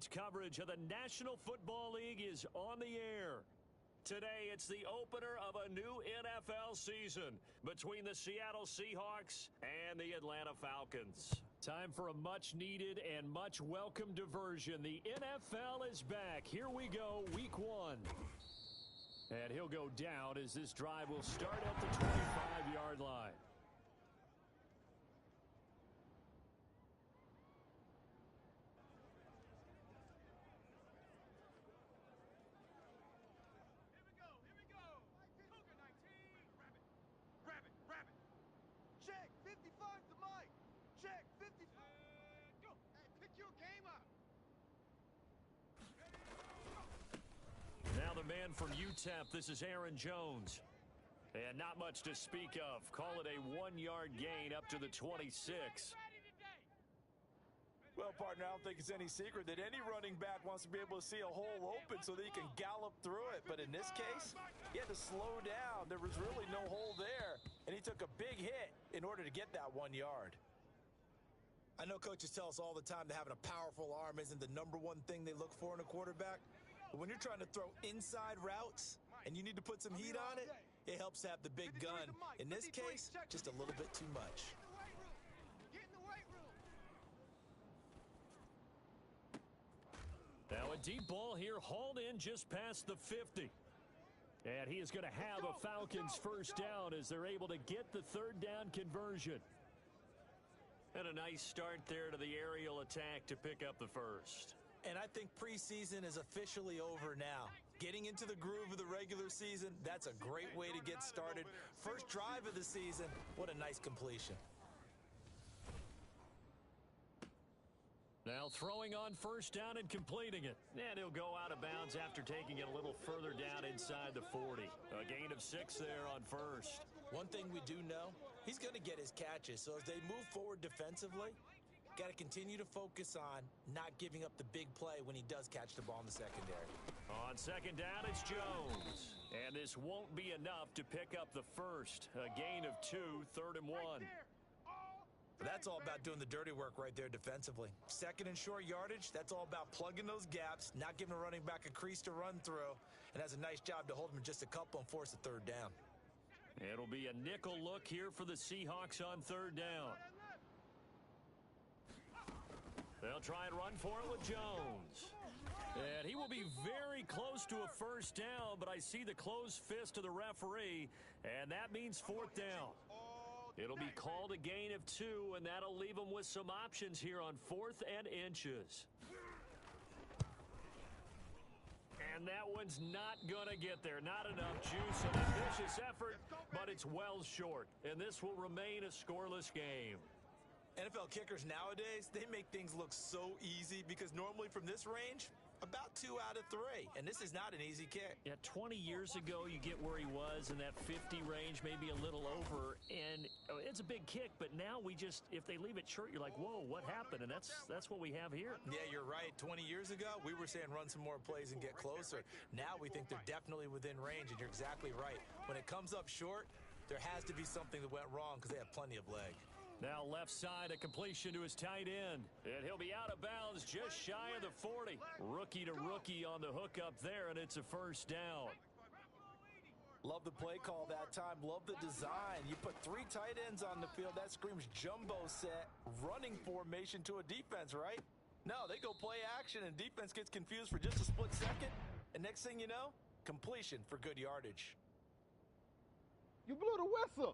Sports coverage of the National Football League is on the air. Today, it's the opener of a new NFL season between the Seattle Seahawks and the Atlanta Falcons. Time for a much-needed and much-welcome diversion. The NFL is back. Here we go, Week 1. And he'll go down as this drive will start at the 25-yard line. Check, 55's the mic. Check, 55. Go. Hey, pick your game up. Now the man from UTEP, this is Aaron Jones. And not much to speak of. Call it a 1-yard gain up to the 26. Well, partner, I don't think it's any secret that any running back wants to be able to see a hole open so that he can gallop through it. But in this case, he had to slow down. There was really no hole there, and he took a big hit in order to get that 1 yard. I know coaches tell us all the time that having a powerful arm isn't the #1 thing they look for in a quarterback. But when you're trying to throw inside routes and you need to put some heat on it, it helps to have the big gun. In this case, just a little bit too much. Now a deep ball here, hauled in just past the 50. And he is going to have a Falcons first down as they're able to get the third down conversion. And a nice start there to the aerial attack to pick up the first. And I think preseason is officially over now. Getting into the groove of the regular season, that's a great way to get started. First drive of the season, what a nice completion. Now throwing on first down and completing it. And he'll go out of bounds after taking it a little further down inside the 40. A gain of 6 there on first. One thing we do know, he's going to get his catches. So as they move forward defensively, got to continue to focus on not giving up the big play when he does catch the ball in the secondary. On second down, it's Jones. And this won't be enough to pick up the first. A gain of 2, 3rd and 1. That's all about doing the dirty work right there defensively. Second and short yardage, that's all about plugging those gaps, not giving a running back a crease to run through, and has a nice job to hold him just a couple and force a third down. It'll be a nickel look here for the Seahawks on third down. They'll try and run for it with Jones. And he will be very close to a first down, but I see the closed fist of the referee, and that means 4th down. It'll be called a gain of 2, and that'll leave them with some options here on 4th and inches. And that one's not going to get there. Not enough juice. An ambitious effort, but it's well short. And this will remain a scoreless game. NFL kickers nowadays, they make things look so easy because normally from this range, about 2 out of 3. And this is not an easy kick. Yeah, 20 years ago, you get where he was in that 50 range, maybe a little over. And it's a big kick, but now we just, if they leave it short, you're like, whoa, what happened? And that's what we have here. Yeah, you're right. 20 years ago, we were saying run some more plays and get closer. Now we think they're definitely within range, and you're exactly right. When it comes up short, there has to be something that went wrong because they have plenty of leg. Now left side, a completion to his tight end. And he'll be out of bounds just shy of the 40. Rookie to rookie on the hook up there, and it's a first down. Love the play call that time. Love the design. You put 3 tight ends on the field. That screams jumbo set, running formation to a defense, right? No, they go play action, and defense gets confused for just a split second. And next thing you know, completion for good yardage. You blew the whistle.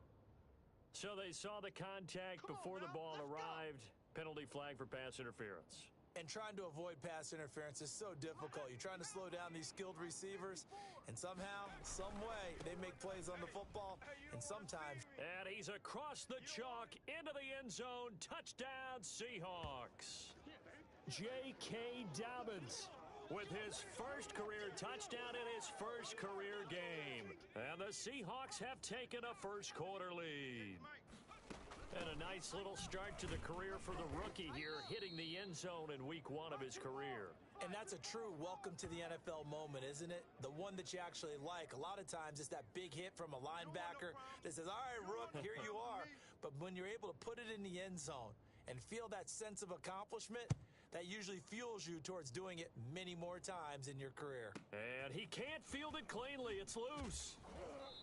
So they saw the contact before the ball arrived. Penalty flag for pass interference. And trying to avoid pass interference is so difficult. You're trying to slow down these skilled receivers, and somehow, some way, they make plays on the football, and sometimes. And he's across the chalk into the end zone. Touchdown, Seahawks. J.K. Dobbins with his first career touchdown in his first career game. And the Seahawks have taken a first quarter lead. And a nice little start to the career for the rookie here, hitting the end zone in week 1 of his career. And that's a true welcome to the NFL moment, isn't it? The one that you actually like. A lot of times it's that big hit from a linebacker that says, all right, Rook, here you are. But when you're able to put it in the end zone and feel that sense of accomplishment, That usually fuels you towards doing it many more times in your career. And he can't field it cleanly. It's loose.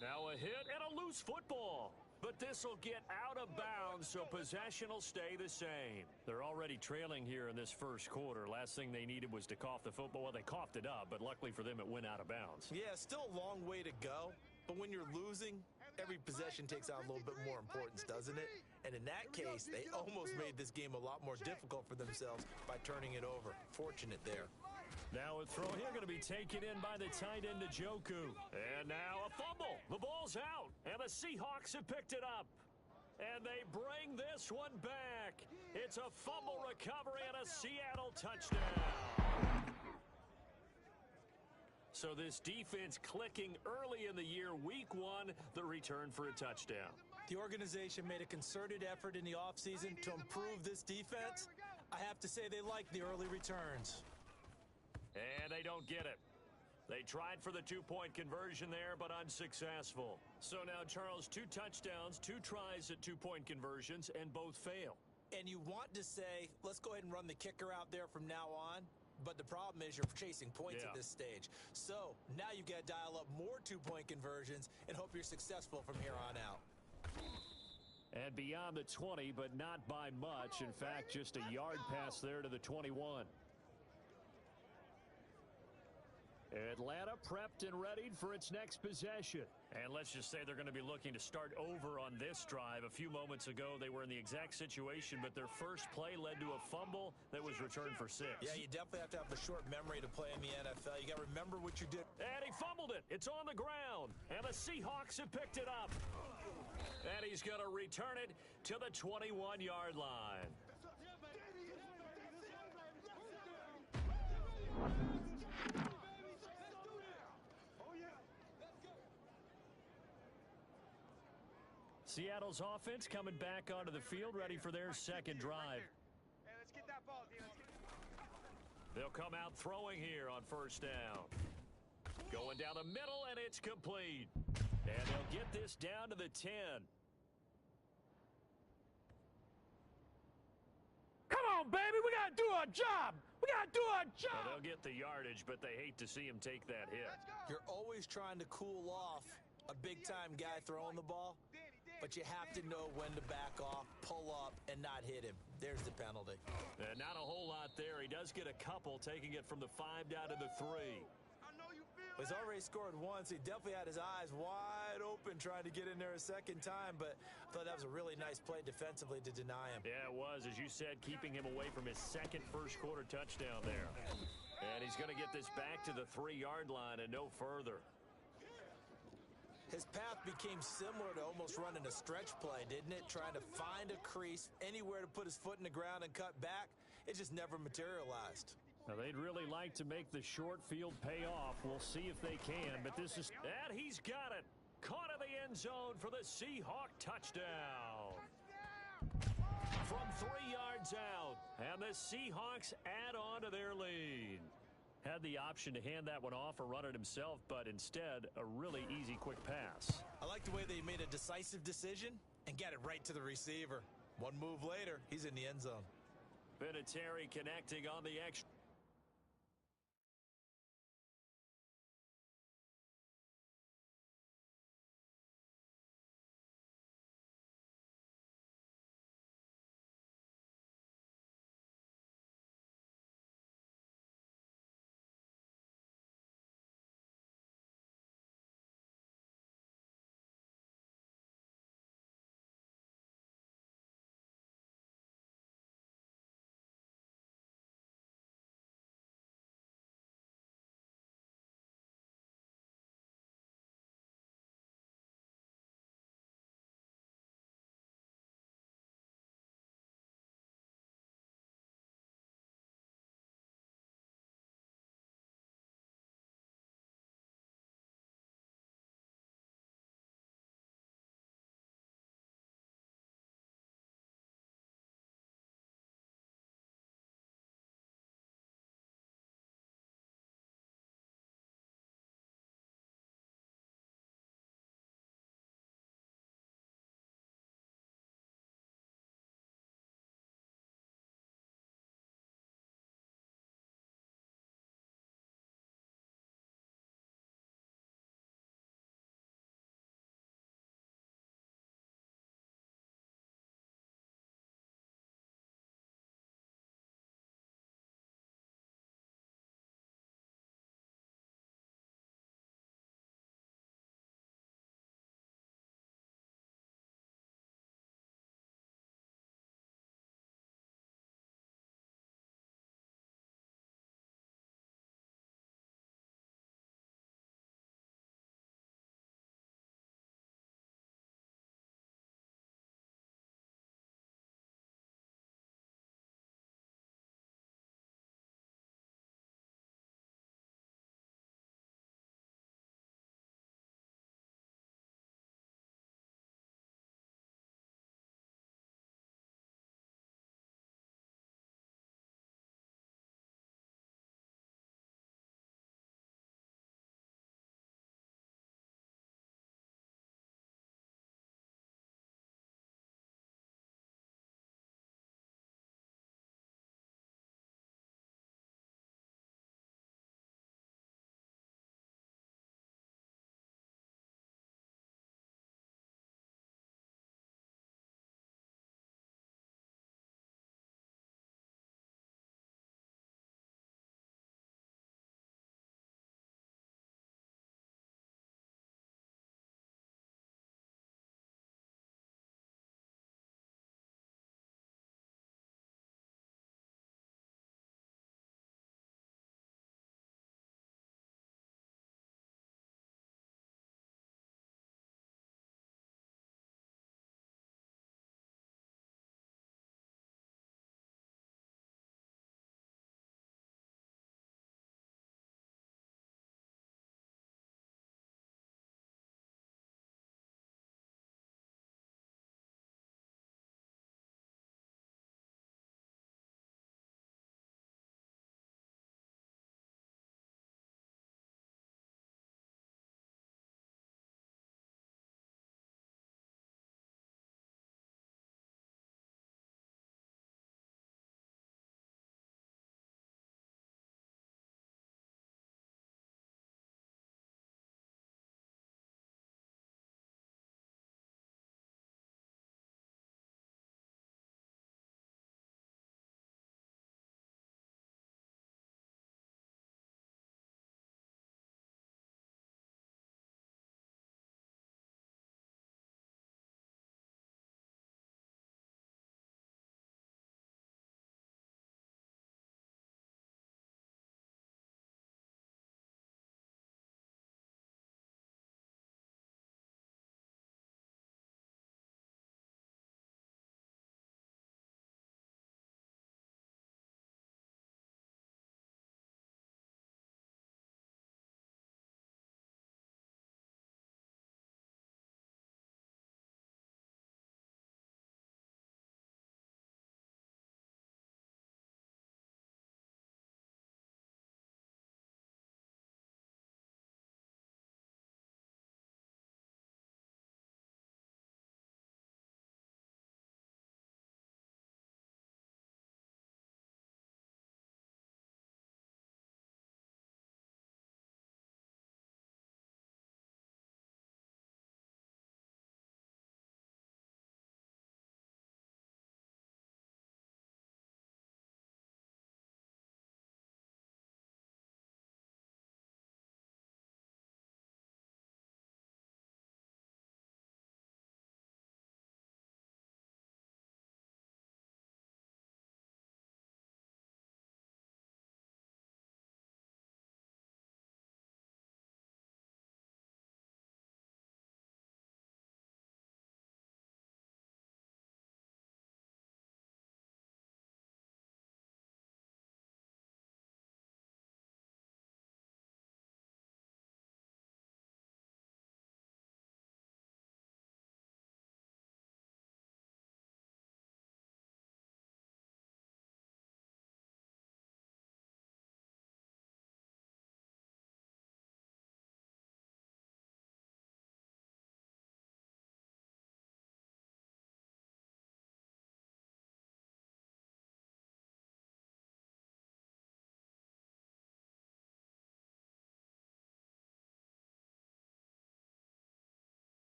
Now a hit and a loose football. But this will get out of bounds, so possession will stay the same. They're already trailing here in this first quarter. Last thing they needed was to cough the football. Well, they coughed it up, but luckily for them, it went out of bounds. Yeah, still a long way to go. But when you're losing, every possession takes on a little bit more importance, doesn't it? And in that case, they almost made this game a lot more difficult for themselves by turning it over. Fortunate there. Now a throw here going to be taken in by the tight end, Njoku. And now a fumble. The ball's out, and the Seahawks have picked it up. And they bring this one back. It's a fumble recovery and a Seattle touchdown. So this defense clicking early in the year, week one, the return for a touchdown. The organization made a concerted effort in the offseason to improve this defense. I have to say they like the early returns. And they don't get it. They tried for the two-point conversion there, but unsuccessful. So now, Charles, 2 touchdowns, 2 tries at two-point conversions, and both fail. And you want to say, let's go ahead and run the kicker out there from now on. But the problem is you're chasing points at this stage. So now you've got to dial up more two-point conversions and hope you're successful from here on out. And beyond the 20, but not by much. In fact, just a yard pass there to the 21. Atlanta prepped and readied for its next possession. And let's just say they're going to be looking to start over on this drive. A few moments ago, they were in the exact situation, but their first play led to a fumble that was returned for 6. Yeah, you definitely have to have a short memory to play in the NFL. You got to remember what you did. And he fumbled it. It's on the ground. And the Seahawks have picked it up. And he's going to return it to the 21-yard line. Seattle's offense coming back onto the field, ready for their second drive. Hey, let's get that ball, D. They'll come out throwing here on first down. Going down the middle, and it's complete. And they'll get this down to the 10. Come on, baby, we got to do our job. We got to do our job. Well, they'll get the yardage, but they hate to see him take that hit. You're always trying to cool off a big-time guy throwing the ball, but you have to know when to back off, pull up, and not hit him. There's the penalty. Not a whole lot there. He does get a couple, taking it from the 5 down to the 3. He's already scored once. He definitely had his eyes wide open trying to get in there a second time, but I thought that was a really nice play defensively to deny him. Yeah, it was, as you said, keeping him away from his second first-quarter touchdown there. And he's going to get this back to the 3-yard line and no further. His path became similar to almost running a stretch play, didn't it? Trying to find a crease, anywhere to put his foot in the ground and cut back. It just never materialized. Now, they'd really like to make the short field pay off. We'll see if they can, but this is... And he's got it. Caught in the end zone for the Seahawk touchdown. From 3 yards out, and the Seahawks add on to their lead. Had the option to hand that one off or run it himself, but instead, a really easy, quick pass. I like the way they made a decisive decision and got it right to the receiver. One move later, he's in the end zone. Vinatieri connecting on the extra.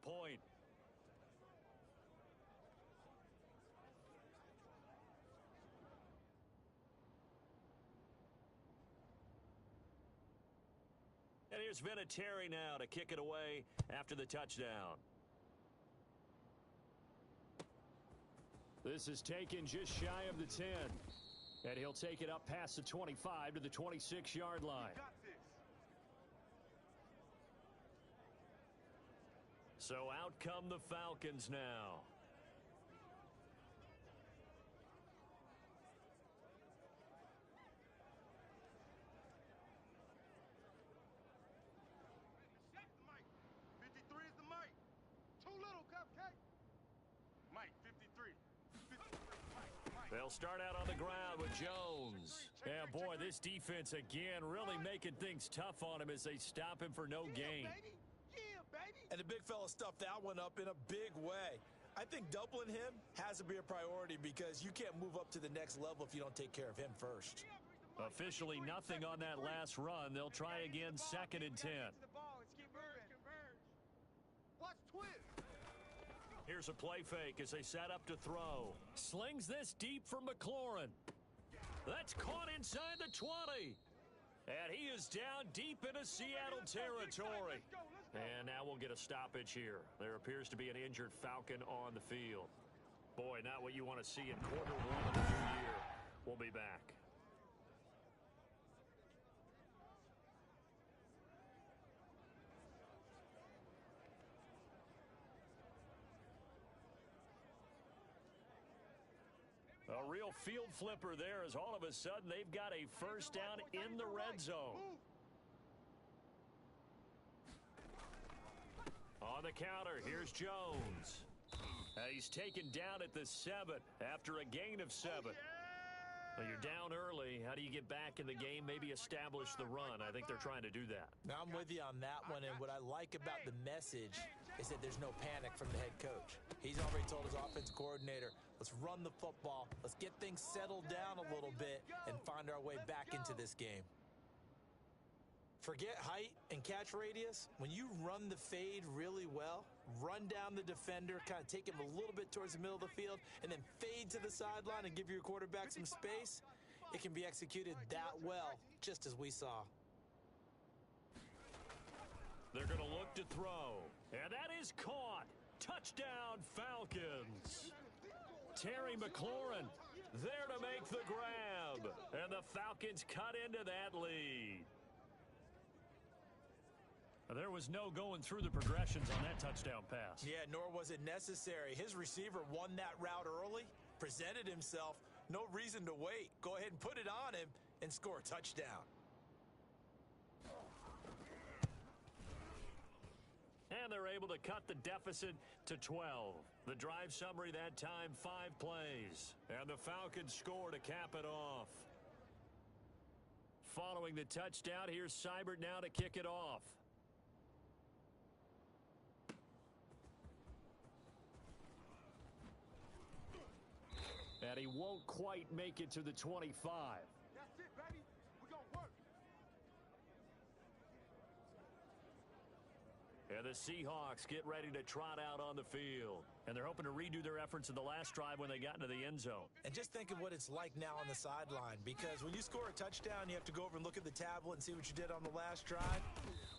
point. And here's Vinatieri now to kick it away after the touchdown. This is taken just shy of the 10. And he'll take it up past the 25 to the 26-yard line. So out come the Falcons now. They'll start out on the ground with Jones. Yeah, boy, this defense again really making things tough on him as they stop him for no gain. And the big fella stuffed that one up in a big way. I think doubling him has to be a priority because you can't move up to the next level if you don't take care of him first. Officially nothing on that last run. They'll try again, 2nd and 10. Here's a play fake as they set up to throw. Slings this deep for McLaurin. That's caught inside the 20. And he is down deep into Seattle territory. And now we'll get a stoppage here. There appears to be an injured Falcon on the field. Boy, not what you want to see in quarter 1 of the new year. We'll be back. A real field flipper there as all of a sudden they've got a first down in the red zone. On the counter, here's Jones. He's taken down at the 7 after a gain of 7. Well, you're down early. How do you get back in the game? Maybe establish the run. I think they're trying to do that. Now, I'm with you on that one, and what I like about the message is that there's no panic from the head coach. He's already told his offense coordinator, let's run the football, let's get things settled down a little bit, and find our way back into this game. Forget height and catch radius. When you run the fade really well, run down the defender, kind of take him a little bit towards the middle of the field, and then fade to the sideline and give your quarterback some space, it can be executed that well, just as we saw. They're going to look to throw. And that is caught. Touchdown, Falcons. Terry McLaurin there to make the grab. And the Falcons cut into that lead. There was no going through the progressions on that touchdown pass. Yeah, nor was it necessary. His receiver won that route early, presented himself. No reason to wait. Go ahead and put it on him and score a touchdown. And they're able to cut the deficit to 12. The drive summary that time, 5 plays. And the Falcons score to cap it off. Following the touchdown, here's Seibert now to kick it off. And he won't quite make it to the 25. That's it, baby. We're going to work. And the Seahawks get ready to trot out on the field. And they're hoping to redo their efforts in the last drive when they got into the end zone. And just think of what it's like now on the sideline. Because when you score a touchdown, you have to go over and look at the tablet and see what you did on the last drive.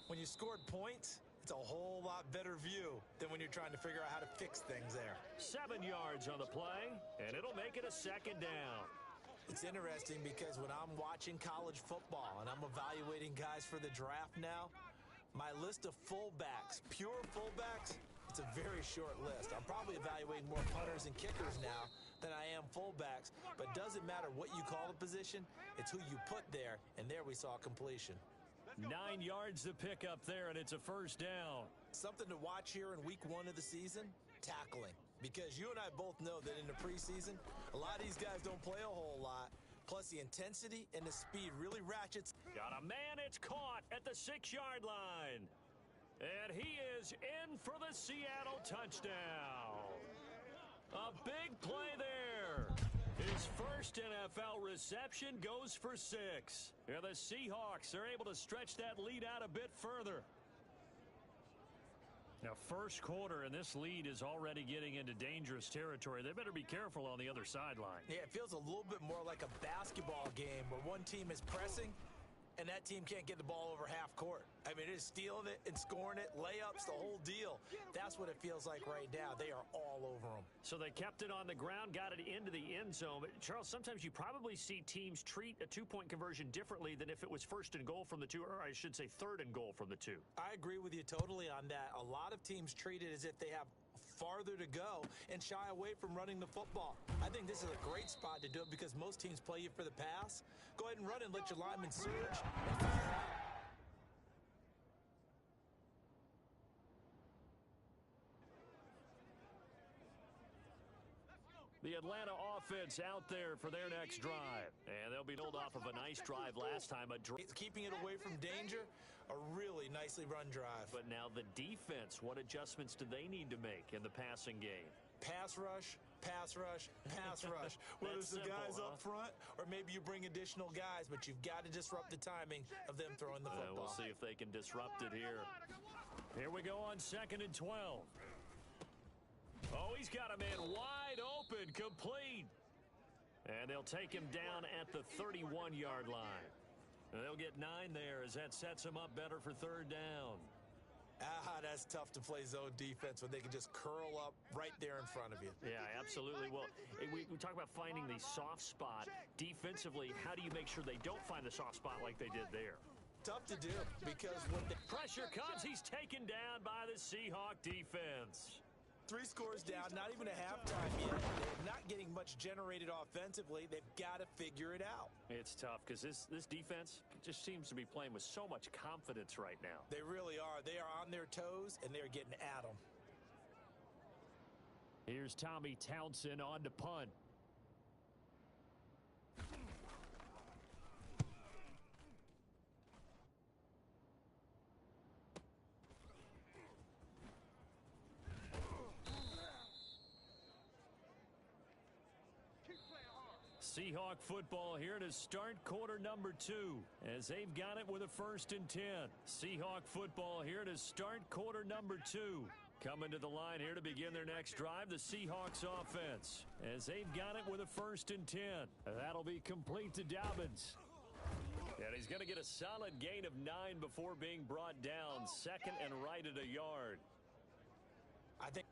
When you scored points, it's a whole lot better view than when you're trying to figure out how to fix things there. 7 yards on the play, and it'll make it a 2nd down. It's interesting because when I'm watching college football and I'm evaluating guys for the draft now, my list of fullbacks, pure fullbacks, it's a very short list. I'm probably evaluating more punters and kickers now than I am fullbacks, but it doesn't matter what you call a position, it's who you put there, and there we saw completion. 9 yards to pick up there, and it's a 1st down. Something to watch here in week 1 of the season, tackling. Because you and I both know that in the preseason, a lot of these guys don't play a whole lot. Plus, the intensity and the speed really ratchets. Got a man, it's caught at the 6-yard line. And he is in for the Seattle touchdown. A big play there. His first NFL reception goes for 6. And the Seahawks are able to stretch that lead out a bit further. Now, first quarter, and this lead is already getting into dangerous territory. They better be careful on the other sideline. Yeah, it feels a little bit more like a basketball game where one team is pressing and that team can't get the ball over half court. I mean, it is stealing it and scoring it, layups, the whole deal. That's what it feels like right now. They are all over them. So they kept it on the ground, got it into the end zone. But, Charles, sometimes you probably see teams treat a two-point conversion differently than if it was first and goal from the two, or I should say third and goal from the two. I agree with you totally on that. A lot of teams treat it as if they have farther to go and shy away from running the football. I think this is a great spot to do it because most teams play you for the pass. Go ahead and run and let your linemen surge and fire out. The Atlanta offense out there for their next drive. And they'll be pulled off of a nice drive last time. Keeping it away from danger, a really nicely run drive. But now the defense, what adjustments do they need to make in the passing game? Pass rush, pass rush, pass rush. Whether it's the guys up front or maybe you bring additional guys, but you've got to disrupt the timing of them throwing the football. We'll see if they can disrupt it here. Here we go on 2nd and 12. Oh, he's got a man wide open, complete. And they'll take him down at the 31-yard line. And they'll get 9 there as that sets them up better for 3rd down. That's tough to play zone defense when they can just curl up right there in front of you. Yeah, absolutely. Well, we talk about finding the soft spot. Defensively, how do you make sure they don't find the soft spot like they did there? Tough to do because when the pressure comes, he's taken down by the Seahawk defense. 3 scores down, not even a halftime yet. They're not getting much generated offensively. They've got to figure it out. It's tough because this defense just seems to be playing with so much confidence right now. They really are. They are on their toes, and they're getting at them. Here's Tommy Townsend on to punt. Seahawk football here to start quarter number 2 as they've got it with a 1st and 10. Seahawk football here to start quarter number 2. Coming to the line here to begin their next drive, the Seahawks offense as they've got it with a 1st and 10. That'll be complete to Dobbins. And he's going to get a solid gain of 9 before being brought down. 2nd and right at a yard. I think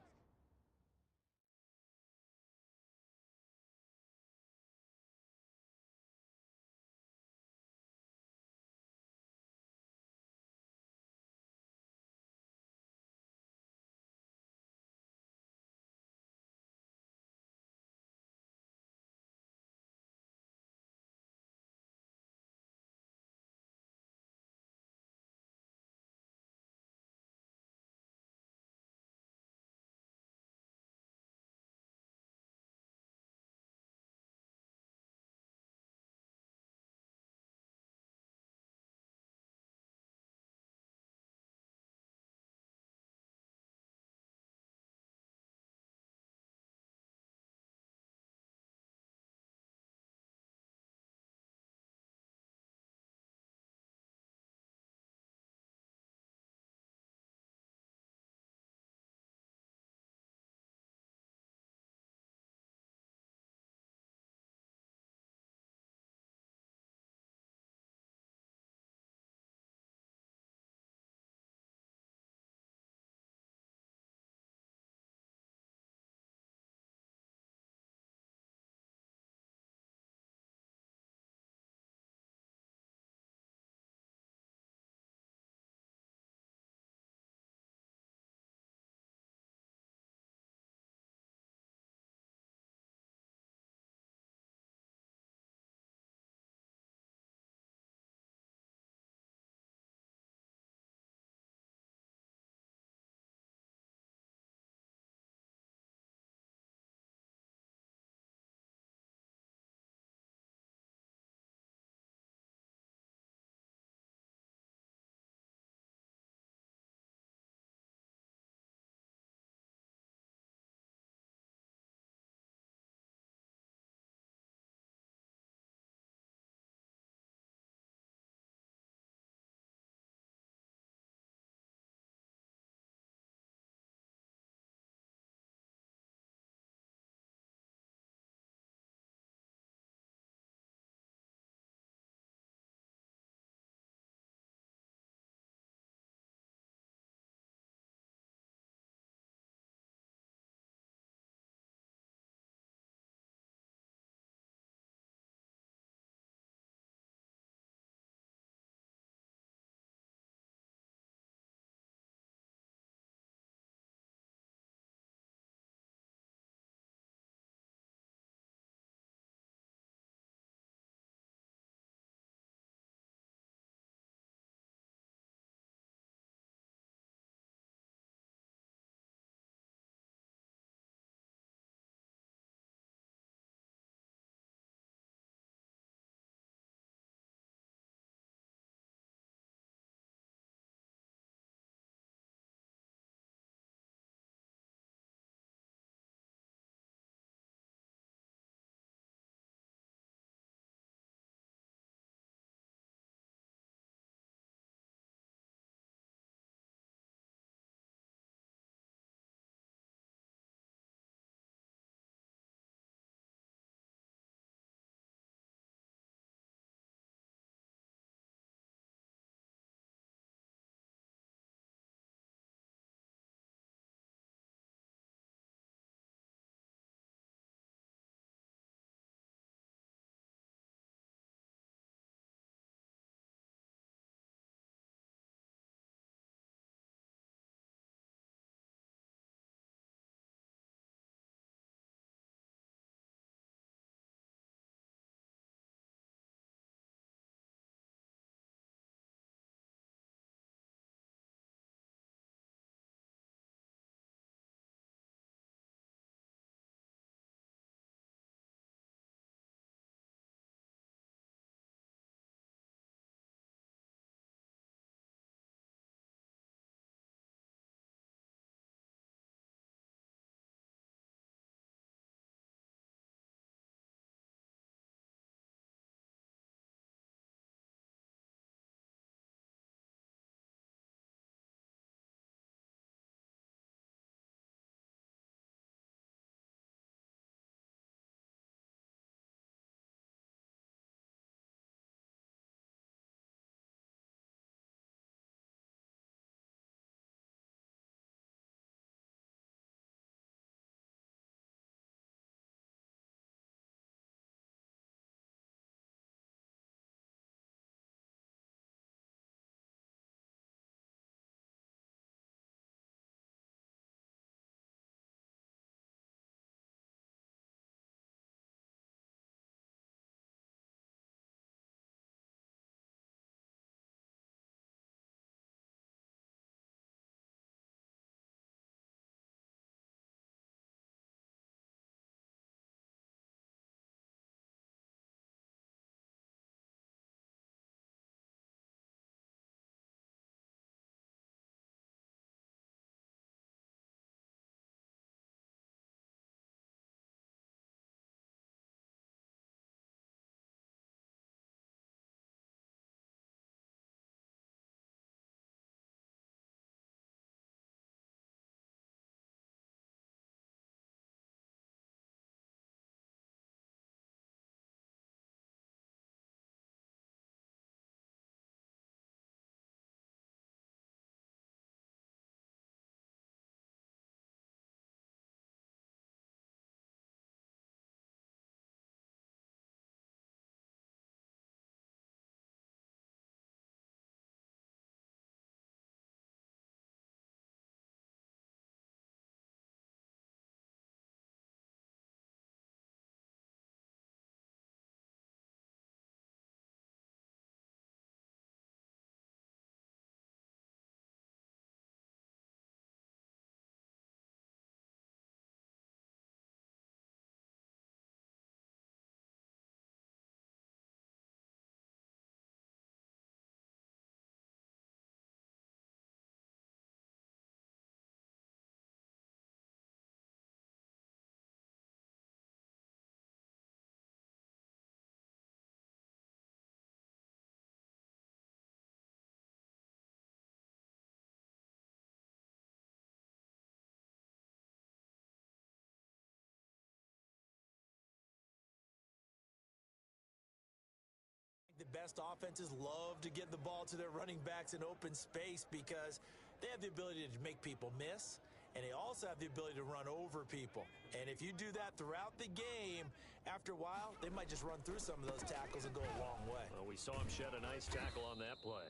best offenses love to get the ball to their running backs in open space because they have the ability to make people miss, and they also have the ability to run over people. And if you do that throughout the game, after a while, they might just run through some of those tackles and go a long way. Well, we saw him shed a nice tackle on that play.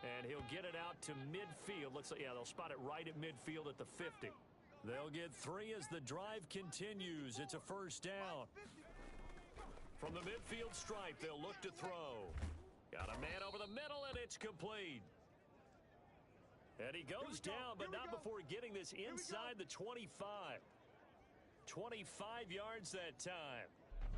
And he'll get it out to midfield. Looks like, yeah, they'll spot it right at midfield at the 50. They'll get 3 as the drive continues. It's a first down. From the midfield stripe, they'll look to throw. Got a man over the middle, and it's complete. And he goes down, but not before getting this inside the 25. 25 yards that time.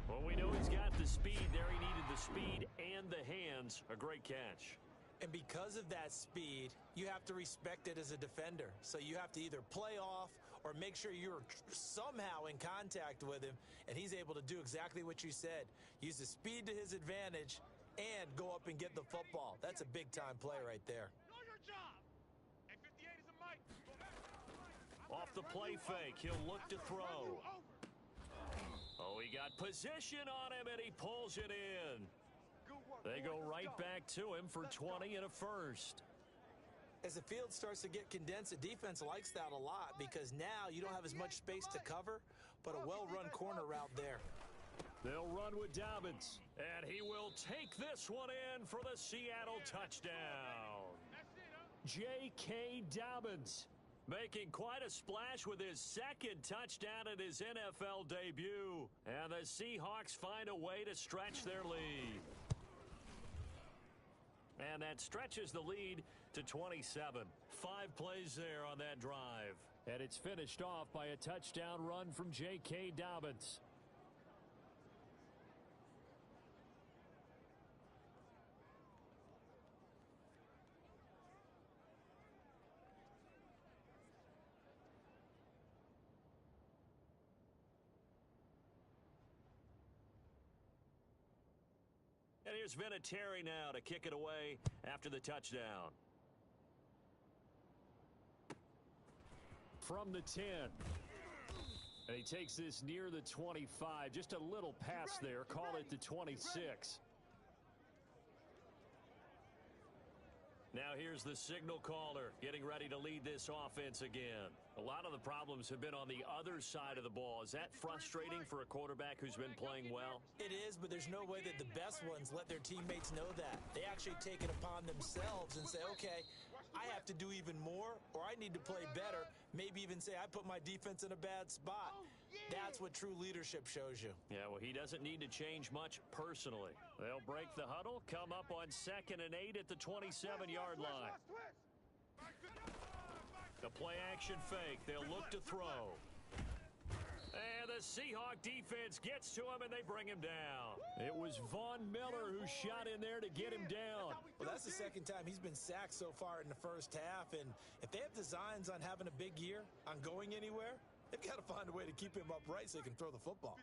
Well, we know he's got the speed there. He needed the speed and the hands. A great catch. And because of that speed, you have to respect it as a defender. So you have to either play off or make sure you're somehow in contact with him, and he's able to do exactly what you said. Use the speed to his advantage and go up and get the football. That's a big-time play right there. Know your job. Hey, 58 is a mic. Off the play fake, he'll look to throw. Oh, he got position on him, and he pulls it in. They go right back to him for 20 and a first. As the field starts to get condensed, the defense likes that a lot because now you don't have as much space to cover, but a well-run corner route there. They'll run with Dobbins, and he will take this one in for the Seattle touchdown. J.K. Dobbins making quite a splash with his second touchdown at his NFL debut. And the Seahawks find a way to stretch their lead. And that stretches the lead to 27. 5 plays there on that drive. And it's finished off by a touchdown run from J.K. Dobbins. And here's Vinatieri now to kick it away after the touchdown. From the 10. And he takes this near the 25. Just a little pass there. Call it the 26. Now here's the signal caller getting ready to lead this offense again. A lot of the problems have been on the other side of the ball. Is that frustrating for a quarterback who's been playing well? It is, but there's no way that the best ones let their teammates know that. They actually take it upon themselves and say, okay, I have to do even more, or I need to play better. Maybe even say, I put my defense in a bad spot. That's what true leadership shows you. Yeah, well, he doesn't need to change much personally. They'll break the huddle, come up on 2nd and 8 at the 27-yard line. The play-action fake. They'll look to throw. And the Seahawk defense gets to him, and they bring him down. It was Von Miller who shot in there to get him down. Well, that's the second time he's been sacked so far in the first half, and if they have designs on having a big year, on going anywhere, they've got to find a way to keep him upright so he can throw the football.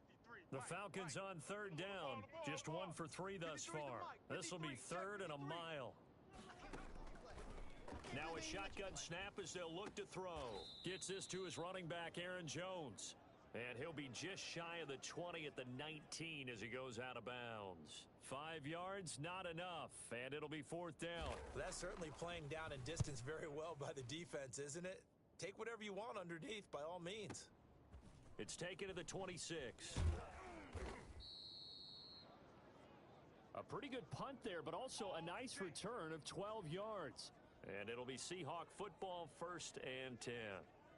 The Falcons on 3rd down. Just 1 for 3 thus far. This will be 3rd and a mile. Now a shotgun snap as they'll look to throw. Gets this to his running back, Aaron Jones. And he'll be just shy of the 20 at the 19 as he goes out of bounds. 5 yards, not enough, and it'll be 4th down. Well, that's certainly playing down in distance very well by the defense, isn't it? Take whatever you want underneath, by all means. It's taken to the 26. A pretty good punt there, but also a nice return of 12 yards. And it'll be Seahawk football 1st and 10.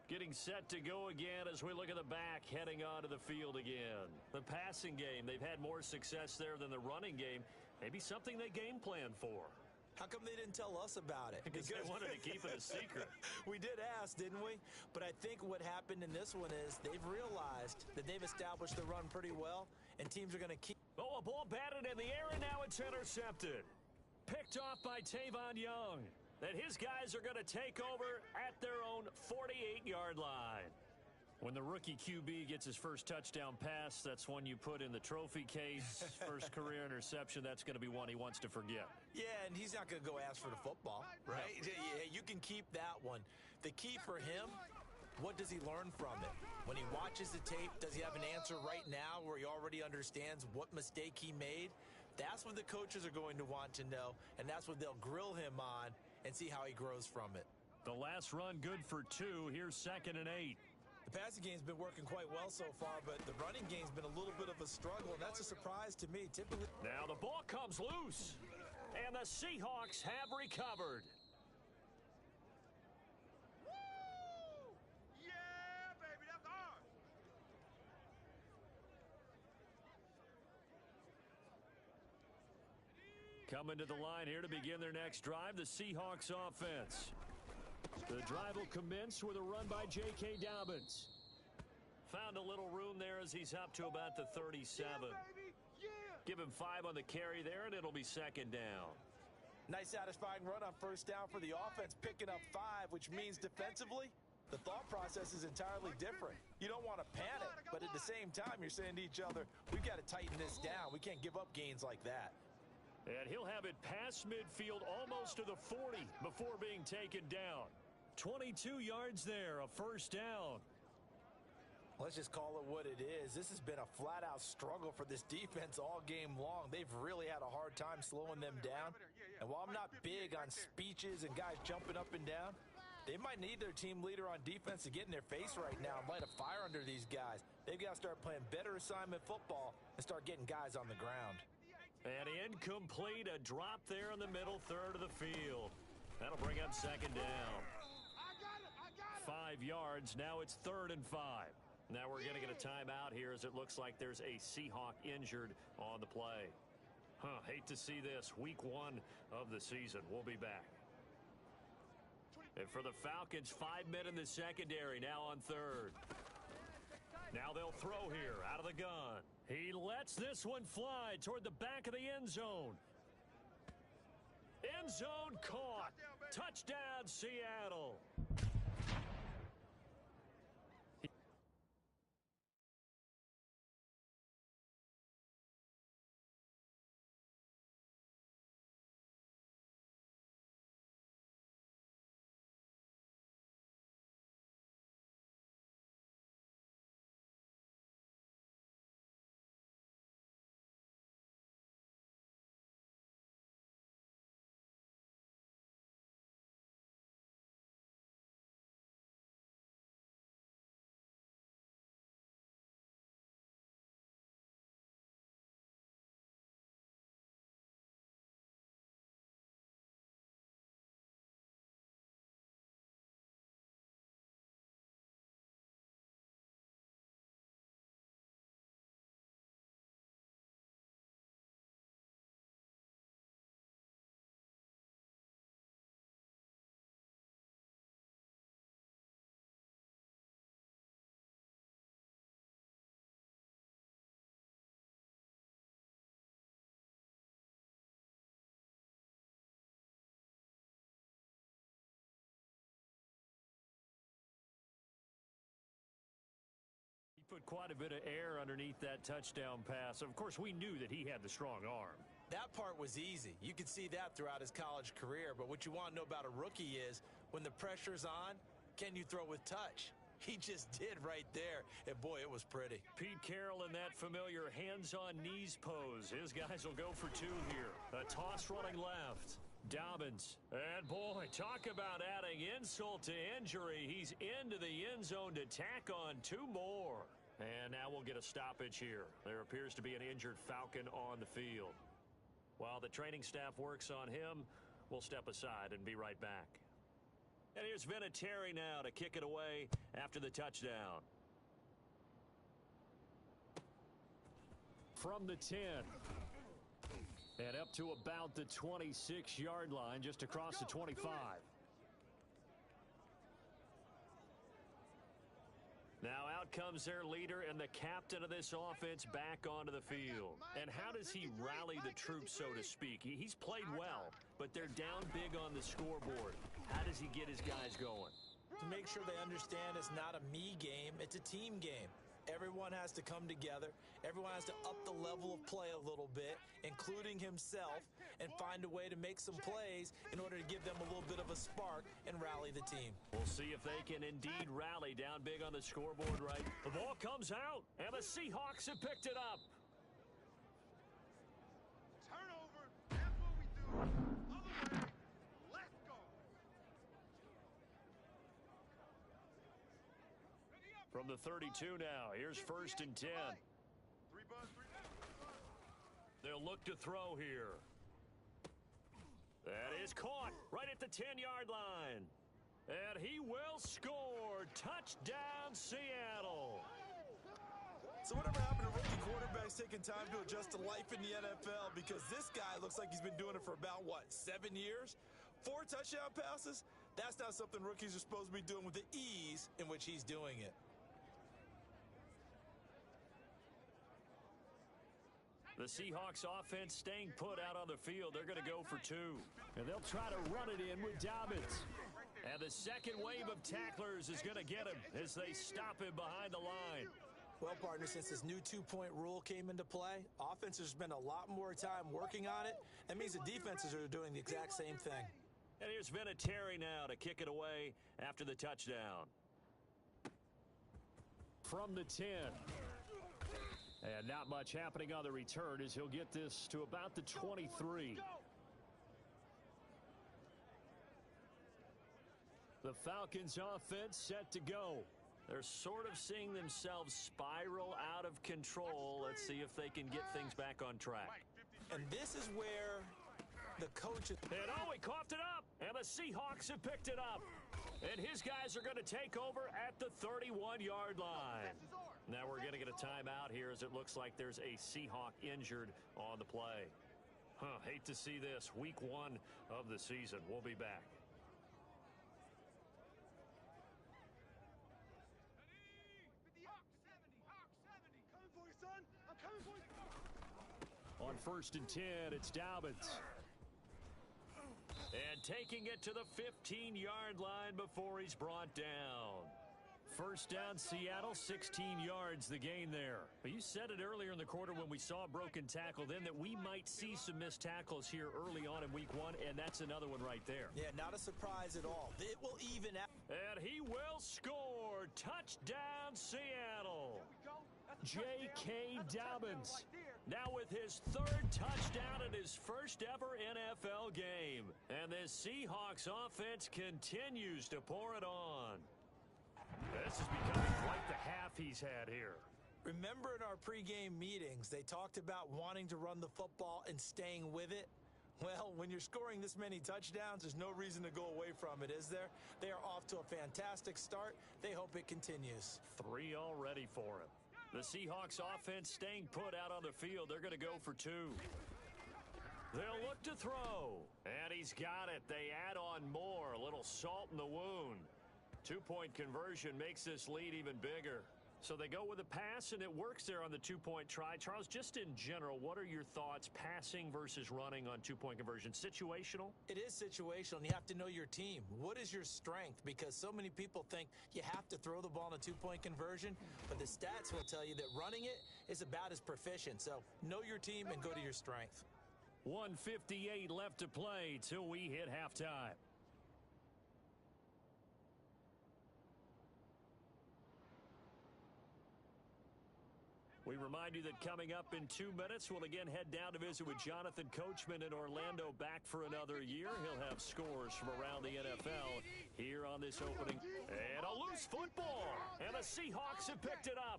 Getting set to go again as we look at the back, heading onto the field again. The passing game, they've had more success there than the running game. Maybe something they game plan for. How come they didn't tell us about it? Because they wanted to keep it a secret. We did ask, didn't we? But I think what happened in this one is they've realized that they've established the run pretty well, and teams are going to keep. Oh, a ball batted in the air, and now it's intercepted. Picked off by Tavon Young. That his guys are going to take over at their own 48-yard line. When the rookie QB gets his first touchdown pass, that's one you put in the trophy case. First career interception, that's going to be one he wants to forget. Yeah, and he's not going to go ask for the football, right? Yeah, you can keep that one. The key for him, what does he learn from it? When he watches the tape, does he have an answer right now where he already understands what mistake he made? That's what the coaches are going to want to know, and that's what they'll grill him on and see how he grows from it. The last run good for 2. Here's 2nd and 8. The passing game's been working quite well so far, but the running game's been a little bit of a struggle, and that's a surprise to me. Typically, now the ball comes loose, and the Seahawks have recovered. Woo! Yeah, baby, that's ours. Coming to the line here to begin their next drive, the Seahawks offense. The drive will commence with a run by J.K. Dobbins. Found a little room there as he's up to about the 37. Yeah, baby, yeah. Give him 5 on the carry there, and it'll be 2nd down. nice satisfying run on first down for the offense, picking up 5, which means defensively, the thought process is entirely different. You don't want to panic, but at the same time, you're saying to each other, we've got to tighten this down. We can't give up gains like that. And he'll have it past midfield almost to the 40 before being taken down. 22 yards there, a first down. Let's just call it what it is. This has been a flat-out struggle for this defense all game long. They've really had a hard time slowing them down. And while I'm not big on speeches and guys jumping up and down, they might need their team leader on defense to get in their face right now and light a fire under these guys. They've got to start playing better assignment football and start getting guys on the ground. And incomplete, a drop there in the middle third of the field. That'll bring up 2nd down. 5 yards, now it's 3rd and 5. Now we're going to get a timeout here as it looks like there's a Seahawk injured on the play. Hate to see this. Week 1 of the season. We'll be back. And for the Falcons, 5 men in the secondary, now on 3rd. Now they'll throw here out of the gun. He lets this one fly toward the back of the end zone. End zone caught. Touchdown, Seattle. Put quite a bit of air underneath that touchdown pass. Of course, we knew that he had the strong arm. That part was easy. You could see that throughout his college career. But what you want to know about a rookie is when the pressure's on, can you throw with touch? He just did right there. And, boy, it was pretty. Pete Carroll in that familiar hands-on knees pose. His guys will go for 2 here. A toss running left. Dobbins. And, boy, talk about adding insult to injury. He's into the end zone to tack on 2 more. And now we'll get a stoppage here. There appears to be an injured Falcon on the field. While the training staff works on him, we'll step aside and be right back. And here's Vinatieri now to kick it away after the touchdown. From the 10. And up to about the 26-yard line, just across the 25. Now out comes their leader and the captain of this offense back onto the field. And how does he rally the troops, so to speak? He's played well, but they're down big on the scoreboard. How does he get his guys going? To make sure they understand it's not a me game, it's a team game. Everyone has to come together. Everyone has to up the level of play a little bit, including himself, and find a way to make some plays in order to give them a little bit of a spark and rally the team. We'll see if they can indeed rally down big on the scoreboard, right? The ball comes out, and the Seahawks have picked it up. Let's go. From the 32 now, here's 1st and 10. They'll look to throw here. That is caught right at the 10-yard line. And he will score. Touchdown, Seattle. So whatever happened to rookie quarterbacks taking time to adjust to life in the NFL? Because this guy looks like he's been doing it for about, 7 years? 4 touchdown passes? That's not something rookies are supposed to be doing with the ease in which he's doing it. The Seahawks offense staying put out on the field. They're going to go for 2. And they'll try to run it in with Dobbins. And the second wave of tacklers is going to get him as they stop him behind the line. Well, partner, since this new two-point rule came into play, offenses spend a lot more time working on it. That means the defenses are doing the exact same thing. And here's Vinatieri now to kick it away after the touchdown. From the 10. And not much happening on the return as he'll get this to about the 23. The Falcons offense set to go. They're sort of seeing themselves spiral out of control. Let's see if they can get things back on track. And this is where the coaches... And he coughed it up. And the Seahawks have picked it up. And his guys are going to take over at the 31-yard line. Now we're going to get a timeout here as it looks like there's a Seahawk injured on the play. Hate to see this. Week 1 of the season. We'll be back. On 1st and 10, it's Dobbins. And taking it to the 15-yard line before he's brought down. First down, Seattle, 16 yards the gain there. But you said it earlier in the quarter when we saw a broken tackle then that we might see some missed tackles here early on in week 1, and that's another one right there. Yeah, not a surprise at all. It will even out. And he will score. Touchdown, Seattle. J.K. Dobbins. Now with his 3rd touchdown in his first ever NFL game. And this Seahawks offense continues to pour it on. This is becoming quite the half he's had here. Remember in our pregame meetings, they talked about wanting to run the football and staying with it? Well, when you're scoring this many touchdowns, there's no reason to go away from it, is there? They are off to a fantastic start. They hope it continues. 3 already for him. The Seahawks offense staying put out on the field. They're going to go for 2. They'll look to throw. And he's got it. They add on more. A little salt in the wound. 2-point conversion makes this lead even bigger. So they go with a pass, and it works there on the 2-point try. Charles, just in general, what are your thoughts passing versus running on 2-point conversion? Situational? It is situational, and you have to know your team. What is your strength? Because so many people think you have to throw the ball in a 2-point conversion, but the stats will tell you that running it is about as proficient. So know your team and go to your strength. 1:58 left to play till we hit halftime. We remind you that coming up in 2 minutes, we'll again head down to visit with Jonathan Coachman in Orlando, back for another year. He'll have scores from around the NFL here on this opening. And a loose football. And the Seahawks have picked it up.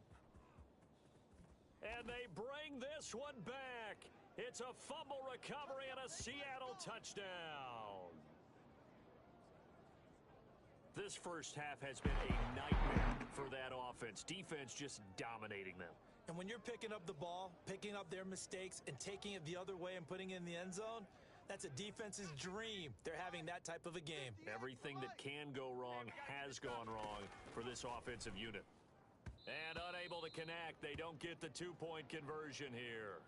And they bring this one back. It's a fumble recovery and a Seattle touchdown. This first half has been a nightmare for that offense. Defense just dominating them. And when you're picking up the ball, picking up their mistakes, and taking it the other way and putting it in the end zone, that's a defense's dream. They're having that type of a game. Everything that can go wrong has gone wrong for this offensive unit. And unable to connect. They don't get the 2-point conversion here.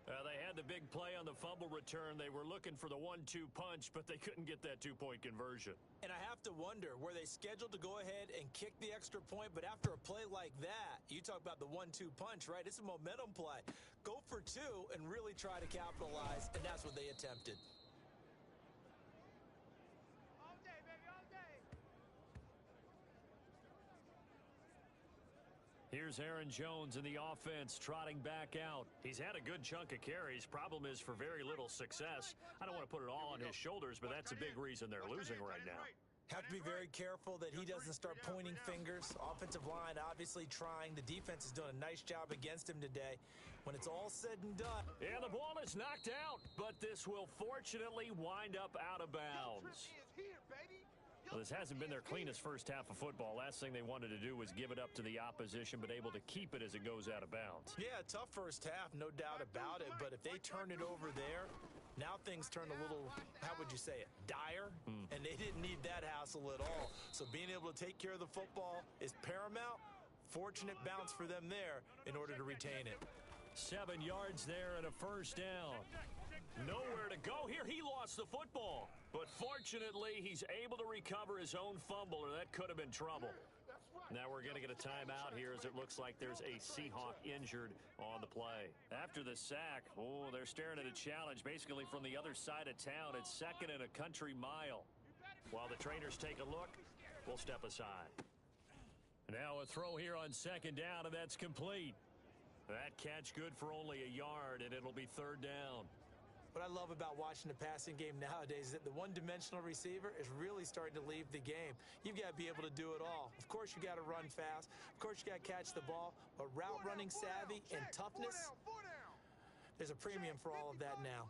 They had the big play on the fumble return. They were looking for the 1-2 punch, but they couldn't get that 2-point conversion. And I have to wonder, were they scheduled to go ahead and kick the extra point? But after a play like that, you talk about the 1-2 punch, right? It's a momentum play. Go for 2 and really try to capitalize, and that's what they attempted. All day, baby, all day. Here's Aaron Jones in the offense, trotting back out. He's had a good chunk of carries. Problem is for very little success. I don't want to put it all on his shoulders, but that's a big reason they're losing right now. Have to be very careful that he doesn't start pointing fingers. Offensive line obviously trying. The defense is doing a nice job against him today. When it's all said and done. And the ball is knocked out, but this will fortunately wind up out of bounds. Well, this hasn't been their cleanest first half of football. Last thing they wanted to do was give it up to the opposition, but able to keep it as it goes out of bounds. Yeah, tough first half, no doubt about it. But if they turn it over there, now things turn a little, how would you say it, dire? And they didn't need that hassle at all. So being able to take care of the football is paramount. Fortunate bounce for them there in order to retain it. 7 yards there and a first down. Nowhere to go here. He lost the football. But fortunately, he's able to recover his own fumble, or that could have been trouble. Now we're going to get a timeout here as it looks like there's a Seahawk injured on the play. After the sack, they're staring at a challenge basically from the other side of town. It's 2nd and a country mile. While the trainers take a look, we'll step aside. Now a throw here on 2nd down, and that's complete. That catch good for only a yard, and it'll be 3rd down. What I love about watching the passing game nowadays is that the one-dimensional receiver is really starting to leave the game. You've got to be able to do it all. Of course, you got to run fast. Of course, you got to catch the ball. But route running savvy and toughness, there's a premium for all of that now.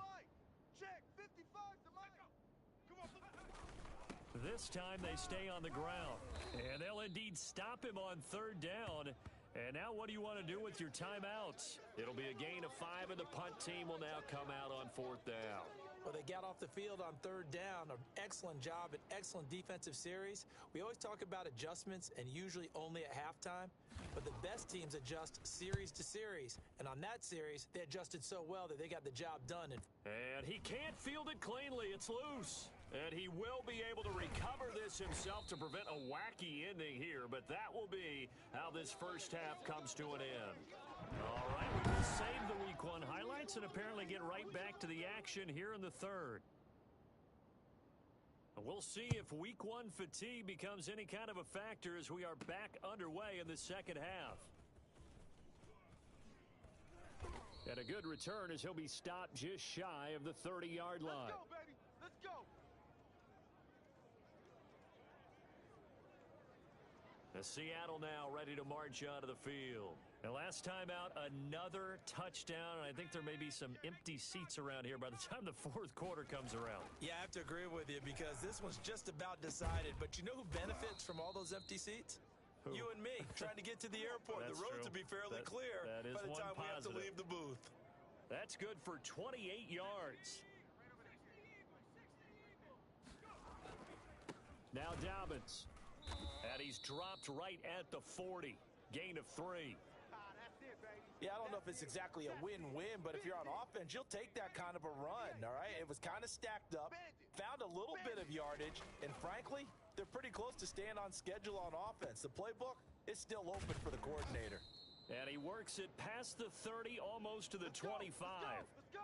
This time they stay on the ground, and they'll indeed stop him on 3rd down. And now what do you want to do with your timeouts? It'll be a gain of 5, and the punt team will now come out on 4th down. Well, they got off the field on 3rd down. An excellent job, an excellent defensive series. We always talk about adjustments, and usually only at halftime. But the best teams adjust series to series. And on that series, they adjusted so well that they got the job done. And he can't field it cleanly. It's loose. And he will be able to recover this himself to prevent a wacky ending here. But that will be how this first half comes to an end. All right, we will save the Week 1 highlights and apparently get right back to the action here in the 3rd. We'll see if Week 1 fatigue becomes any kind of a factor as we are back underway in the 2nd half. And a good return as he'll be stopped just shy of the 30-yard line. Let's go, baby. Let's go. Seattle now ready to march out of the field. And last time out, another touchdown, and I think there may be some empty seats around here by the time the 4th quarter comes around. Yeah, I have to agree with you because this one's just about decided. But you know who benefits from all those empty seats? Who? You and me, trying to get to the airport. The roads will be fairly clear by the time we have to leave the booth. That's good for 28 yards. Now Dobbins. And he's dropped right at the 40. Gain of 3. Yeah, I don't know if it's exactly a win-win, but if you're on offense, you'll take that kind of a run, all right? It was kind of stacked up, found a little bit of yardage, and frankly, they're pretty close to staying on schedule on offense. The playbook is still open for the coordinator. And he works it past the 30, almost to the 25. Let's go.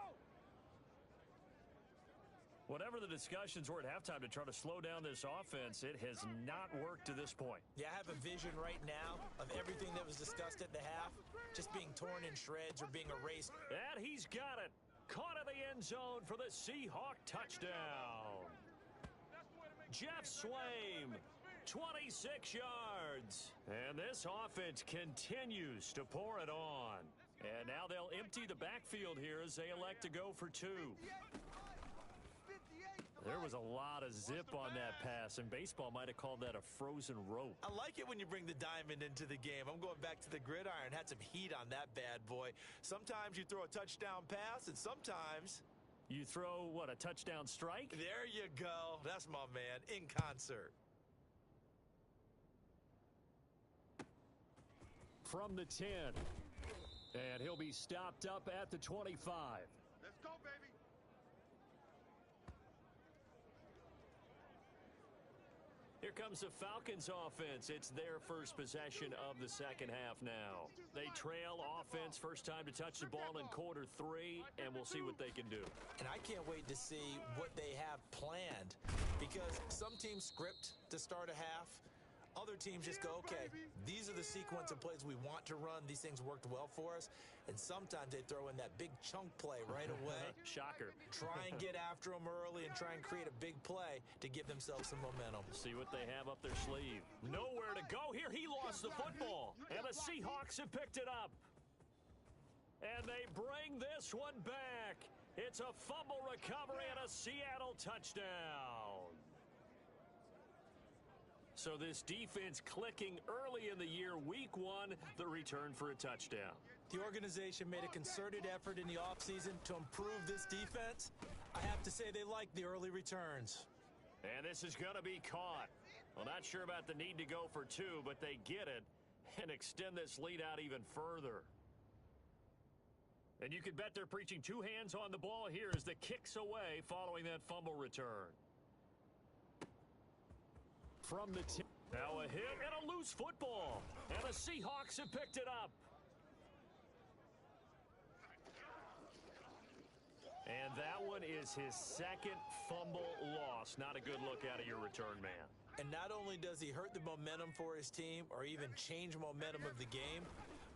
Whatever the discussions were at halftime to try to slow down this offense, it has not worked to this point. Yeah, I have a vision right now of everything that was discussed at the half just being torn in shreds or being erased. And he's got it. Caught in the end zone for the Seahawk touchdown. Jeff Swaim, 26 yards. And this offense continues to pour it on. And now they'll empty the backfield here as they elect to go for 2. There was a lot of zip on that pass, and baseball might have called that a frozen rope. I like it when you bring the diamond into the game. I'm going back to the gridiron. Had some heat on that bad boy. Sometimes you throw a touchdown pass, and sometimes you throw, what, a touchdown strike? There you go. That's my man, in concert. From the 10. And he'll be stopped up at the 25. Let's go, baby. Here comes the Falcons offense. It's their first possession of the 2nd half now. They trail offense, first time to touch the ball in quarter 3, and we'll see what they can do. And I can't wait to see what they have planned because some teams script to start a half. Other teams just go, okay, these are the sequence of plays we want to run. These things worked well for us. And sometimes they throw in that big chunk play right away. Shocker. Try and get after them early and try and create a big play to give themselves some momentum. See what they have up their sleeve. Nowhere to go here. He lost the football. And the Seahawks have picked it up. And they bring this one back. It's a fumble recovery and a Seattle touchdown. So this defense clicking early in the year, week one, the return for a touchdown. The organization made a concerted effort in the offseason to improve this defense. I have to say they like the early returns. And this is going to be caught. Well, not sure about the need to go for two, but they get it and extend this lead out even further. And you can bet they're preaching two hands on the ball here as the kick's away following that fumble return. From the tip. Now a hit and a loose football. And the Seahawks have picked it up. And that one is his second fumble loss. Not a good look out of your return man. And not only does he hurt the momentum for his team or even change momentum of the game,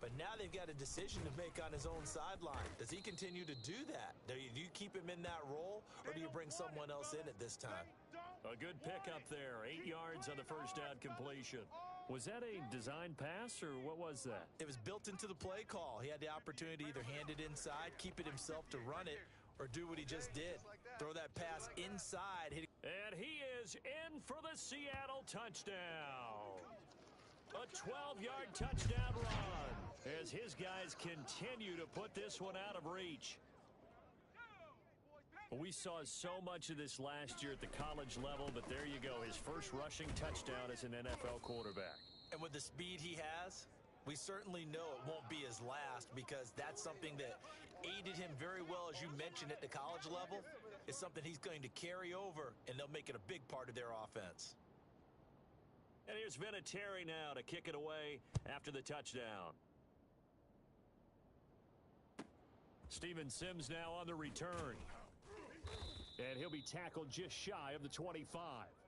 but now they've got a decision to make on his own sideline. Does he continue to do that? Do you keep him in that role, or do you bring someone else in at this time? A good pickup there. 8 yards on the first down completion. Was that a design pass, or what was that? It was built into the play call. He had the opportunity to either hand it inside, keep it himself to run it, or do what he just did. Throw that pass inside. And he is in for the Seattle touchdown. A 12-yard touchdown run as his guys continue to put this one out of reach. We saw so much of this last year at the college level, but there you go. His first rushing touchdown as an NFL quarterback. And with the speed he has, we certainly know it won't be his last, because that's something that aided him very well, as you mentioned, at the college level. It's something he's going to carry over, and they'll make it a big part of their offense. And here's Vinatieri now to kick it away after the touchdown. Steven Sims now on the return. And he'll be tackled just shy of the 25.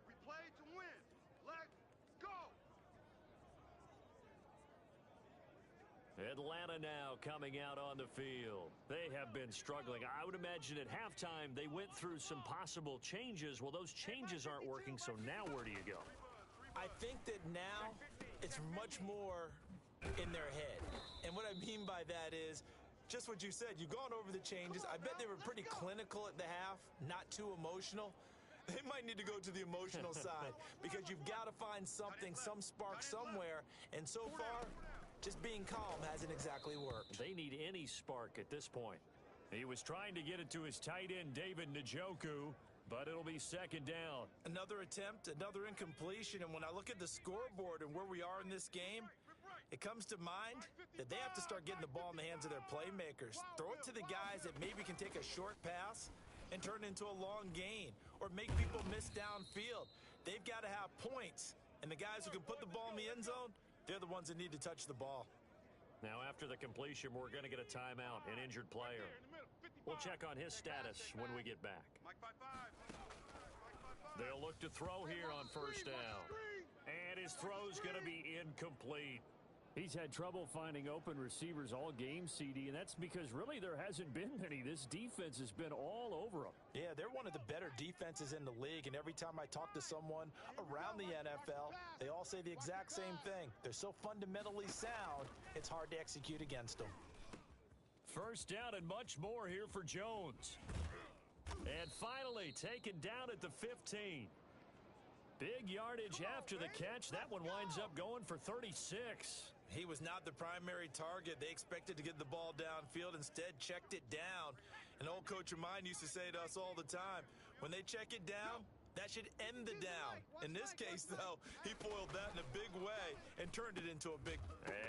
We played to win. Let's go. Atlanta now coming out on the field. They have been struggling. I would imagine at halftime they went through some possible changes. Well, those changes aren't working, so now where do you go? I think that now it's much more in their head. And what I mean by that is, just what you said, you've gone over the changes. I bet they were pretty clinical at the half, not too emotional. They might need to go to the emotional side, because you've got to find something, some spark somewhere. And so far, just being calm hasn't exactly worked. They need any spark at this point. He was trying to get it to his tight end, David Njoku, but it'll be second down. Another attempt, another incompletion. And when I look at the scoreboard and where we are in this game, it comes to mind that they have to start getting the ball in the hands of their playmakers. Throw it to the guys that maybe can take a short pass and turn it into a long gain, or make people miss downfield. They've got to have points, and the guys who can put the ball in the end zone, they're the ones that need to touch the ball. Now after the completion, we're going to get a timeout, an injured player. We'll check on his status when we get back. They'll look to throw here on first down. And his throw's going to be incomplete. He's had trouble finding open receivers all game, CD, and that's because really there hasn't been many. This defense has been all over them. Yeah, they're one of the better defenses in the league, and every time I talk to someone around the NFL, they all say the exact same thing. They're so fundamentally sound, it's hard to execute against them. First down and much more here for Jones. And finally taken down at the 15. Big yardage after the catch. That one winds up going for 36. He was not the primary target. They expected to get the ball downfield, instead checked it down. An old coach of mine used to say to us all the time, when they check it down, that should end the down. In this case, though, he foiled that in a big way and turned it into a big...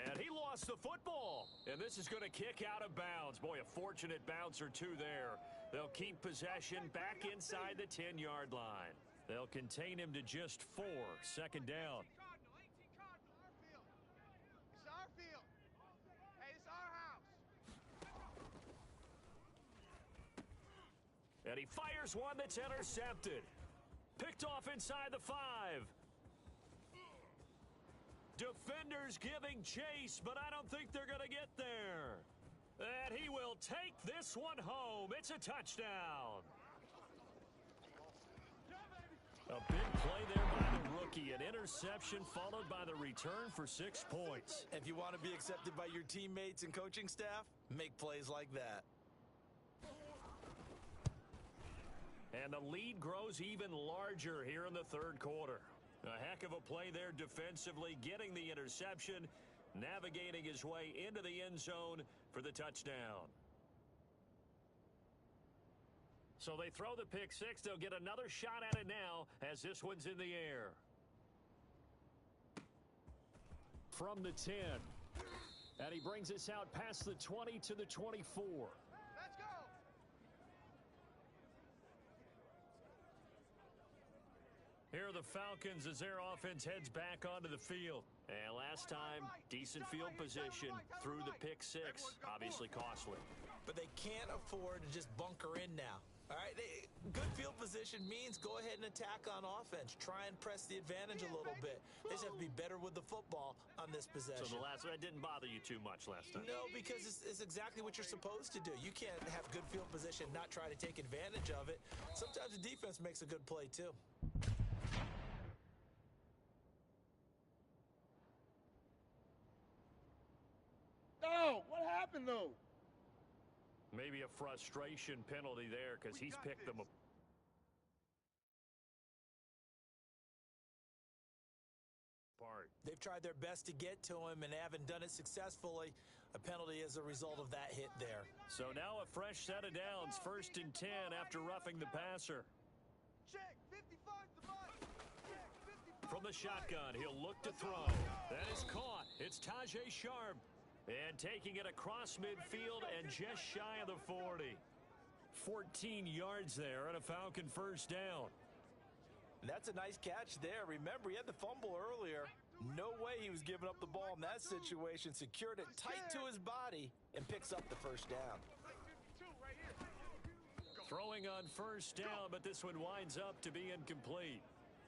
And he lost the football. And this is going to kick out of bounds. Boy, a fortunate bounce or two there. They'll keep possession back inside the 10-yard line. They'll contain him to just 4. Second down. It's our field. Hey, it's our house. And he fires one that's intercepted. Picked off inside the 5. Defenders giving chase, but I don't think they're going to get there. And he will take this one home. It's a touchdown. A big play there by the rookie. An interception followed by the return for 6 points. If you want to be accepted by your teammates and coaching staff, make plays like that. And the lead grows even larger here in the third quarter. A heck of a play there defensively, getting the interception, navigating his way into the end zone for the touchdown. So they throw the pick six. They'll get another shot at it now as this one's in the air. From the 10. And he brings us out past the 20 to the 24. Let's go. Here are the Falcons as their offense heads back onto the field. And last time, decent field position through the pick six. Obviously costly. But they can't afford to just bunker in now. All right, good field position means go ahead and attack on offense. Try and press the advantage a little bit. They just have to be better with the football on this possession. So the last one didn't bother you too much last time? No, because it's exactly what you're supposed to do. You can't have good field position, not try to take advantage of it. Sometimes the defense makes a good play, too. Oh, what happened, though? Maybe a frustration penalty there because he's picked them apart. They've tried their best to get to him and haven't done it successfully. A penalty as a result of that hit there. So now a fresh set of downs, 1st and 10 after roughing the passer. Check, 55 the mic. Check, 55. From the shotgun, he'll look to throw. That is caught. It's Tajay Sharp. And taking it across midfield and just shy of the 40. 14 yards there and a Falcon first down. That's a nice catch there. Remember, he had the fumble earlier. No way he was giving up the ball in that situation. Secured it tight to his body and picks up the first down. Throwing on first down, but this one winds up to be incomplete.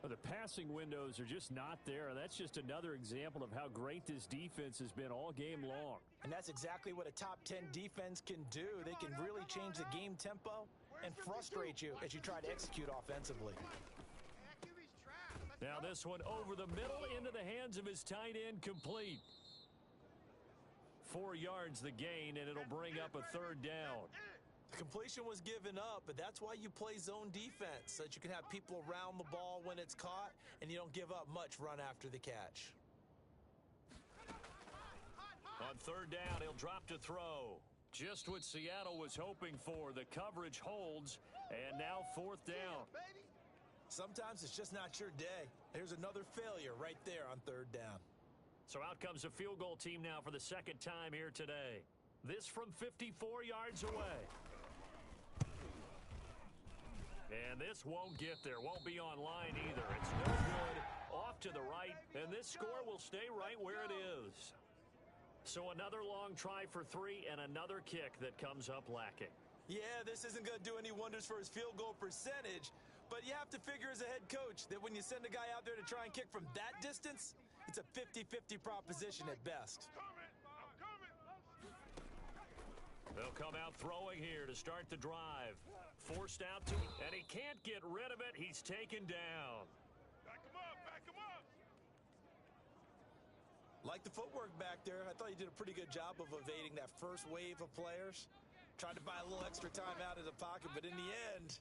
Well, the passing windows are just not there. That's just another example of how great this defense has been all game long. And that's exactly what a top 10 defense can do. They can really change the game tempo and frustrate you as you try to execute offensively. Now this one over the middle into the hands of his tight end, complete. 4 yards the gain, and it'll bring up a third down. The completion was given up, but that's why you play zone defense, so that you can have people around the ball when it's caught, and you don't give up much run after the catch. On third down, he'll drop to throw. Just what Seattle was hoping for. The coverage holds, and now 4th down. Sometimes it's just not your day. There's another failure right there on third down. So out comes a field goal team now for the second time here today. This from 54 yards away. And this won't get there. Won't be online either. It's no good. Off to the right. And this score will stay right where it is. So another long try for 3 and another kick that comes up lacking. Yeah, this isn't going to do any wonders for his field goal percentage. But you have to figure as a head coach that when you send a guy out there to try and kick from that distance, it's a 50-50 proposition at best. They'll come out throwing here to start the drive. Forced out to, and he can't get rid of it. He's taken down. Back him up, back him up. Like the footwork back there, I thought he did a pretty good job of evading that first wave of players. Tried to buy a little extra time out of the pocket, but in the end,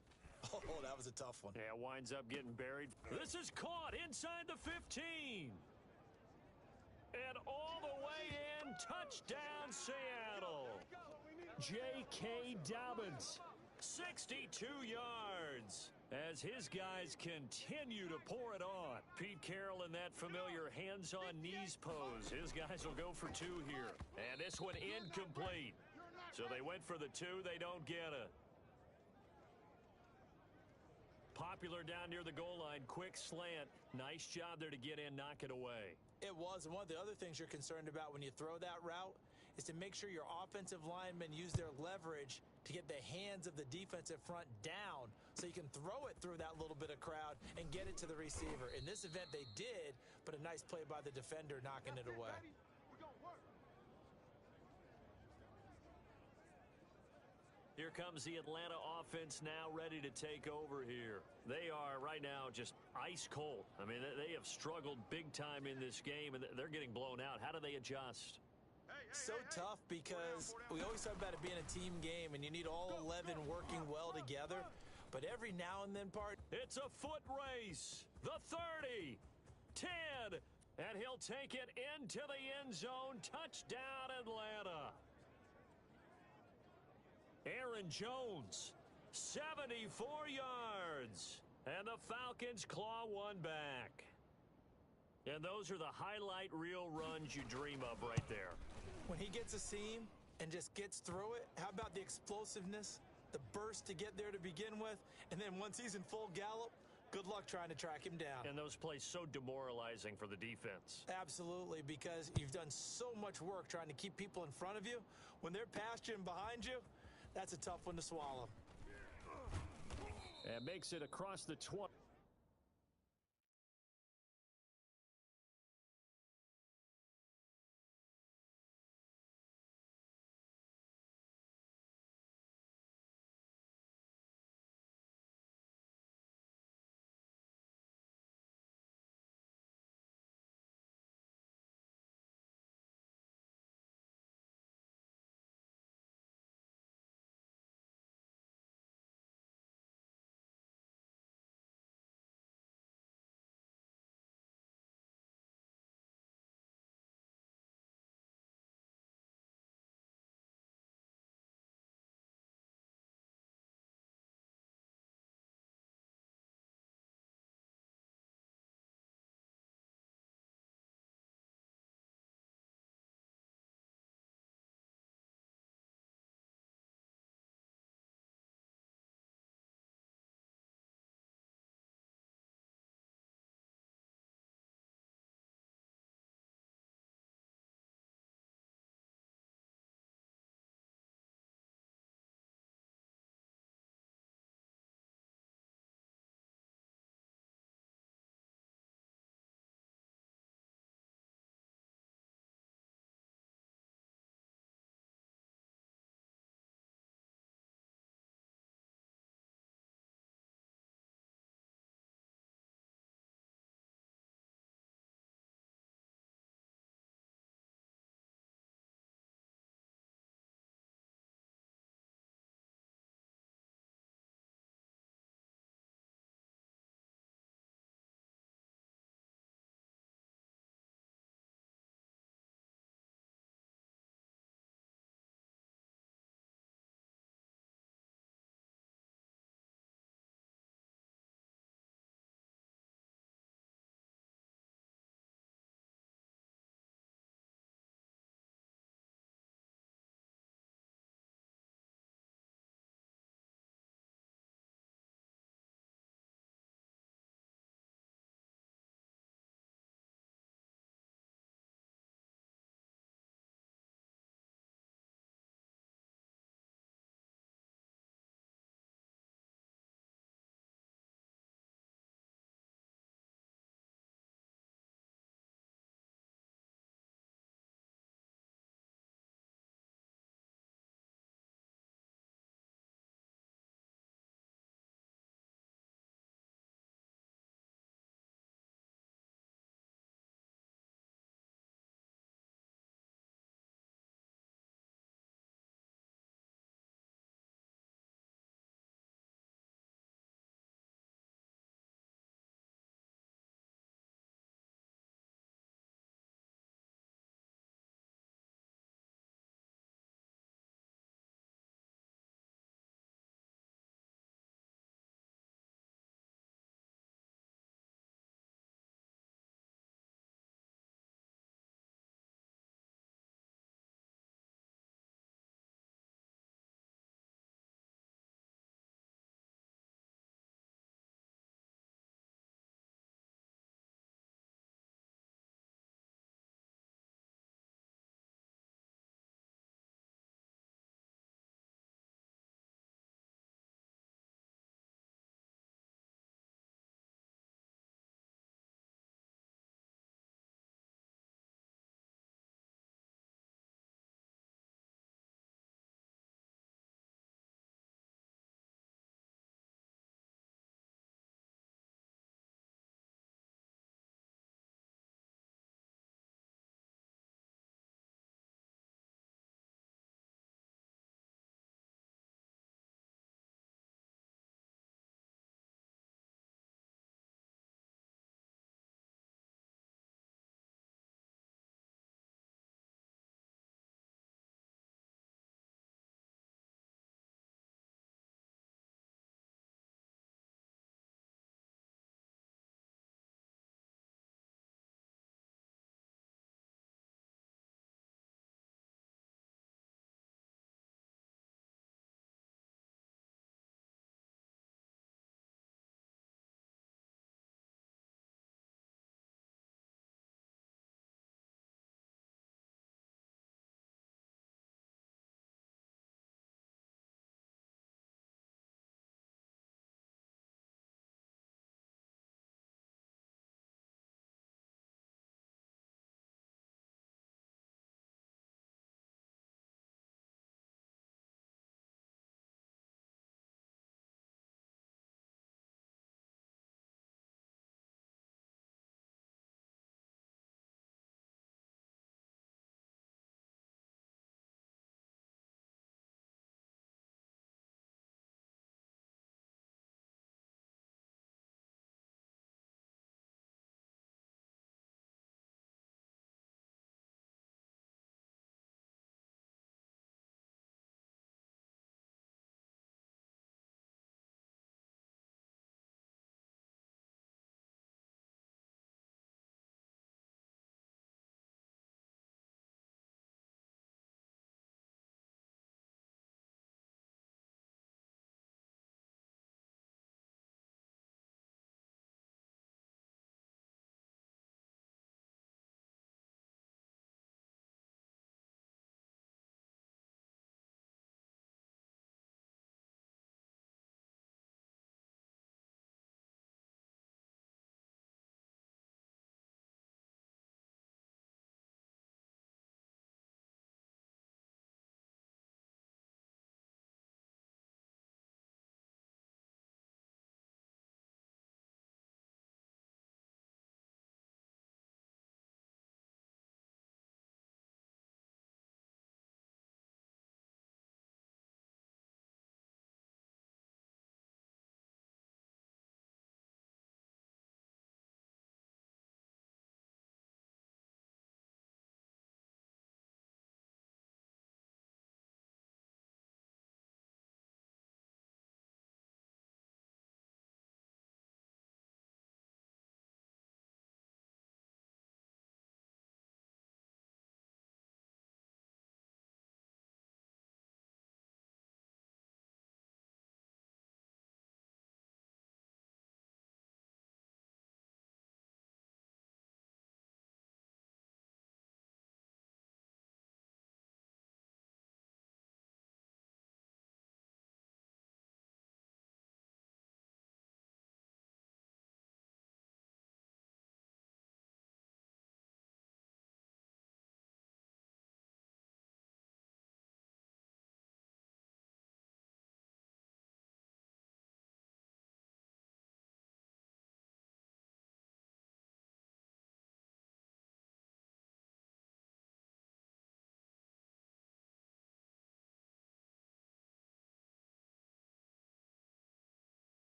oh, that was a tough one. Yeah, winds up getting buried. This is caught inside the 15. And all the way in, touchdown Seattle. J.K. Dobbins, 62 yards, as his guys continue to pour it on. Pete Carroll in that familiar hands-on knees pose. His guys will go for 2 here. And this one incomplete. So they went for the 2. They don't get it. Popular down near the goal line. Quick slant. Nice job there to get in, knock it away. It was, and one of the other things you're concerned about when you throw that route is to make sure your offensive linemen use their leverage to get the hands of the defensive front down so you can throw it through that little bit of crowd and get it to the receiver. In this event, they did, but a nice play by the defender knocking it away. Here comes the Atlanta offense now ready to take over here. They are right now just ice cold. I mean, they have struggled big time in this game, and they're getting blown out. How do they adjust? So tough because we always talk about it being a team game, and you need all 11 working well together. But every now and then, it's a foot race. The 30, 10, and he'll take it into the end zone. Touchdown, Atlanta. Aaron Jones, 74 yards. And the Falcons claw one back. And those are the highlight reel runs you dream of right there. When he gets a seam and just gets through it, how about the explosiveness, the burst to get there to begin with, and then once he's in full gallop, good luck trying to track him down. And those plays so demoralizing for the defense. Absolutely, because you've done so much work trying to keep people in front of you. When they're past you and behind you, that's a tough one to swallow. And makes it across the 20.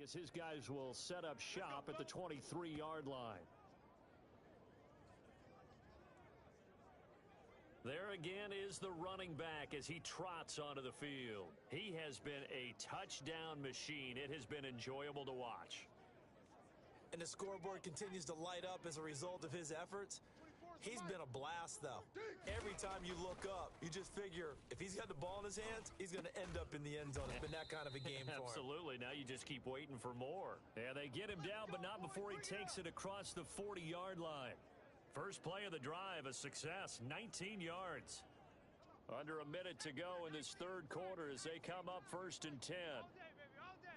as his guys will set up shop at the 23-yard line. There again is the running back as he trots onto the field. He has been a touchdown machine. It has been enjoyable to watch. And the scoreboard continues to light up as a result of his efforts. He's been a blast, though. Every time you look up, you just figure if he's got the ball in his hands, he's going to end up in the end zone. It's been that kind of a game for him. Absolutely. Now you just keep waiting for more. And they get him down, but not before he takes it across the 40-yard line. First play of the drive, a success, 19 yards. Under a minute to go in this third quarter as they come up 1st and 10.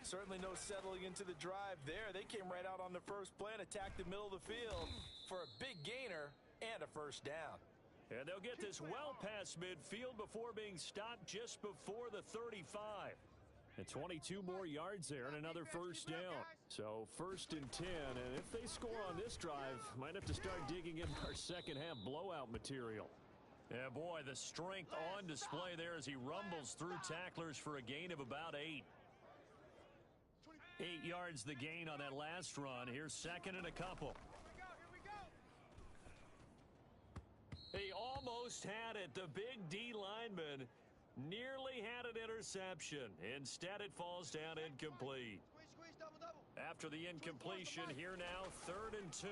Certainly no settling into the drive there. They came right out on the first play and attacked the middle of the field for a big gainer and a first down. And they'll get this well past midfield before being stopped just before the 35. And 22 more yards there and another first down. So 1st and 10, and if they score on this drive, might have to start digging in our second half blowout material. Yeah, boy, the strength on display there as he rumbles through tacklers for a gain of about 8. 8 yards the gain on that last run. Here's 2nd and a couple. He almost had it. The big D lineman nearly had an interception. Instead, it falls down incomplete. After the incompletion, here now, 3rd and 2.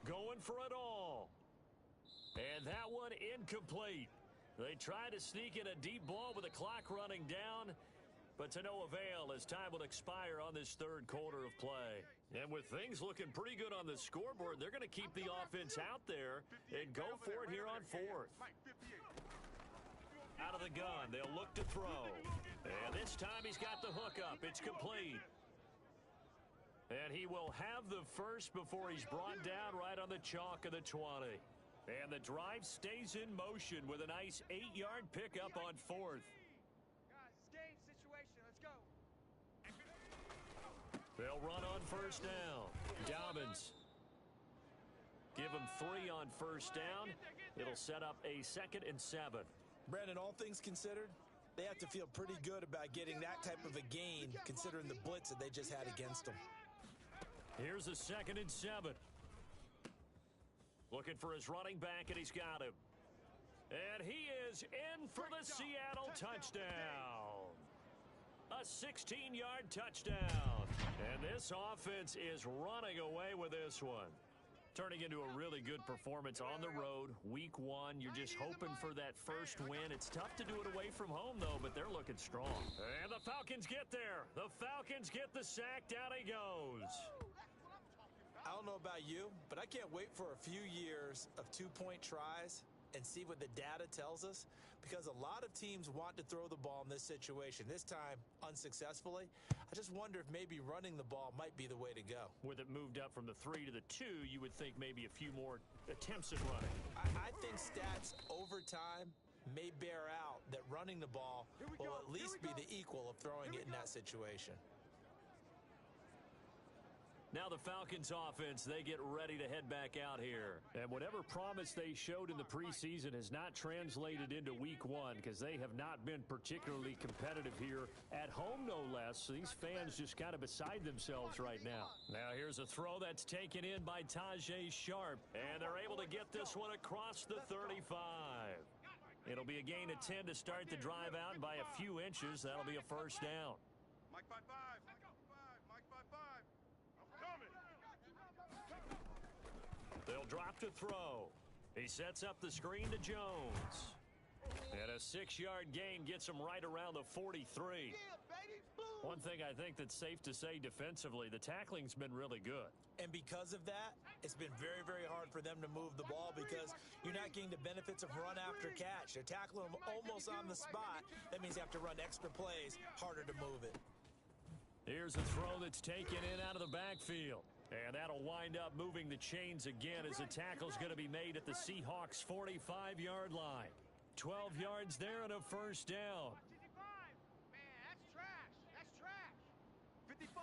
Going for it all. And that one incomplete. They tried to sneak in a deep ball with the clock running down, but to no avail as time will expire on this third quarter of play. And with things looking pretty good on the scoreboard, they're going to keep the offense out there and go for it here on 4th. Out of the gun, they'll look to throw. And this time he's got the hook up. It's complete. And he will have the first before he's brought down right on the chalk of the 20. And the drive stays in motion with a nice 8-yard pickup on 4th. They'll run on first down. Dobbins. Give him 3 on first down. It'll set up a 2nd and 7. Brandon, all things considered, they have to feel pretty good about getting that type of a gain considering the blitz that they just had against them. Here's a 2nd and 7. Looking for his running back, and he's got him. And he is in for the Seattle touchdown. A 16-yard touchdown. And this offense is running away with this one. Turning into a really good performance on the road. Week 1, you're just hoping for that first win. It's tough to do it away from home, though, but they're looking strong. And the Falcons get there. The Falcons get the sack. Down he goes. I don't know about you, but I can't wait for a few years of 2-point tries and see what the data tells us, because a lot of teams want to throw the ball in this situation, this time unsuccessfully. I just wonder if maybe running the ball might be the way to go. With it moved up from the 3 to the 2, you would think maybe a few more attempts at running. I think stats over time may bear out that running the ball will at least be the equal of throwing it in that situation. Now the Falcons offense, they get ready to head back out here. And whatever promise they showed in the preseason has not translated into week 1 because they have not been particularly competitive here at home, no less. So these fans just kind of beside themselves right now. Now here's a throw that's taken in by Tajay Sharp. And they're able to get this one across the 35. It'll be a gain of 10 to start the drive out, and by a few inches, that'll be a first down. Mike by 5. Mike by 5. They'll drop to throw. He sets up the screen to Jones. And a 6-yard gain gets him right around the 43. One thing I think that's safe to say defensively, the tackling's been really good. And because of that, it's been very, very hard for them to move the ball because you're not getting the benefits of run after catch. They're tackling them almost on the spot. That means you have to run extra plays, harder to move it. Here's a throw that's taken in out of the backfield. And that'll wind up moving the chains again as the tackle's going to be made at the Seahawks' 45-yard line. 12 yards there and a first down. Man, that's trash. That's trash. 55.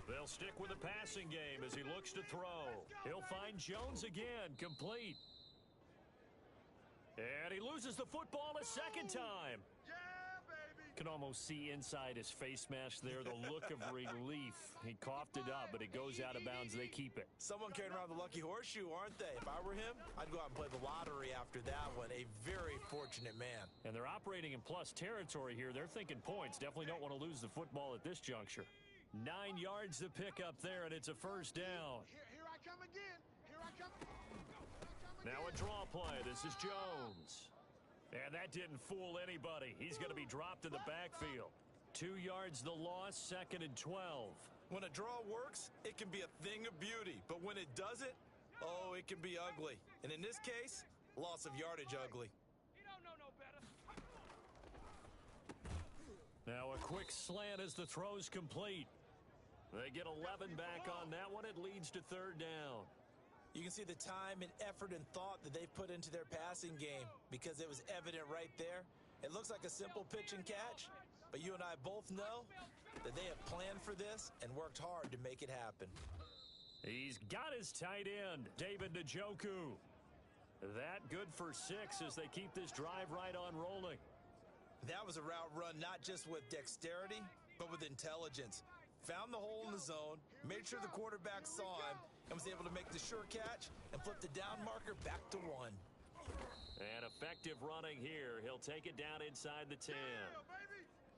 They'll stick with the passing game as he looks to throw. He'll find Jones again, complete. And he loses the football a second time. Yeah, baby. can almost see inside his face mask there, the look of relief. He coughed it up, but it goes out of bounds. They keep it. Someone carrying around the lucky horseshoe, aren't they? If I were him, I'd go out and play the lottery after that one. A very fortunate man. And they're operating in plus territory here. They're thinking points. Definitely don't want to lose the football at this juncture. 9 yards to pick up there, and it's a first down. Here I come again. Here I come. Now a draw play. This is Jones. And that didn't fool anybody. He's going to be dropped in the backfield. 2 yards the loss, 2nd and 12. When a draw works, it can be a thing of beauty. But when it doesn't, oh, it can be ugly. And in this case, loss of yardage ugly. You don't know no better. Now a quick slant as the throw's complete. They get 11 back on that one. It leads to 3rd down. You can see the time and effort and thought that they've put into their passing game because it was evident right there. It looks like a simple pitch and catch, but you and I both know that they have planned for this and worked hard to make it happen. He's got his tight end, David Njoku. That good for 6 as they keep this drive right on rolling. That was a route run not just with dexterity, but with intelligence. Found the hole in the zone, made sure the quarterback saw him, and was able to make the sure catch and flip the down marker back to 1. And effective running here. He'll take it down inside the 10.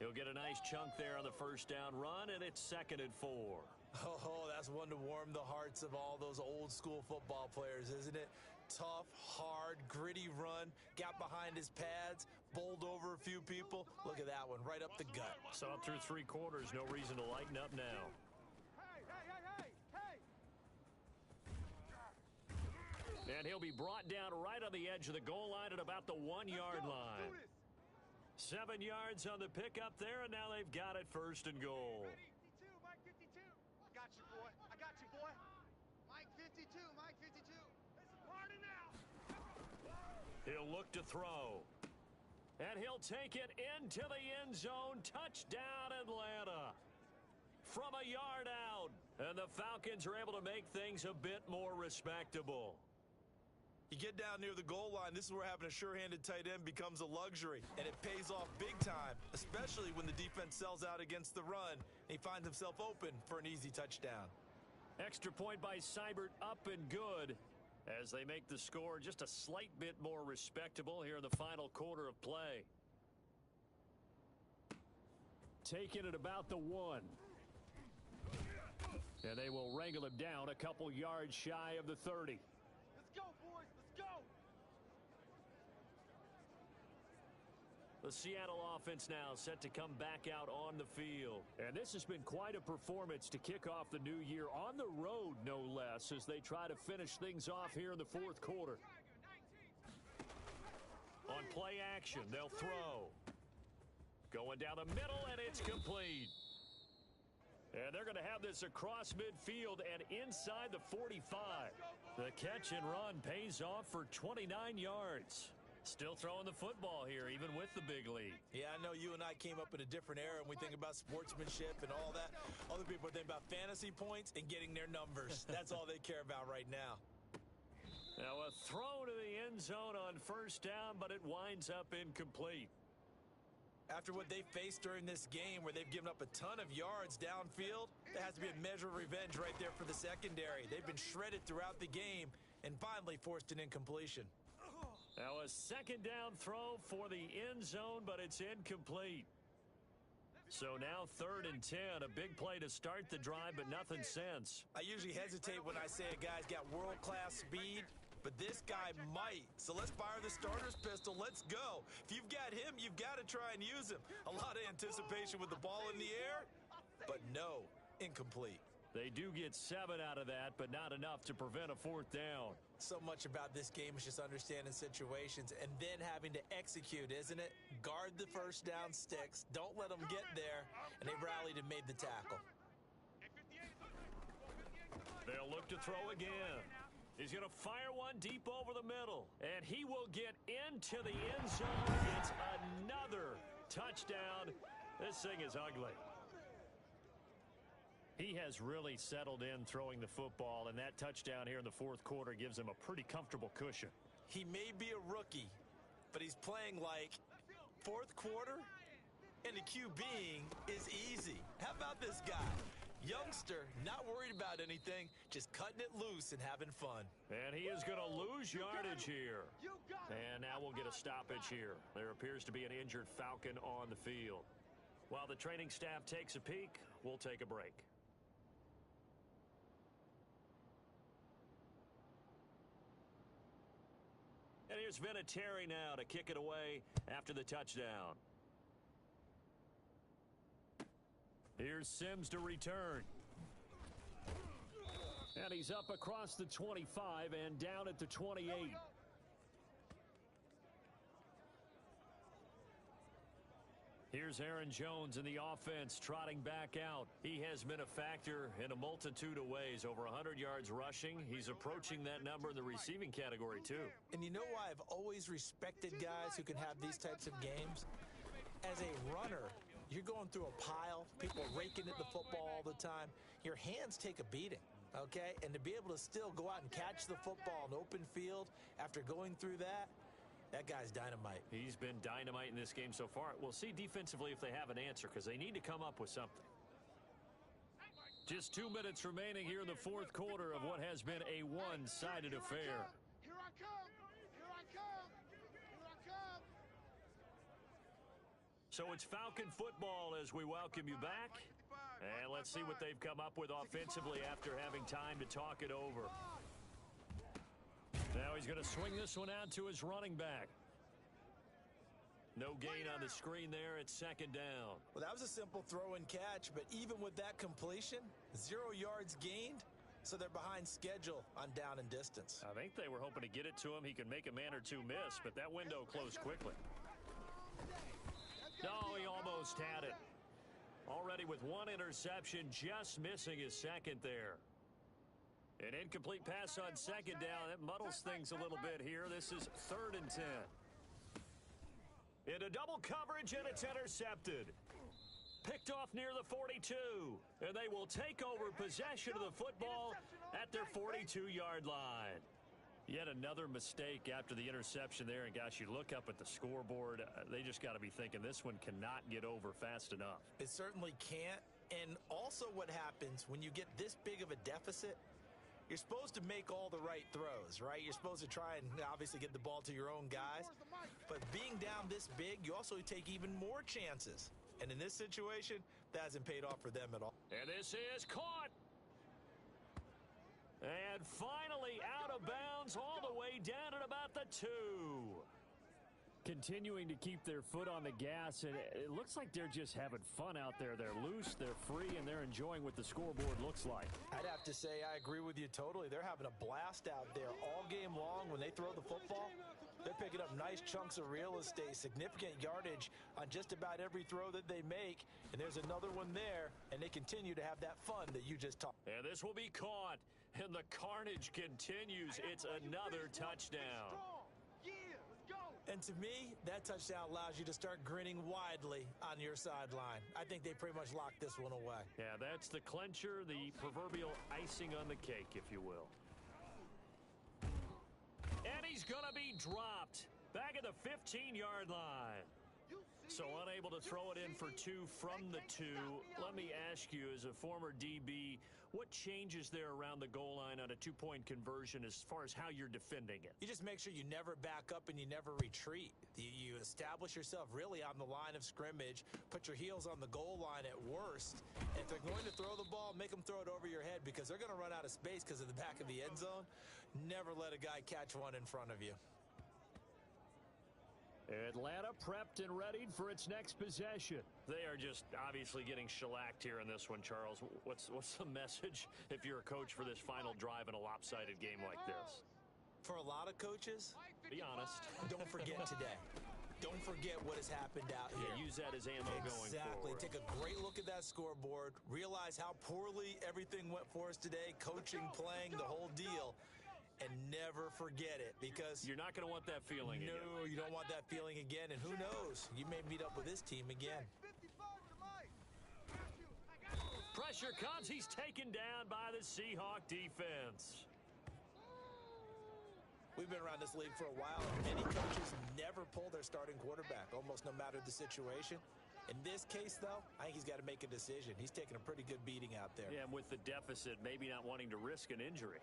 He'll get a nice chunk there on the first down run, and it's 2nd and 4. Oh, that's one to warm the hearts of all those old school football players, isn't it? Tough, hard, gritty run, got behind his pads, bowled over a few people. Look at that one, right up the gut. Saw it through 3 quarters, no reason to lighten up now. And he'll be brought down right on the edge of the goal line at about the 1-yard line. 7 yards on the pickup there, and now they've got it 1st and goal. Mike 52. I got you, boy. I got you, boy. Mike 52. Mike 52. It's a party now. He'll look to throw. And he'll take it into the end zone. Touchdown, Atlanta. From a yard out. And the Falcons are able to make things a bit more respectable. You get down near the goal line, this is where having a sure-handed tight end becomes a luxury, and it pays off big time, especially when the defense sells out against the run, and he finds himself open for an easy touchdown. Extra point by Seibert, up and good, as they make the score just a slight bit more respectable here in the final quarter of play. Taking it about the 1. And they will wrangle him down a couple yards shy of the 30. Let's go, boys. Let's go. The Seattle offense now set to come back out on the field. And this has been quite a performance to kick off the new year on the road, no less, as they try to finish things off here in the 4th quarter. On play action, they'll throw. Going down the middle, and it's complete. And they're going to have this across midfield and inside the 45. The catch and run pays off for 29 yards. Still throwing the football here, even with the big lead. Yeah, I know you and I came up in a different era, and we think about sportsmanship and all that. Other people think about fantasy points and getting their numbers. That's all they care about right now. Now a throw to the end zone on 1st down, but it winds up incomplete. After what they faced during this game where they've given up a ton of yards downfield, there has to be a measure of revenge right there for the secondary. They've been shredded throughout the game and finally forced an incompletion. Now a 2nd down throw for the end zone, but it's incomplete. So now 3rd and 10, a big play to start the drive, but nothing since. I usually hesitate when I say a guy's got world-class speed, but this guy might. So let's fire the starter's pistol. Let's go. If you've got him, you've got to try and use him. A lot of anticipation with the ball in the air, but no, incomplete. They do get 7 out of that, but not enough to prevent a 4th down. So much about this game is just understanding situations and then having to execute, isn't it? Guard the first down sticks. Don't let them get there, and they rallied and made the tackle. They'll look to throw again. He's going to fire one deep over the middle, and he will get into the end zone. It's another touchdown. This thing is ugly. He has really settled in throwing the football, and that touchdown here in the 4th quarter gives him a pretty comfortable cushion. He may be a rookie, but he's playing like 4th quarter. And the QBing is easy. How about this guy? Youngster, not worried about anything, just cutting it loose and having fun. And he is going to lose yardage here. And now we'll get a stoppage here. There appears to be an injured Falcon on the field. While the training staff takes a peek, we'll take a break. And here's Vinatieri now to kick it away after the touchdown. Here's Sims to return. And he's up across the 25 and down at the 28. Here's Aaron Jones in the offense trotting back out. He has been a factor in a multitude of ways. Over 100 yards rushing. He's approaching that number in the receiving category too. And you know why I've always respected guys who can have these types of games? As a runner, you're going through a pile, people raking at the football all the time. Your hands take a beating, okay? And to be able to still go out and catch the football in open field after going through that, that guy's dynamite. He's been dynamite in this game so far. We'll see defensively if they have an answer because they need to come up with something. Just 2 minutes remaining here in the fourth quarter of what has been a one-sided affair. Here I come. Here I come. Here I come. So it's Falcon football as we welcome you back. And let's see what they've come up with offensively after having time to talk it over. Now he's going to swing this one out to his running back. No gain on the screen there. It's second down. Well, that was a simple throw and catch, but even with that completion, 0 yards gained, so they're behind schedule on down and distance. I think they were hoping to get it to him. He could make a man or two miss, but that window closed quickly. No, he almost had it. Already with one interception, just missing his second there. An incomplete pass on second down. That muddles things a little bit here. This is 3rd and 10. Into double coverage, and it's intercepted. Picked off near the 42. And they will take over possession of the football at their 42-yard line. Yet another mistake after the interception there. And, gosh, you look up at the scoreboard. They just got to be thinking this one cannot get over fast enough. It certainly can't. And also what happens when you get this big of a deficit, you're supposed to make all the right throws, right? You're supposed to try and obviously get the ball to your own guys. But being down this big, you also take even more chances. And in this situation, that hasn't paid off for them at all. And this is caught. And finally out of bounds all the way down at about the 2. Continuing to keep their foot on the gas, and it looks like they're just having fun out there. They're loose, they're free, and they're enjoying what the scoreboard looks like. I'd have to say I agree with you totally. They're having a blast out there all game long. When they throw the football, they're picking up nice chunks of real estate, significant yardage on just about every throw that they make. And there's another one there, and they continue to have that fun that you just talked. And this will be caught, and the carnage continues. It's another touchdown. And to me, that touchdown allows you to start grinning widely on your sideline. I think they pretty much locked this one away. Yeah, that's the clincher, the proverbial icing on the cake, if you will. And he's going to be dropped back at the 15-yard line. So unable to throw it in for 2 from the 2. Let me ask you, as a former DB, what changes there around the goal line on a 2-point conversion as far as how you're defending it? You just make sure you never back up and you never retreat. You establish yourself really on the line of scrimmage, put your heels on the goal line at worst. And if they're going to throw the ball, make them throw it over your head because they're going to run out of space because of the back of the end zone. Never let a guy catch one in front of you. Atlanta prepped and readied for its next possession. They are just obviously getting shellacked here in this one, Charles. What's the message if you're a coach for this final drive in a lopsided game like this? For a lot of coaches, be honest. Don't forget today. Don't forget what has happened out here. Yeah, use that as ammo going forward. Exactly. Take a great look at that scoreboard. Realize how poorly everything went for us today. Coaching, playing, the whole deal. And never forget it, because you're not going to want that feeling again. No, you don't want that feeling again. And who knows? You may meet up with this team again. Pressure comes. He's taken down by the Seahawk defense. We've been around this league for a while. Many coaches never pull their starting quarterback, almost no matter the situation. In this case, though, I think he's got to make a decision. He's taking a pretty good beating out there. Yeah, and with the deficit, maybe not wanting to risk an injury.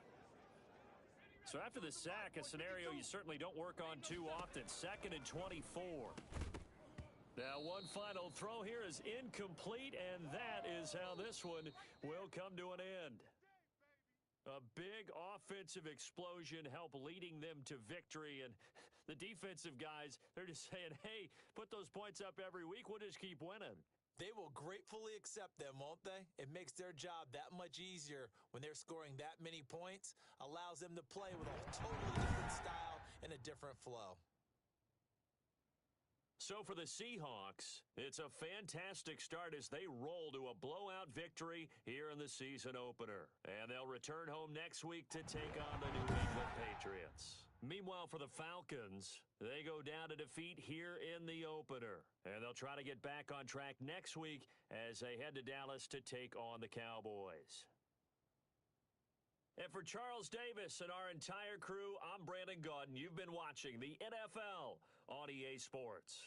So after the sack, a scenario you certainly don't work on too often. 2nd and 24. Now one final throw here is incomplete, and that is how this one will come to an end. A big offensive explosion helped leading them to victory, and the defensive guys, they're just saying, hey, put those points up every week, we'll just keep winning. They will gratefully accept them, won't they? It makes their job that much easier when they're scoring that many points, allows them to play with a totally different style and a different flow. So for the Seahawks, it's a fantastic start as they roll to a blowout victory here in the season opener. And they'll return home next week to take on the New England Patriots. Meanwhile, for the Falcons, they go down to defeat here in the opener. And they'll try to get back on track next week as they head to Dallas to take on the Cowboys. And for Charles Davis and our entire crew, I'm Brandon Gaudin. You've been watching the NFL on EA Sports.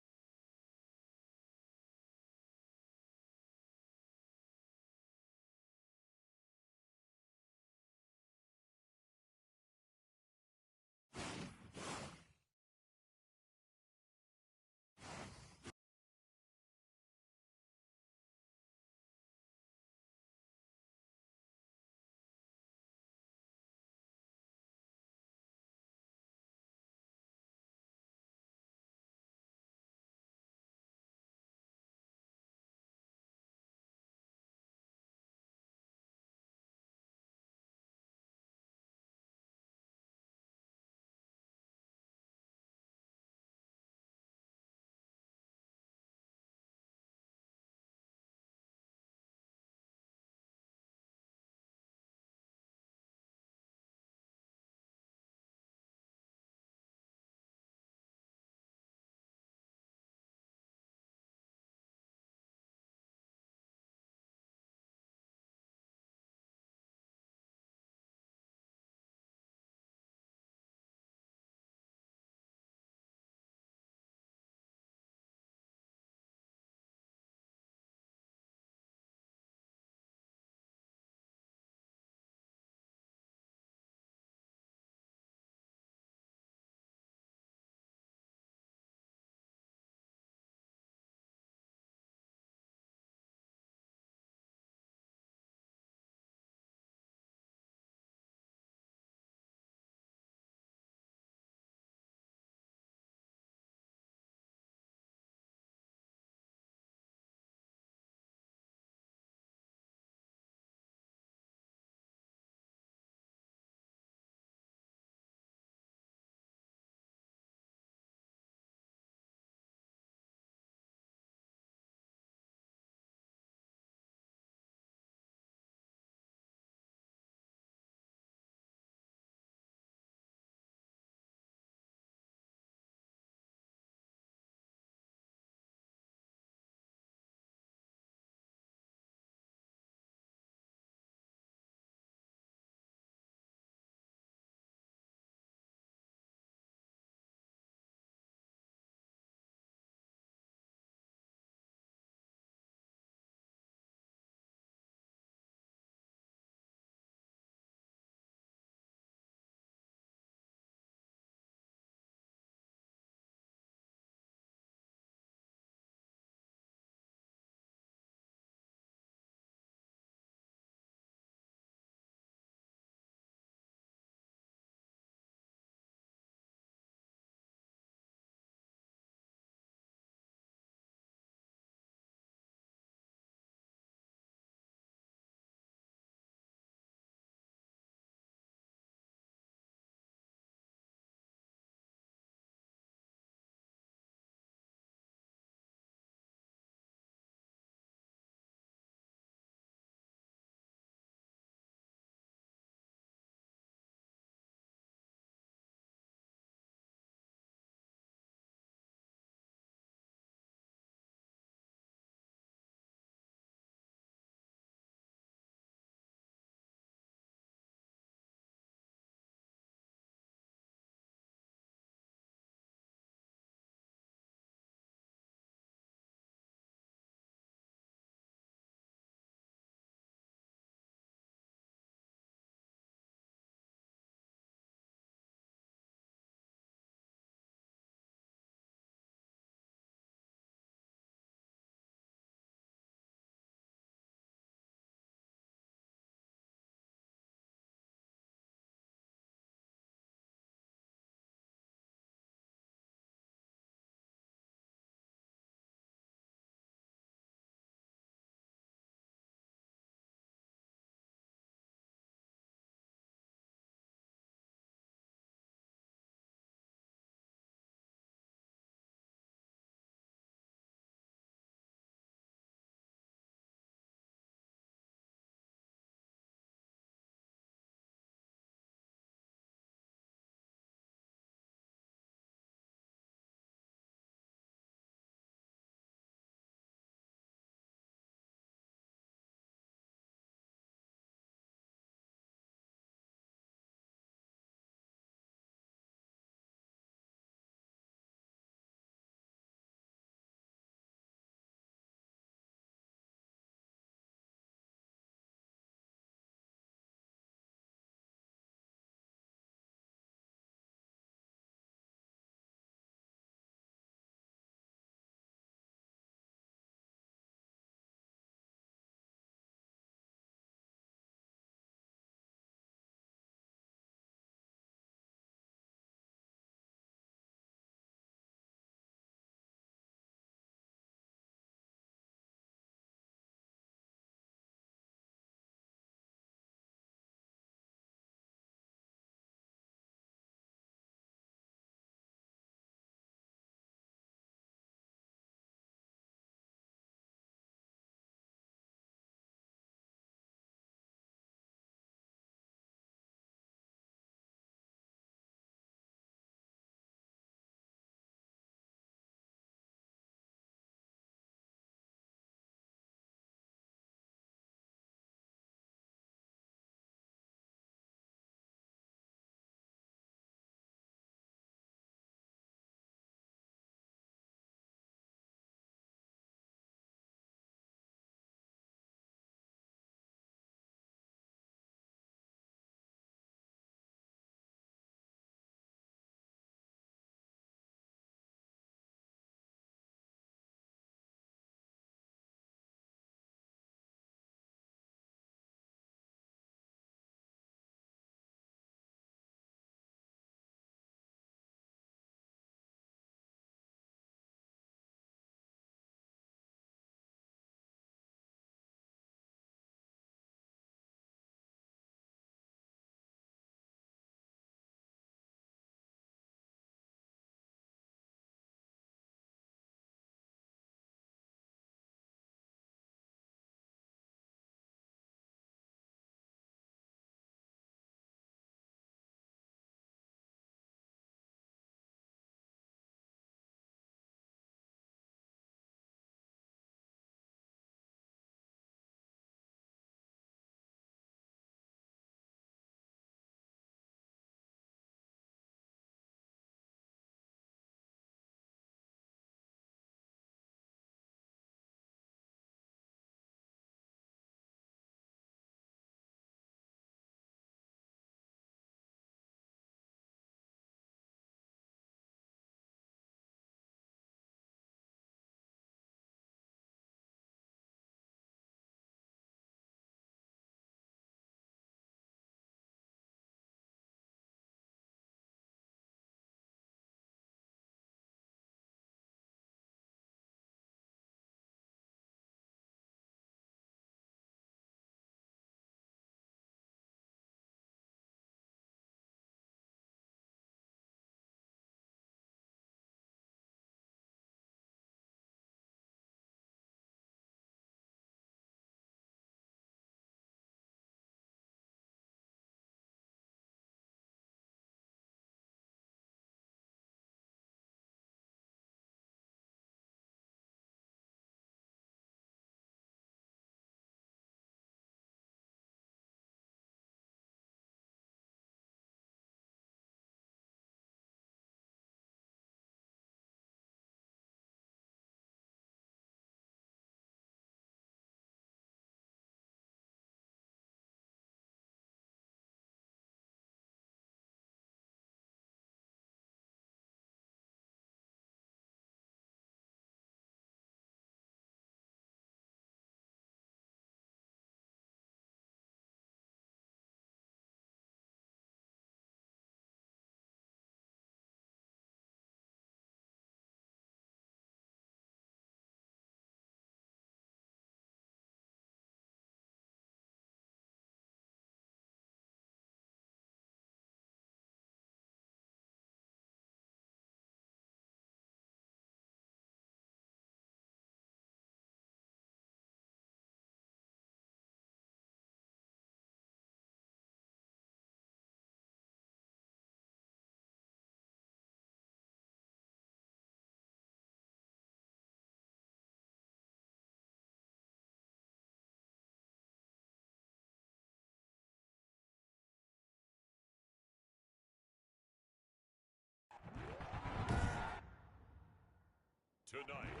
Tonight,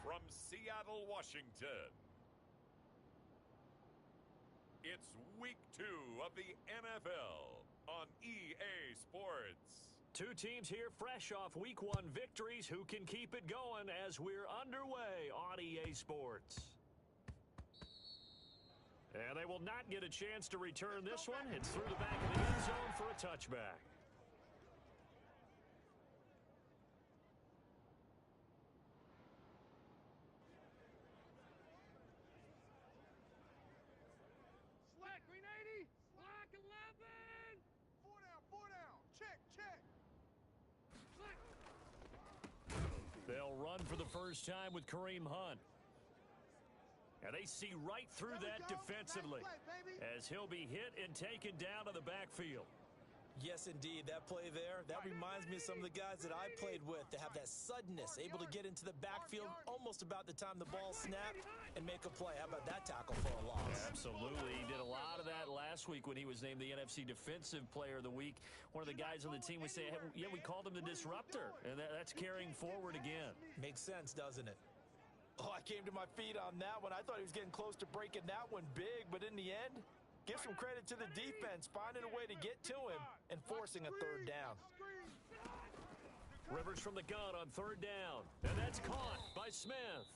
from Seattle, Washington, it's Week 2 of the NFL on EA Sports. Two teams here fresh off Week 1 victories. Who can keep it going as we're underway on EA Sports? And they will not get a chance to return this one. It's through the back of the end zone for a touchback. Slack, green 80. Slack 11. Four down. Check. They'll run for the first time with Kareem Hunt. And they see right through that defensively as he'll be hit and taken down to the backfield. Yes, indeed. That play there, that reminds me of some of the guys that I played with that have that suddenness, able to get into the backfield almost about the time the ball snapped and make a play. How about that tackle for a loss? Absolutely. He did a lot of that last week when he was named the NFC Defensive Player of the Week. One of the guys on the team would say, hey, yeah, we called him the disruptor, and that's carrying forward again. Makes sense, doesn't it? Oh, I came to my feet on that one. I thought he was getting close to breaking that one big, but in the end, give some credit to the defense, finding a way to get to him and forcing a third down. Rivers from the gun on third down, and that's caught by Smith.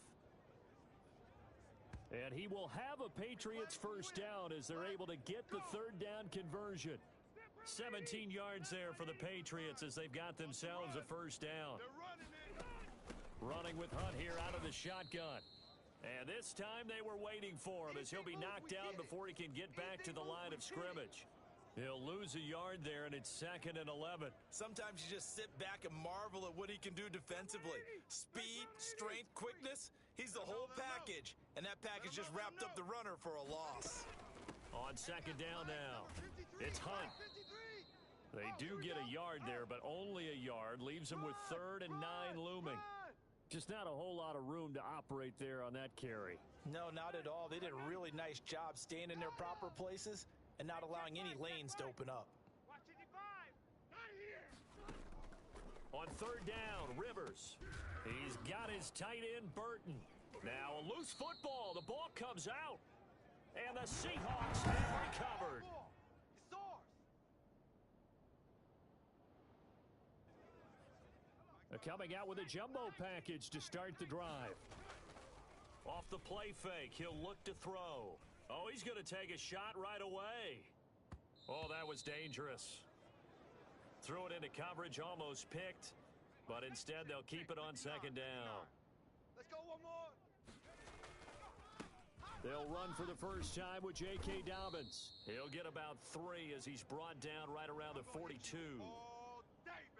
And he will have a Patriots first down as they're able to get the third down conversion. 17 yards there for the Patriots as they've got themselves a first down. Running with Hunt here out of the shotgun. And this time they were waiting for him as he'll be knocked down before he can get back to the line of scrimmage. He'll lose a yard there, and it's 2nd and 11. Sometimes you just sit back and marvel at what he can do defensively. Speed, strength, quickness, he's the whole package. And that package just wrapped up the runner for a loss. On 2nd down now, it's Hunt. They do get a yard there, but only a yard. Leaves him with 3rd and 9 looming. Just not a whole lot of room to operate there on that carry. No, not at all. They did a really nice job staying in their proper places and not allowing any lanes to open up. On 3rd down, Rivers. He's got his tight end, Burton. Now a loose football. The ball comes out. And the Seahawks have recovered. Coming out with a jumbo package to start the drive. Off the play fake, he'll look to throw. Oh, he's going to take a shot right away. Oh, that was dangerous. Threw it into coverage, almost picked. But instead, they'll keep it on 2nd down. Let's go one more. They'll run for the first time with J.K. Dobbins. He'll get about 3 as he's brought down right around the 42.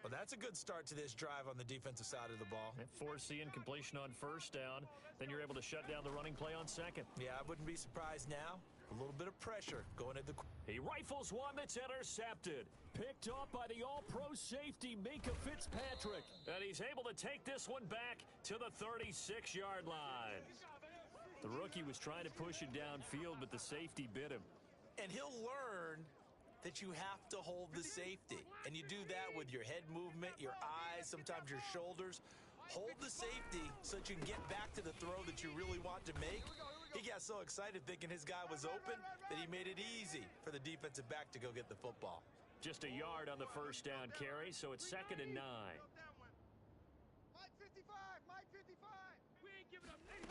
Well, that's a good start to this drive on the defensive side of the ball. And force the incompletion on 1st down. Then you're able to shut down the running play on 2nd. Yeah, I wouldn't be surprised now. A little bit of pressure going at the... He rifles one that's intercepted. Picked off by the all-pro safety, Minka Fitzpatrick. And he's able to take this one back to the 36-yard line. The rookie was trying to push it downfield, but the safety bit him. And he'll learn that you have to hold the safety. And you do that with your head movement, your eyes, sometimes your shoulders. Hold the safety so that you can get back to the throw that you really want to make. He got so excited thinking his guy was open that he made it easy for the defensive back to go get the football. Just a yard on the 1st down carry, so it's 2nd and 9. Mike 55. We ain't giving up any.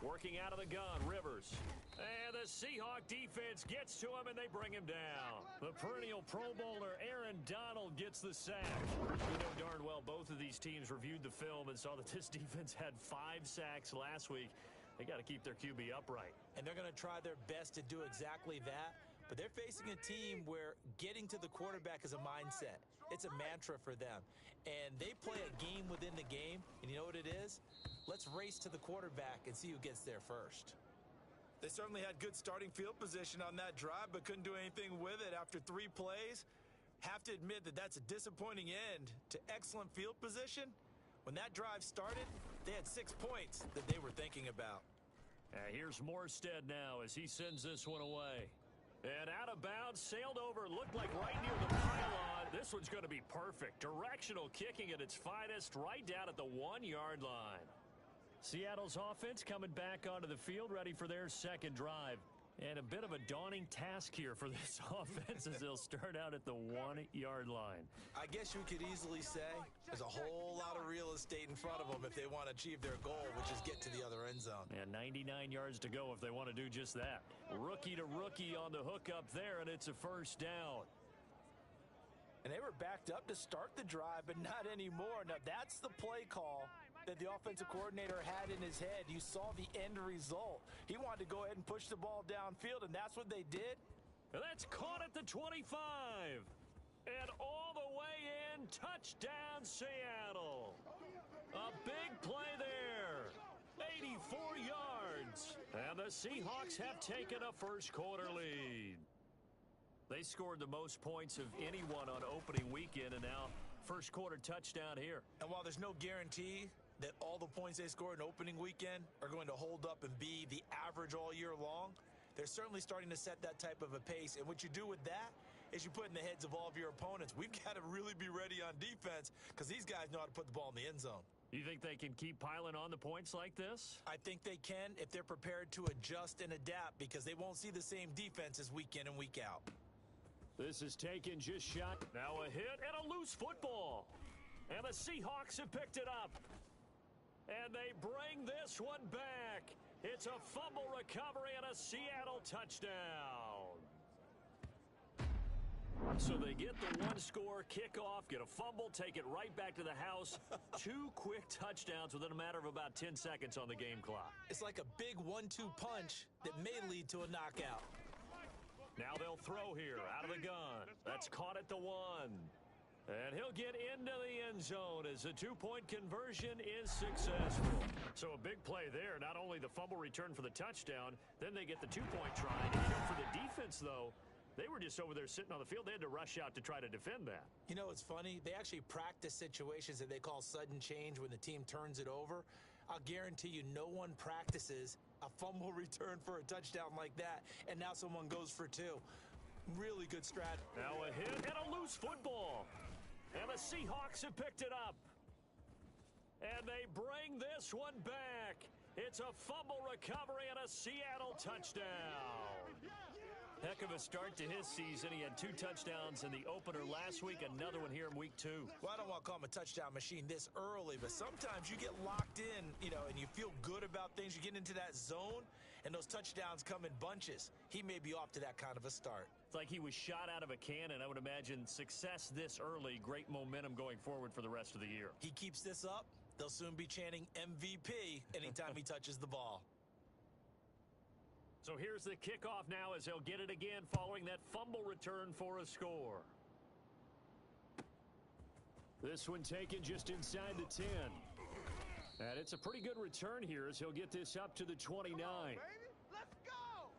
Working out of the gun, Rivers. And the Seahawk defense gets to him, and they bring him down. The perennial Pro Bowler Aaron Donald gets the sack. You know darn well both of these teams reviewed the film and saw that this defense had 5 sacks last week. They got to keep their QB upright. And they're going to try their best to do exactly that. But they're facing a team where getting to the quarterback is a mindset. It's a mantra for them. And they play a game within the game. And you know what it is? Let's race to the quarterback and see who gets there first. They certainly had good starting field position on that drive, but couldn't do anything with it after 3 plays. Have to admit that that's a disappointing end to excellent field position. When that drive started, they had 6 points that they were thinking about. Here's Morstead now as he sends this one away. And out of bounds, sailed over, looked like right near the pylon. This This one's going to be perfect. Directional kicking at its finest, right down at the 1-yard line. Seattle's offense coming back onto the field, ready for their second drive. And a bit of a daunting task here for this offense as they'll start out at the 1-yard line. I guess you could easily say there's a whole lot of real estate in front of them if they want to achieve their goal, which is get to the other end zone. And 99 yards to go if they want to do just that. Rookie to rookie on the hook up there, and it's a first down. And they were backed up to start the drive, but not anymore. Now, that's the play call that the offensive coordinator had in his head. You saw the end result. He wanted to go ahead and push the ball downfield, and that's what they did. And that's caught at the 25. And all the way in, touchdown Seattle. A big play there. 84 yards. And the Seahawks have taken a first quarter lead. They scored the most points of anyone on opening weekend, and now first quarter touchdown here. And while there's no guarantee that all the points they scored in opening weekend are going to hold up and be the average all year long, they're certainly starting to set that type of a pace. And what you do with that is you put in the heads of all of your opponents, we've got to really be ready on defense because these guys know how to put the ball in the end zone. You think they can keep piling on the points like this? I think they can if they're prepared to adjust and adapt, because they won't see the same defenses week in and week out. This is taken just shot. Now a hit and a loose football. And the Seahawks have picked it up. And they bring this one back. It's a fumble recovery and a Seattle touchdown. So they get the one-score kickoff, get a fumble, take it right back to the house. 2 quick touchdowns within a matter of about 10 seconds on the game clock. It's like a big 1-2 punch that may lead to a knockout. Now they'll throw here out of the gun. That's caught at the 1. And he'll get into the end zone as the 2-point conversion is successful. So a big play there. Not only the fumble return for the touchdown, then they get the 2-point try. And for the defense, though, they were just over there sitting on the field. They had to rush out to try to defend that. You know, it's funny. They actually practice situations that they call sudden change when the team turns it over. I'll guarantee you no one practices a fumble return for a touchdown like that, and now someone goes for 2. Really good strat. Now a hit and a loose football. And the Seahawks have picked it up. And they bring this one back. It's a fumble recovery and a Seattle touchdown. Heck of a start to his season. He had 2 touchdowns in the opener last week, another one here in week 2. Well, I don't want to call him a touchdown machine this early, but sometimes you get locked in, and you feel good about things. You get into that zone, and those touchdowns come in bunches. He may be off to that kind of a start. It's like he was shot out of a cannon. I would imagine success this early, great momentum going forward for the rest of the year. He keeps this up, they'll soon be chanting MVP anytime he touches the ball. So here's the kickoff now as he'll get it again following that fumble return for a score. This one taken just inside the 10. And it's a pretty good return here as he'll get this up to the 29. Come on, baby. Let's go!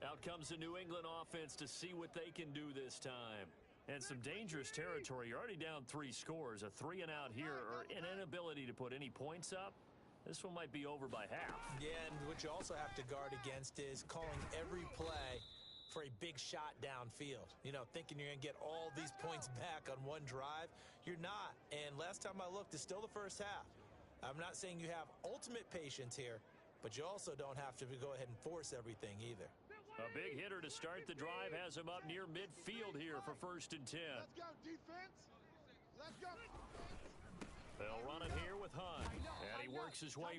Out comes the New England offense to see what they can do this time. And some dangerous territory. You're already down 3 scores. A 3-and-out here, or an inability to put any points up. This one might be over by half. Yeah, and what you also have to guard against is calling every play for a big shot downfield. Thinking you're going to get all these points back on one drive. You're not. And last time I looked, it's still the first half. I'm not saying you have ultimate patience here, but you also don't have to go ahead and force everything either. A big hitter to start the drive has him up near midfield here for 1st and 10. Let's go, defense. Let's go. They'll run it here with Hunt. And he works his way.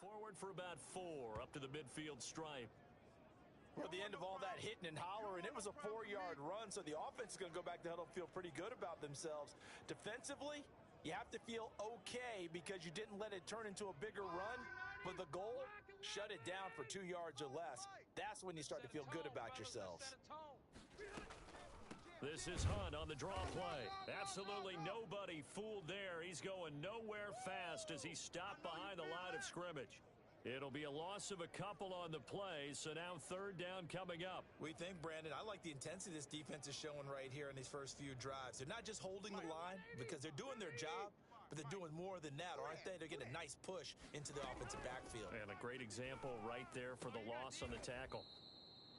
Forward for about 4 up to the midfield stripe. Well, at the end of all that hitting and hollering, it was a 4-yard run, so the offense is going to go back to the huddle and feel pretty good about themselves. Defensively, you have to feel okay because you didn't let it turn into a bigger run, but the goal, shut it down for 2 yards or less. That's when you start to feel good about yourselves. This is Hunt on the draw play. Absolutely nobody fooled there. He's going nowhere fast as he stopped behind the line of scrimmage. It'll be a loss of a couple on the play, so now 3rd down coming up. We think, Brandon, I like the intensity this defense is showing right here in these first few drives. They're not just holding the line because they're doing their job, but they're doing more than that, aren't they? They're getting a nice push into the offensive backfield. And a great example right there for the loss on the tackle.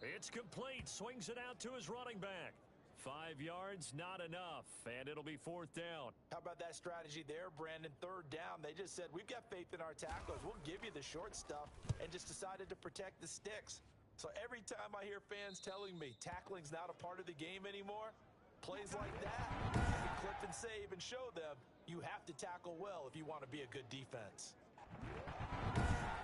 It's complete. Swings it out to his running back. 5 yards, not enough, and it'll be 4th down. How about that strategy there, Brandon? 3rd down, they just said, we've got faith in our tackles. We'll give you the short stuff, and just decided to protect the sticks. So every time I hear fans telling me tackling's not a part of the game anymore, plays like that, you can clip and save and show them you have to tackle well if you want to be a good defense.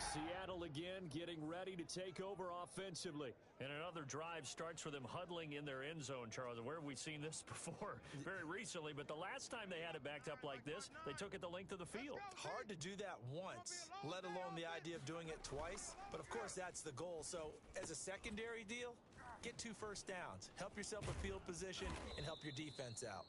Seattle again getting ready to take over offensively. And another drive starts with them huddling in their end zone, Charles. Where have we seen this before? Very recently, but the last time they had it backed up like this, they took it the length of the field. Hard to do that once, let alone the idea of doing it twice. But, of course, that's the goal. So, as a secondary deal, get 2 first downs. Help yourself with field position and help your defense out.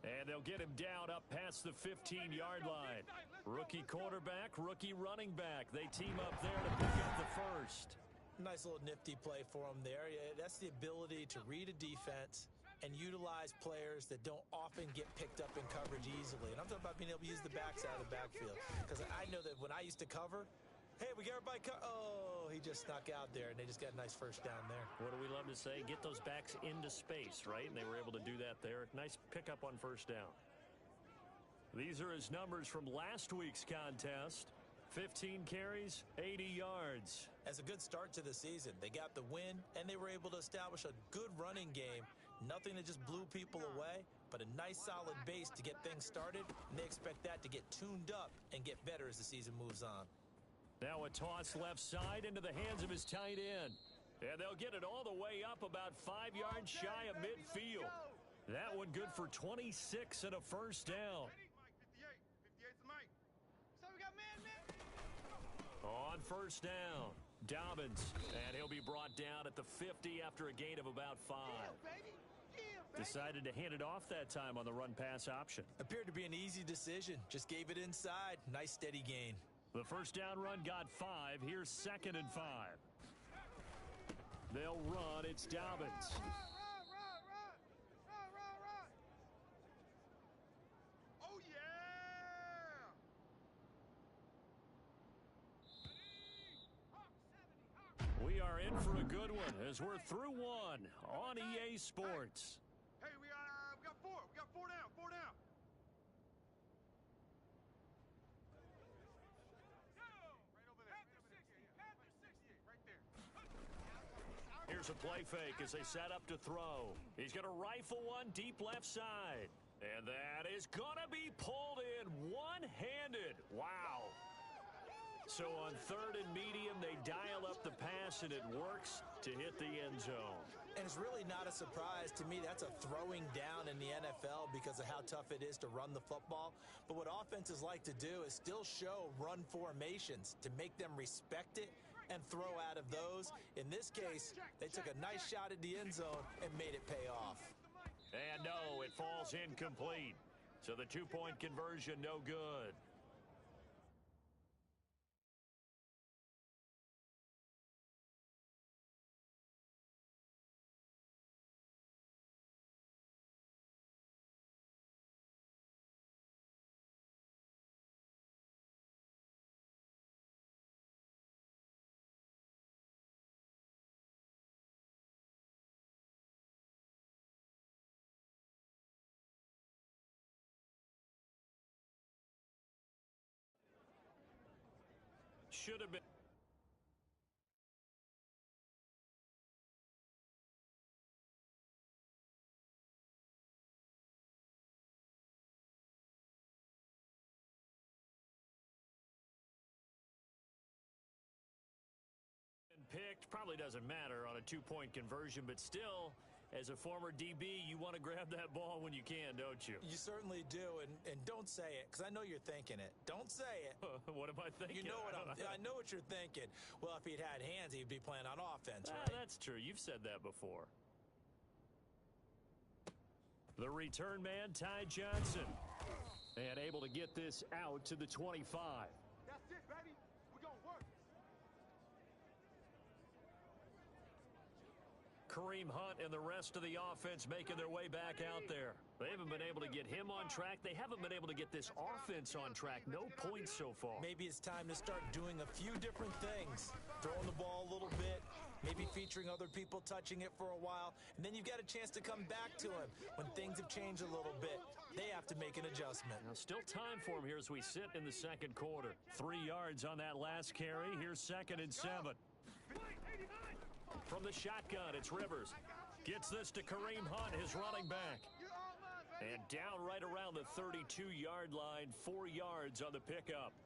And they'll get him down up past the 15-yard line. Rookie quarterback, rookie running back. They team up there to pick up the first. Nice little nifty play for him there. Yeah, that's the ability to read a defense and utilize players that don't often get picked up in coverage easily. And I'm talking about being able to use the backside of the backfield. Because I know that when I used to cover, hey, we got everybody oh, he just snuck out there, and they just got a nice first down there. What do we love to say? Get those backs into space, right? And they were able to do that there. Nice pickup on first down. These are his numbers from last week's contest. 15 carries, 80 yards. As a good start to the season, they got the win, and they were able to establish a good running game. Nothing that just blew people away, but a nice solid base to get things started, and they expect that to get tuned up and get better as the season moves on. Now a toss left side into the hands of his tight end. And they'll get it all the way up about 5 yards shy of midfield. That one good for 26 and a first down. On first down, Dobbins, and he'll be brought down at the 50 after a gain of about 5. Decided to hand it off that time on the run-pass option. Appeared to be an easy decision. Just gave it inside. Nice steady gain. The first down run got 5. Here's 2nd and 5. They'll run. It's Dobbins. Oh, yeah! We are in for a good one as we're through one on EA Sports. Hey, we got 4. We got 4 down. 4 down. Here's a play fake as they set up to throw. He's going to rifle one deep left side. And that is going to be pulled in one-handed. Wow. So on 3rd and medium, they dial up the pass, and it works to hit the end zone. And it's really not a surprise to me. That's a throwing down in the NFL because of how tough it is to run the football. But what offenses like to do is still show run formations to make them respect it and throw out of those. In this case, they took a nice shot at the end zone and made it pay off. And no, it falls incomplete. So the 2-point conversion, no good. Should have been. Pick picked. Probably doesn't matter on a two-point conversion, but still, as a former DB, you want to grab that ball when you can, don't you? You certainly do, and don't say it, because I know you're thinking it. Don't say it. What am I thinking? You know I know what you're thinking. Well, if he'd had hands, he'd be playing on offense, right? That's true. You've said that before. The return man, Ty Johnson. And able to get this out to the 25. That's it, baby. We're going to work. Kareem Hunt and the rest of the offense making their way back out there. They haven't been able to get him on track. They haven't been able to get this offense on track. No points so far. Maybe it's time to start doing a few different things. Throwing the ball a little bit, maybe featuring other people touching it for a while, and then you've got a chance to come back to him when things have changed a little bit. They have to make an adjustment. Now, still time for him here as we sit in the second quarter. 3 yards on that last carry. Here's 2nd and 7. From the shotgun, it's Rivers. Gets this to Kareem Hunt, his running back. And down right around the 32-yard line, 4 yards on the pickup.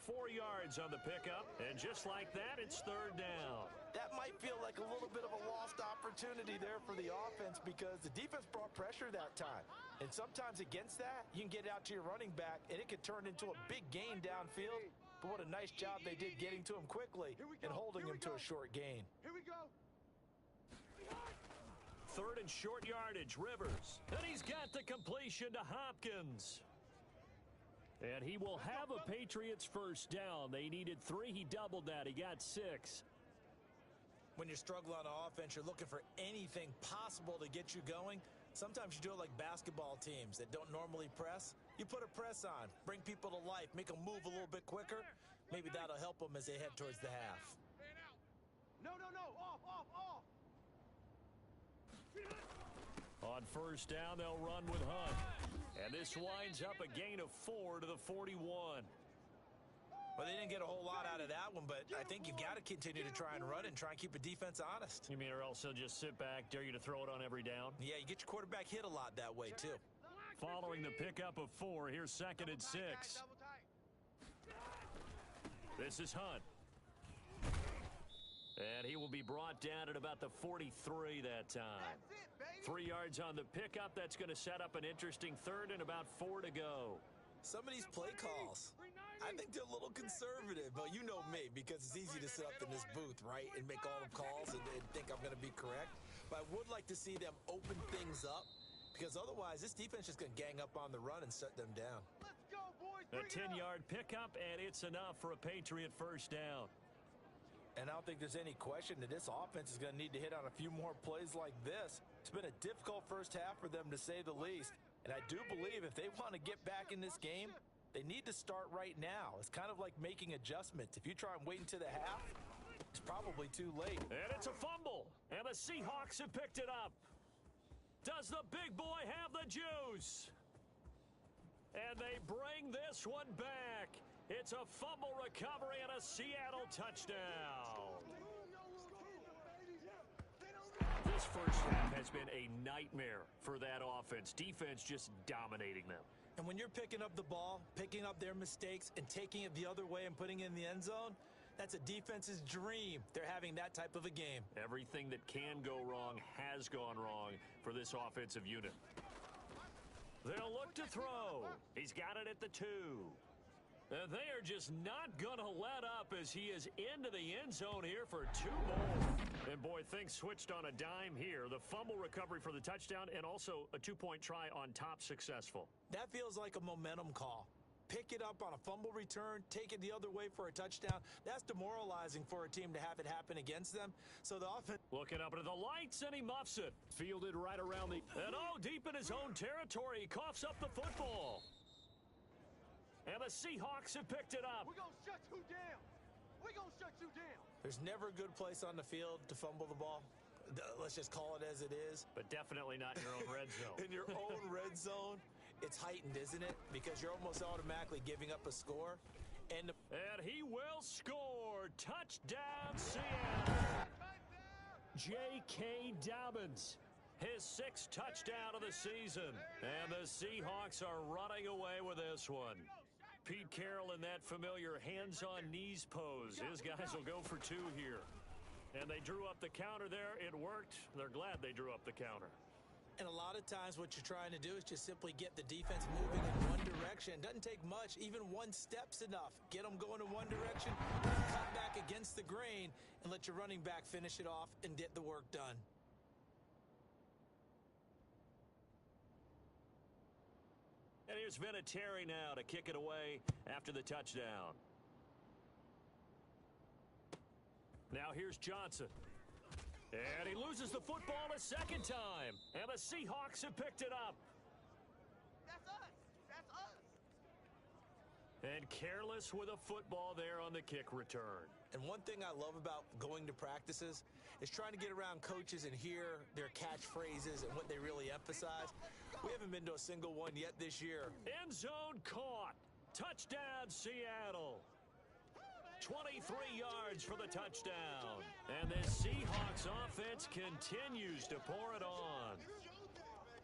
4 yards on the pickup, and just like that, it's 3rd down. That might feel like a little bit of a lost opportunity there for the offense because the defense brought pressure that time. And sometimes against that, you can get out to your running back, and it could turn into a big gain downfield. But what a nice job they did getting to him quickly and holding him to a short gain. Here we go. 3rd and short yardage, Rivers. And he's got the completion to Hopkins. And he will have a Patriots first down. They needed 3. He doubled that. He got 6. When you're struggling on offense, you're looking for anything possible to get you going. Sometimes you do it like basketball teams that don't normally press. You put a press on, bring people to life, make them move a little bit quicker. Maybe that'll help them as they head towards the half. No. Off. On first down, they'll run with Hunt. And this winds up a gain of 4 to the 41. Well, they didn't get a whole lot out of that one, but I think you've got to continue to try and run and try and keep a defense honest. You mean or else they'll just sit back, dare you to throw it on every down? Yeah, you get your quarterback hit a lot that way, too. Following the pickup of 4, here's 2nd and 6. This is Hunt. And he will be brought down at about the 43 that time. 3 yards on the pickup. That's going to set up an interesting 3rd and about 4 to go. Some of these play calls, I think they're a little conservative, but you know me, because it's easy to sit up in this booth, right, and make all the calls and think I'm going to be correct. But I would like to see them open things up, because otherwise this defense is going to gang up on the run and shut them down. Let's go, boys. A 10-yard pickup, and it's enough for a Patriot first down. And I don't think there's any question that this offense is going to need to hit on a few more plays like this. It's been a difficult first half for them, to say the least. And I do believe if they want to get back in this game, they need to start right now. It's kind of like making adjustments. If you try and wait until the half, it's probably too late. And it's a fumble. And the Seahawks have picked it up. Does the big boy have the juice? And they bring this one back. It's a fumble recovery and a Seattle touchdown. This first half has been a nightmare for that offense. Defense just dominating them. And when you're picking up the ball, picking up their mistakes, and taking it the other way and putting it in the end zone, that's a defense's dream. They're having that type of a game. Everything that can go wrong has gone wrong for this offensive unit. They'll look to throw. He's got it at the 2. They are just not going to let up as he is into the end zone here for 2 more. And boy, things switched on a dime here. The fumble recovery for the touchdown and also a 2-point try on top successful. That feels like a momentum call. Pick it up on a fumble return, take it the other way for a touchdown. That's demoralizing for a team to have it happen against them. So the offense... Looking up into the lights, and he muffs it. Fielded right around the... And deep in his own territory, he coughs up the football. And the Seahawks have picked it up. We're going to shut you down. We're going to shut you down. There's never a good place on the field to fumble the ball. Let's just call it as it is. But definitely not in your own red zone. In your own red zone, it's heightened, isn't it? Because you're almost automatically giving up a score. And he will score. Touchdown, Seattle. J.K. Dobbins. His 6th touchdown of the season. And the Seahawks are running away with this one. Pete Carroll in that familiar hands-on knees pose. His guys will go for 2 here. And they drew up the counter there. It worked. They're glad they drew up the counter. And a lot of times what you're trying to do is just simply get the defense moving in one direction. Doesn't take much. Even one step's enough. Get them going in one direction, cut back against the grain, and let your running back finish it off and get the work done. And here's Vinatieri now to kick it away after the touchdown. Now here's Johnson. And he loses the football a second time. And the Seahawks have picked it up. That's us. That's us. And careless with a football there on the kick return. And one thing I love about going to practices is trying to get around coaches and hear their catchphrases and what they really emphasize. We haven't been to a single one yet this year. End zone caught. Touchdown, Seattle. 23 yards for the touchdown. And this Seahawks offense continues to pour it on.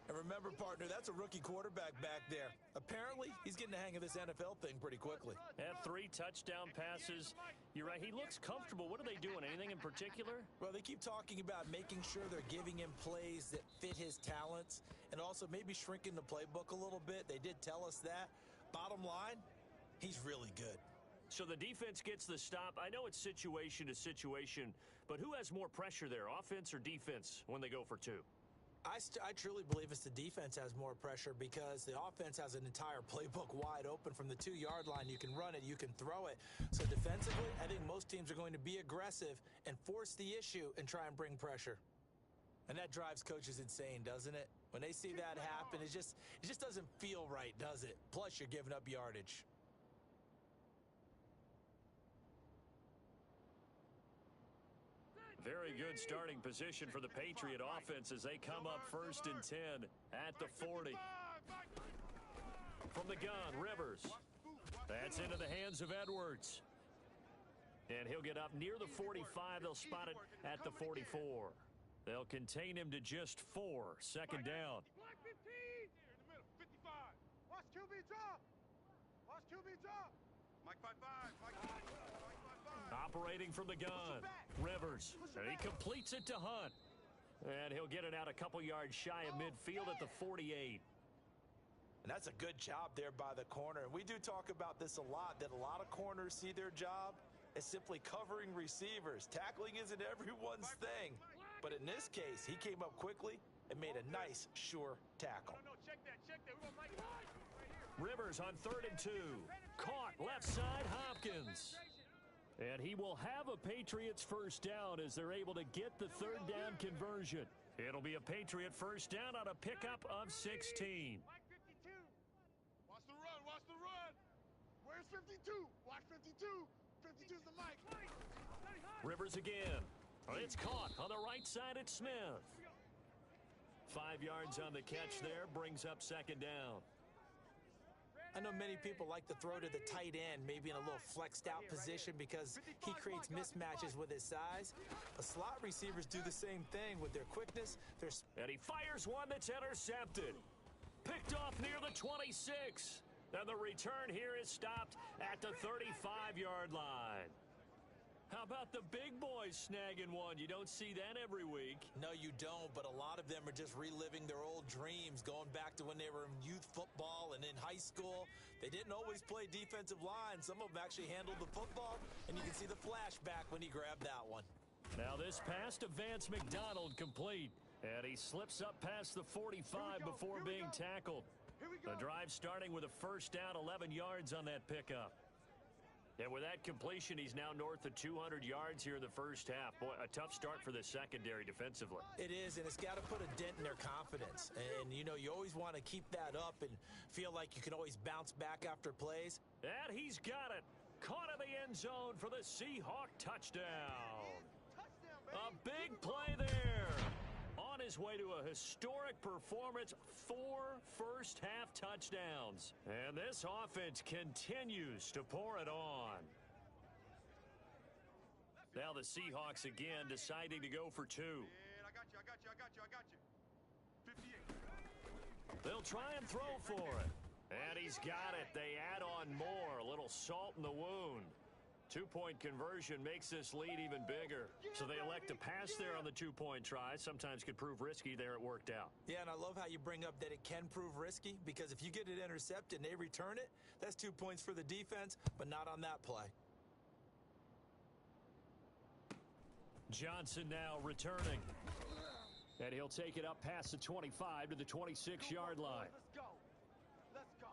And remember, partner, that's a rookie quarterback back there. Apparently, he's getting the hang of this NFL thing pretty quickly. Had 3 touchdown passes. You're right, he looks comfortable. What are they doing? Anything in particular? Well, they keep talking about making sure they're giving him plays that fit his talents and also maybe shrinking the playbook a little bit. They did tell us that. Bottom line, he's really good. So the defense gets the stop. I know it's situation to situation, but who has more pressure there, offense or defense, when they go for 2? I truly believe it's the defense has more pressure because the offense has an entire playbook wide open from the 2-yard line. You can run it, you can throw it. So defensively, I think most teams are going to be aggressive and force the issue and try and bring pressure. And that drives coaches insane, doesn't it? When they see that happen, it just doesn't feel right, does it? Plus, you're giving up yardage. Very good starting position for the Patriot offense as they come up 1st and 10 at the 40. From the gun, Rivers. That's into the hands of Edwards. And he'll get up near the 45. They'll spot it at the 44. They'll contain him to just 4. Second down. Watch QB drop. Watch QB drop. Mike 5-5. Mike 5-5. Operating from the gun, Rivers, and he completes it to Hunt. And he'll get it out a couple yards shy of midfield at the 48. And that's a good job there by the corner. And we do talk about this a lot, that a lot of corners see their job as simply covering receivers. Tackling isn't everyone's thing. But in this case, he came up quickly and made a nice, sure tackle. Check that. Rivers on 3rd and 2. Caught left side, Hopkins. And he will have a Patriots first down as they're able to get the 3rd down conversion. It'll be a Patriot first down on a pickup of 16. Mike 52. Watch the run. Where's 52? Watch 52. 52's the Mike. Rivers again. It's caught on the right side at Smith. 5 yards on the catch there, brings up 2nd down. I know many people like to throw to the tight end, maybe in a little flexed out position because he creates mismatches with his size. But slot receivers do the same thing with their quickness. And he fires one that's intercepted. Picked off near the 26. And the return here is stopped at the 35-yard line. How about the big boys snagging one? You don't see that every week. No, you don't, but a lot of them are just reliving their old dreams, going back to when they were in youth football and in high school. They didn't always play defensive line. Some of them actually handled the football, and you can see the flashback when he grabbed that one. Now this pass to Vance McDonald complete, and he slips up past the 45 before being tackled. The drive starting with a first down, 11 yards on that pickup. And with that completion, he's now north of 200 yards here in the first half. Boy, a tough start for the secondary defensively. It is, and it's got to put a dent in their confidence. And, you know, you always want to keep that up and feel like you can always bounce back after plays. And he's got it. Caught in the end zone for the Seahawk touchdown. A big play there. On his way to a historic performance, 4 first-half touchdowns. And this offense continues to pour it on. Now the Seahawks again deciding to go for 2. I got you. 58. They'll try and throw for it. And he's got it. They add on more. A little salt in the wound. Two-point conversion makes this lead even bigger. So they elect to pass there on the two-point try. Sometimes could prove risky. There it worked out. Yeah, and I love how you bring up that it can prove risky, because if you get it intercepted and they return it, that's 2 points for the defense, but not on that play. Johnson now returning. And he'll take it up past the 25 to the 26-yard line. Let's go. Let's go.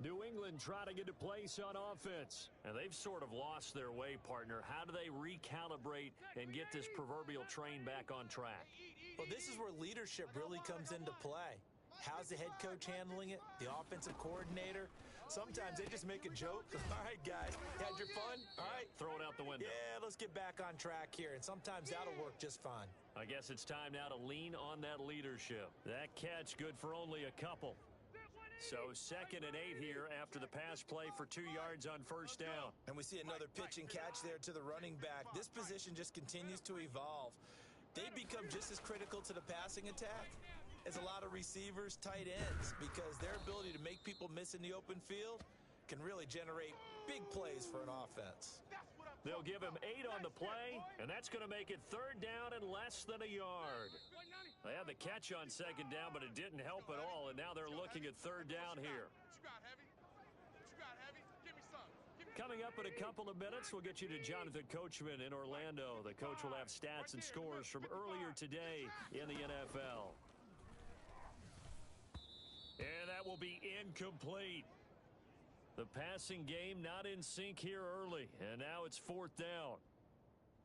New England trotting into place on offense. And they've sort of lost their way, partner. How do they recalibrate and get this proverbial train back on track? Well, this is where leadership really comes into play. How's the head coach handling it? The offensive coordinator? Sometimes they just make a joke. All right, guys, had your fun? All right. Throw it out the window. Yeah, let's get back on track here. And sometimes that'll work just fine. I guess it's time now to lean on that leadership. That catch good for only a couple. So 2nd and 8 here after the pass play for 2 yards on first down. And we see another pitch and catch there to the running back. This position just continues to evolve. They become just as critical to the passing attack as a lot of receivers, tight ends, because their ability to make people miss in the open field can really generate big plays for an offense. They'll give him 8 on the play, and that's going to make it 3rd down and less than a yard. They had the catch on 2nd down, but it didn't help at all, and now they're looking at 3rd down here. Coming up in a couple of minutes, we'll get you to Jonathan Coachman in Orlando. The coach will have stats and scores from earlier today in the NFL. And that will be incomplete. The passing game not in sync here early, and now it's 4th down.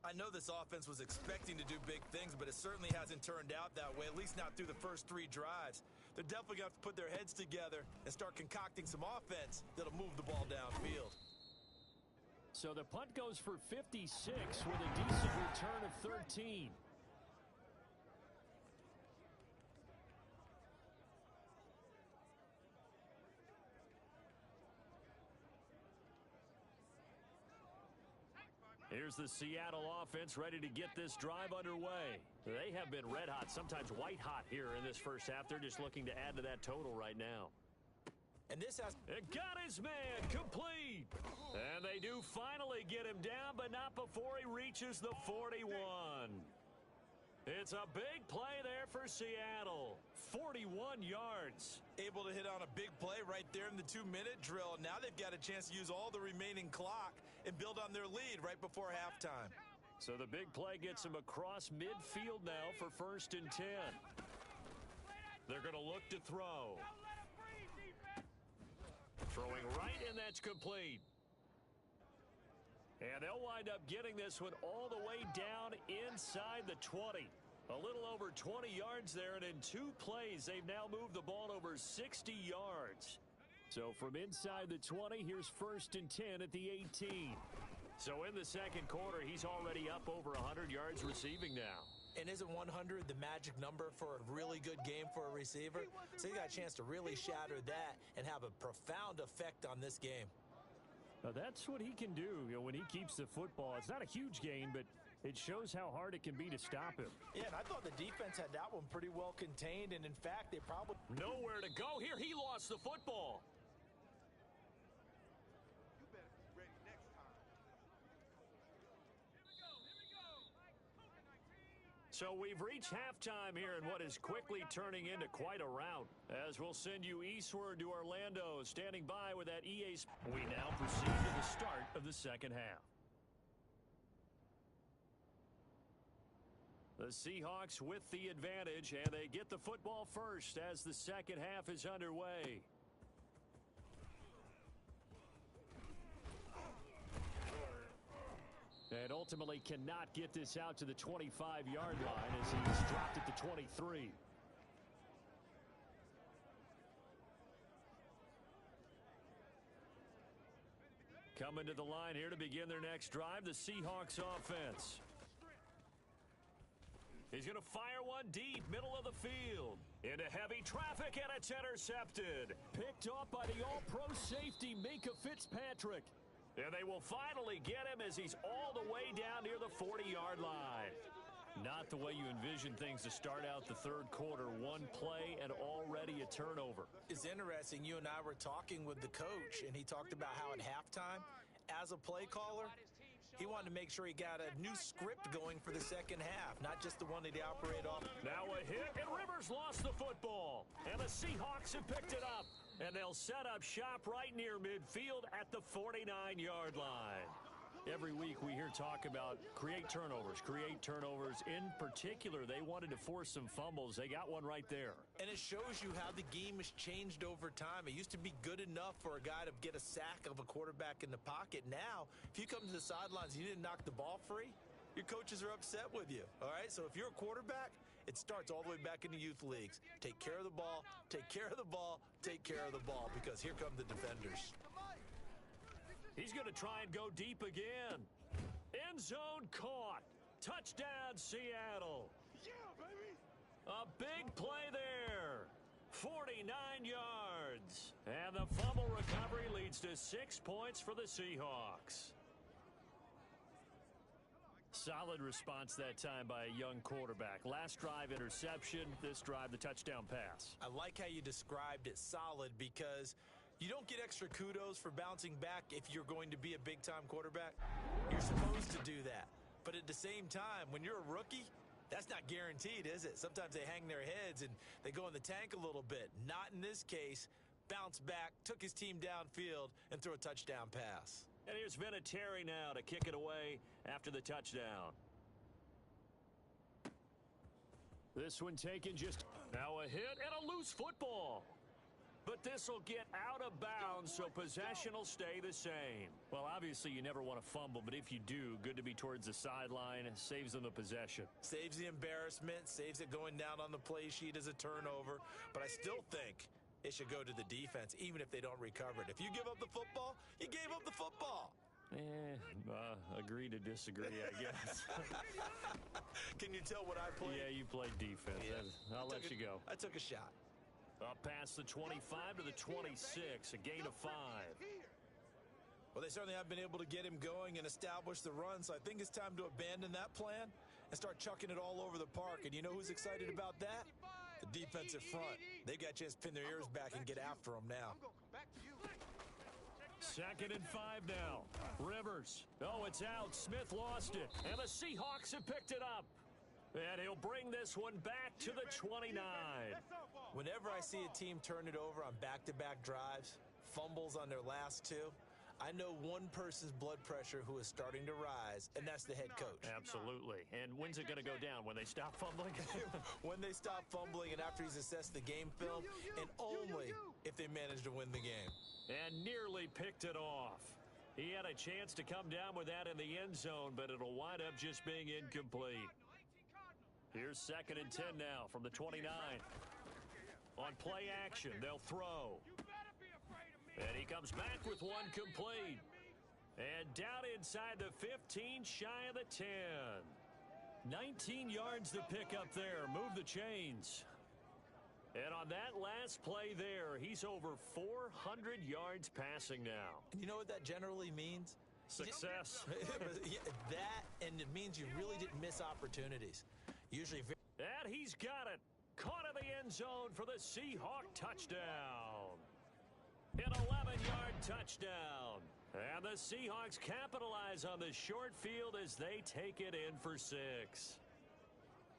I know this offense was expecting to do big things, but it certainly hasn't turned out that way, at least not through the first 3 drives. They're definitely going to have to put their heads together and start concocting some offense that'll move the ball downfield. So the punt goes for 56 with a decent return of 13. Here's the Seattle offense ready to get this drive underway. They have been red hot, sometimes white hot here in this first half. They're just looking to add to that total right now. And this has... It got his man complete. And they do finally get him down, but not before he reaches the 41. It's a big play there for Seattle. 41 yards. Able to hit on a big play right there in the 2-minute drill. Now they've got a chance to use all the remaining clock and build on their lead right before halftime. So the big play gets him across midfield now for 1st and 10. They're going to look to throw. Throwing right, and that's complete. And they'll wind up getting this one all the way down inside the 20. A little over 20 yards there, and in 2 plays, they've now moved the ball over 60 yards. So from inside the 20, here's 1st and 10 at the 18. So in the second quarter, he's already up over 100 yards receiving now. And isn't 100 the magic number for a really good game for a receiver? So you got a chance to really shatter that and have a profound effect on this game. Now that's what he can do, when he keeps the football. It's not a huge gain, but it shows how hard it can be to stop him. Yeah, and I thought the defense had that one pretty well contained, and in fact, they probably... Nowhere to go here. He lost the football. You better be ready next time. So we've reached halftime here in what is quickly turning into quite a rout. As we'll send you eastward to Orlando, standing by with that EA. We now proceed to the start of the second half. The Seahawks with the advantage, and they get the football first as the second half is underway. And ultimately cannot get this out to the 25-yard line as he's dropped at the 23. Coming to the line here to begin their next drive, the Seahawks offense. He's going to fire one deep, middle of the field. Into heavy traffic, and it's intercepted. Picked off by the all-pro safety, Minkah Fitzpatrick. And they will finally get him as he's all the way down near the 40-yard line. Not the way you envision things to start out the third quarter. One play and already a turnover. It's interesting. You and I were talking with the coach, and he talked about how at halftime, as a play caller, he wanted to make sure he got a new script going for the second half, not just the one that he operated off. Now a hit, and Rivers lost the football. And the Seahawks have picked it up. And they'll set up shop right near midfield at the 49-yard line. Every week we hear talk about create turnovers. In particular, they wanted to force some fumbles. They got one right there. And it shows you how the game has changed over time. It used to be good enough for a guy to get a sack of a quarterback in the pocket. Now, if you come to the sidelines and you didn't knock the ball free, your coaches are upset with you. All right? So if you're a quarterback, it starts all the way back in the youth leagues. Take care of the ball, take care of the ball, take care of the ball, because here come the defenders. He's going to try and go deep again. End zone caught. Touchdown, Seattle. Yeah, baby. A big play there. 49 yards. And the fumble recovery leads to 6 points for the Seahawks. Solid response that time by a young quarterback. Last drive, interception. This drive, the touchdown pass. I like how you described it, solid, because you don't get extra kudos for bouncing back if you're going to be a big-time quarterback. You're supposed to do that. But at the same time, when you're a rookie, that's not guaranteed, is it? Sometimes they hang their heads and they go in the tank a little bit. Not in this case. Bounce back, took his team downfield, and threw a touchdown pass. And here's Vinatieri now to kick it away after the touchdown. This one taken just now, a hit and a loose football. But this will get out of bounds, so possession will stay the same. Well, obviously, you never want to fumble, but if you do, good to be towards the sideline. Saves them the possession. Saves the embarrassment, saves it going down on the play sheet as a turnover. But I still think it should go to the defense, even if they don't recover it. If you give up the football, you gave up the football. Agree to disagree, I guess. Can you tell what I played? Yeah, you played defense. Yeah. I'll let you go. I took a shot. Up past the 25 to the 26, a gain of 5. Well, they certainly haven't been able to get him going and establish the run, so I think it's time to abandon that plan and start chucking it all over the park. And you know who's excited about that? The defensive front. They've got a chance to pin their ears back and get after him now. Second and 5 now. Rivers. Oh, it's out. Smith lost it. And the Seahawks have picked it up. And he'll bring this one back to the 29. Whenever I see a team turn it over on back-to-back drives, fumbles on their last two, I know one person's blood pressure who is starting to rise, and that's the head coach. Absolutely. And when's it going to go down? When they stop fumbling? When they stop fumbling and after he's assessed the game film, and only if they manage to win the game. And nearly picked it off. He had a chance to come down with that in the end zone, but it'll wind up just being incomplete. Here's second and 10 now from the 29. On play action, they'll throw. And he comes back with one complete. And down inside the 15, shy of the 10. 19 yards to pick up there. Move the chains. And on that last play there, he's over 400 yards passing now. You know what that generally means? Success. That, and it means you really didn't miss opportunities. Usually. And he's got it. Caught in the end zone for the Seahawk touchdown. An 11-yard touchdown. And the Seahawks capitalize on the short field as they take it in for 6.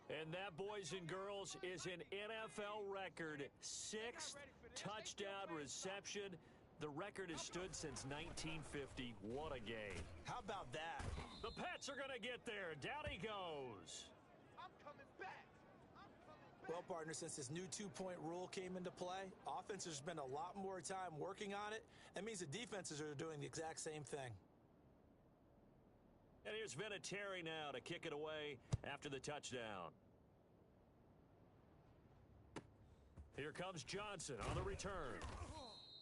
And that, boys and girls, is an NFL record 6th touchdown reception. The record has stood since 1950. What a game. How about that? The Pets are going to get there. Down he goes. I'm coming back. Well, partner, since this new two-point rule came into play, offenses spend a lot more time working on it. That means the defenses are doing the exact same thing. And here's Vinatieri now to kick it away after the touchdown. Here comes Johnson on the return.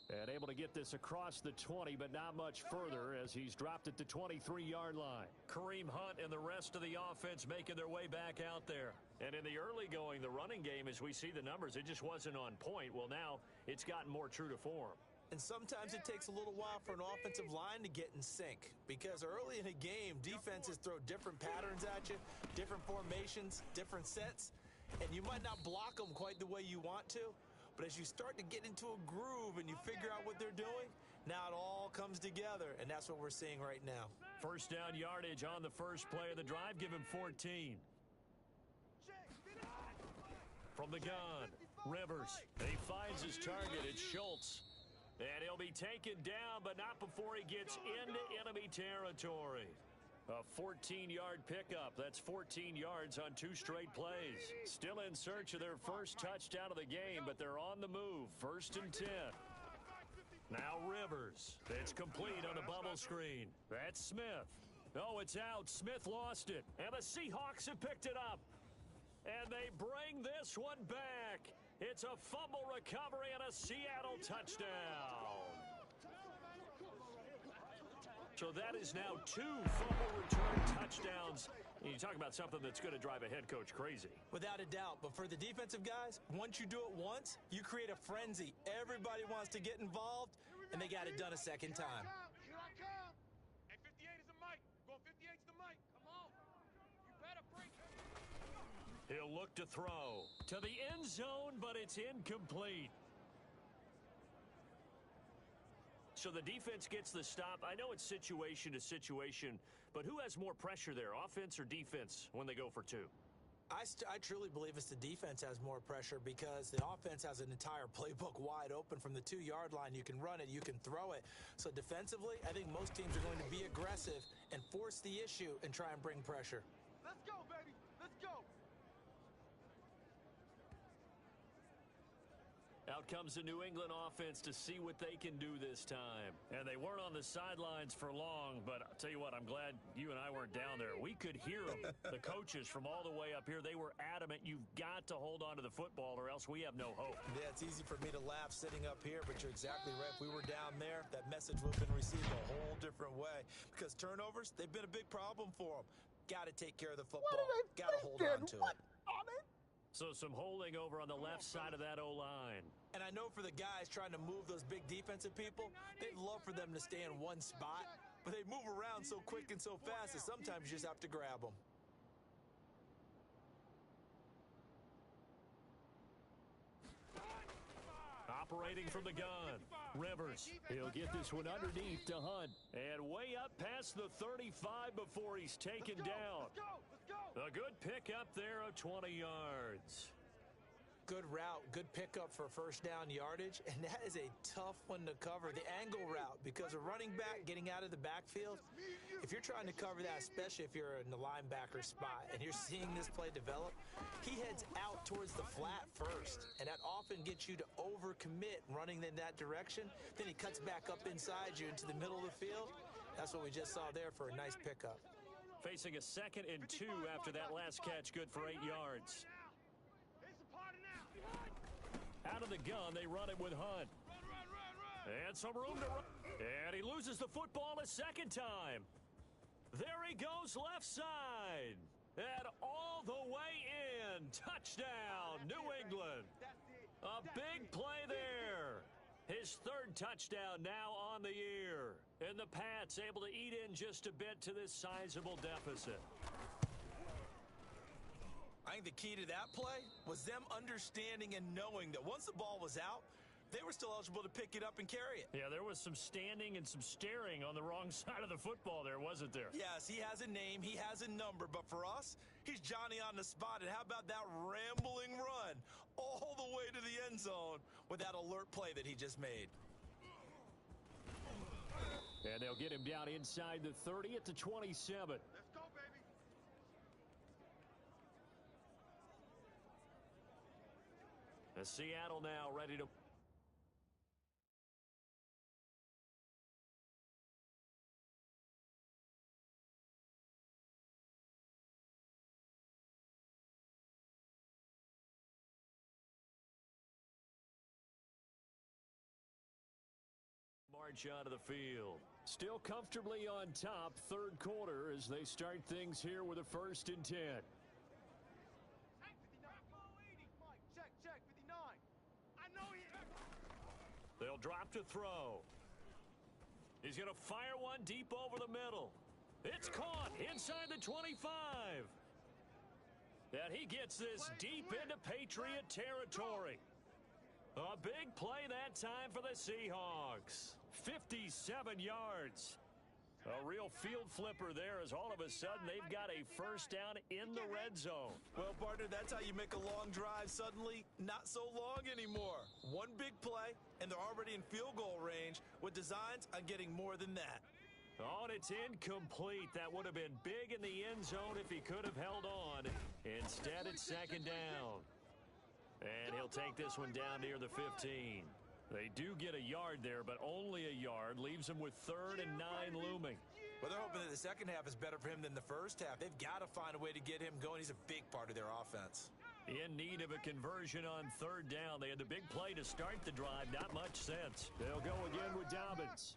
And able to get this across the 20, but not much further as he's dropped it to 23-yard line. Kareem Hunt and the rest of the offense making their way back out there. And in the early going, the running game, as we see the numbers, it just wasn't on point. Well, now it's gotten more true to form. And sometimes it takes a little while for an offensive line to get in sync, because early in a game, defenses throw different patterns at you, different formations, different sets, and you might not block them quite the way you want to, but as you start to get into a groove and you figure out what they're doing, now it all comes together, and that's what we're seeing right now. First down yardage on the first play of the drive. Give him 14. From the gun, Rivers. He finds his target. It's Schultz. And he'll be taken down, but not before he gets into enemy territory. A 14-yard pickup. That's 14 yards on 2 straight plays. Still in search of their first touchdown of the game, but they're on the move. 1st and 10. Now Rivers. It's complete on a bubble screen. That's Smith. Oh, it's out. Smith lost it. And the Seahawks have picked it up. And they bring this one back. It's a fumble recovery and a Seattle touchdown. So that is now 2 fumble return touchdowns. And you talk about something that's going to drive a head coach crazy. Without a doubt. But for the defensive guys, once you do it once, you create a frenzy. Everybody wants to get involved, and they got it done a second time. Here I come. Hey, 58 is the mic. Going 58 is the mic. Come on. You better break it. He'll look to throw to the end zone, but it's incomplete. So the defense gets the stop. I know it's situation to situation, but who has more pressure there, offense or defense, when they go for 2? I truly believe it's the defense has more pressure, because the offense has an entire playbook wide open from the 2-yard line. You can run it, you can throw it. So defensively, I think most teams are going to be aggressive and force the issue and try and bring pressure. Let's go, baby. Let's go. Out comes the New England offense to see what they can do this time. And they weren't on the sidelines for long, but I'll tell you what, I'm glad you and I weren't down there. We could hear them. The coaches from all the way up here, they were adamant, you've got to hold on to the football or else we have no hope. Yeah, it's easy for me to laugh sitting up here, but you're exactly right. If we were down there, that message would have been received a whole different way. Because turnovers, they've been a big problem for them. Got to take care of the football. Got to hold on to it. So some holding over on the left side of that O-line. And I know for the guys trying to move those big defensive people, they'd love for them to stay in one spot, but they move around so quick and so fast that sometimes you just have to grab them. Operating from the gun, Rivers. He'll get this one underneath to Hunt. And way up past the 35 before he's taken down. Let's go. Let's go. A good pickup there of 20 yards. Good route, good pickup for first down yardage, and that is a tough one to cover, the angle route, because a running back getting out of the backfield, if you're trying to cover that, especially if you're in the linebacker spot and you're seeing this play develop, he heads out towards the flat first, and that often gets you to overcommit running in that direction. Then he cuts back up inside you into the middle of the field. That's what we just saw there for a nice pickup. Facing a 2nd and 2 after that last catch, good for 8 yards. Out of the gun, they run it with Hunt. And some room to run. And he loses the football a second time. There he goes left side. And all the way in. Touchdown, New England. A big play there. His 3rd touchdown now on the year. And the Pats able to eat in just a bit to this sizable deficit. I think the key to that play was them understanding and knowing that once the ball was out, they were still eligible to pick it up and carry it. Yeah, there was some standing and some staring on the wrong side of the football there, wasn't there? Yes, he has a name, he has a number, but for us, he's Johnny on the spot. And how about that rambling run all the way to the end zone with that alert play that he just made? And they'll get him down inside the 30 at the 27. Let's go, baby. Seattle now ready to... march out of the field. Still comfortably on top, 3rd quarter as they start things here with a 1st and 10. Check, 59. I know he... They'll drop to throw. He's going to fire one deep over the middle. It's caught inside the 25. And he gets this deep into Patriot territory. A big play that time for the Seahawks. 57 yards. A real field flipper there as all of a sudden they've got a first down in the red zone. Well, partner, that's how you make a long drive suddenly not so long anymore. One big play, and they're already in field goal range with designs on getting more than that. Oh, and it's incomplete. That would have been big in the end zone if he could have held on. Instead, it's second down. And he'll take this one down near the 15. They do get a yard there, but only a yard. Leaves them with 3rd and 9 looming. Well, they're hoping that the second half is better for him than the first half. They've got to find a way to get him going. He's a big part of their offense. In need of a conversion on 3rd down. They had the big play to start the drive. Not much sense. They'll go again with Dobbins.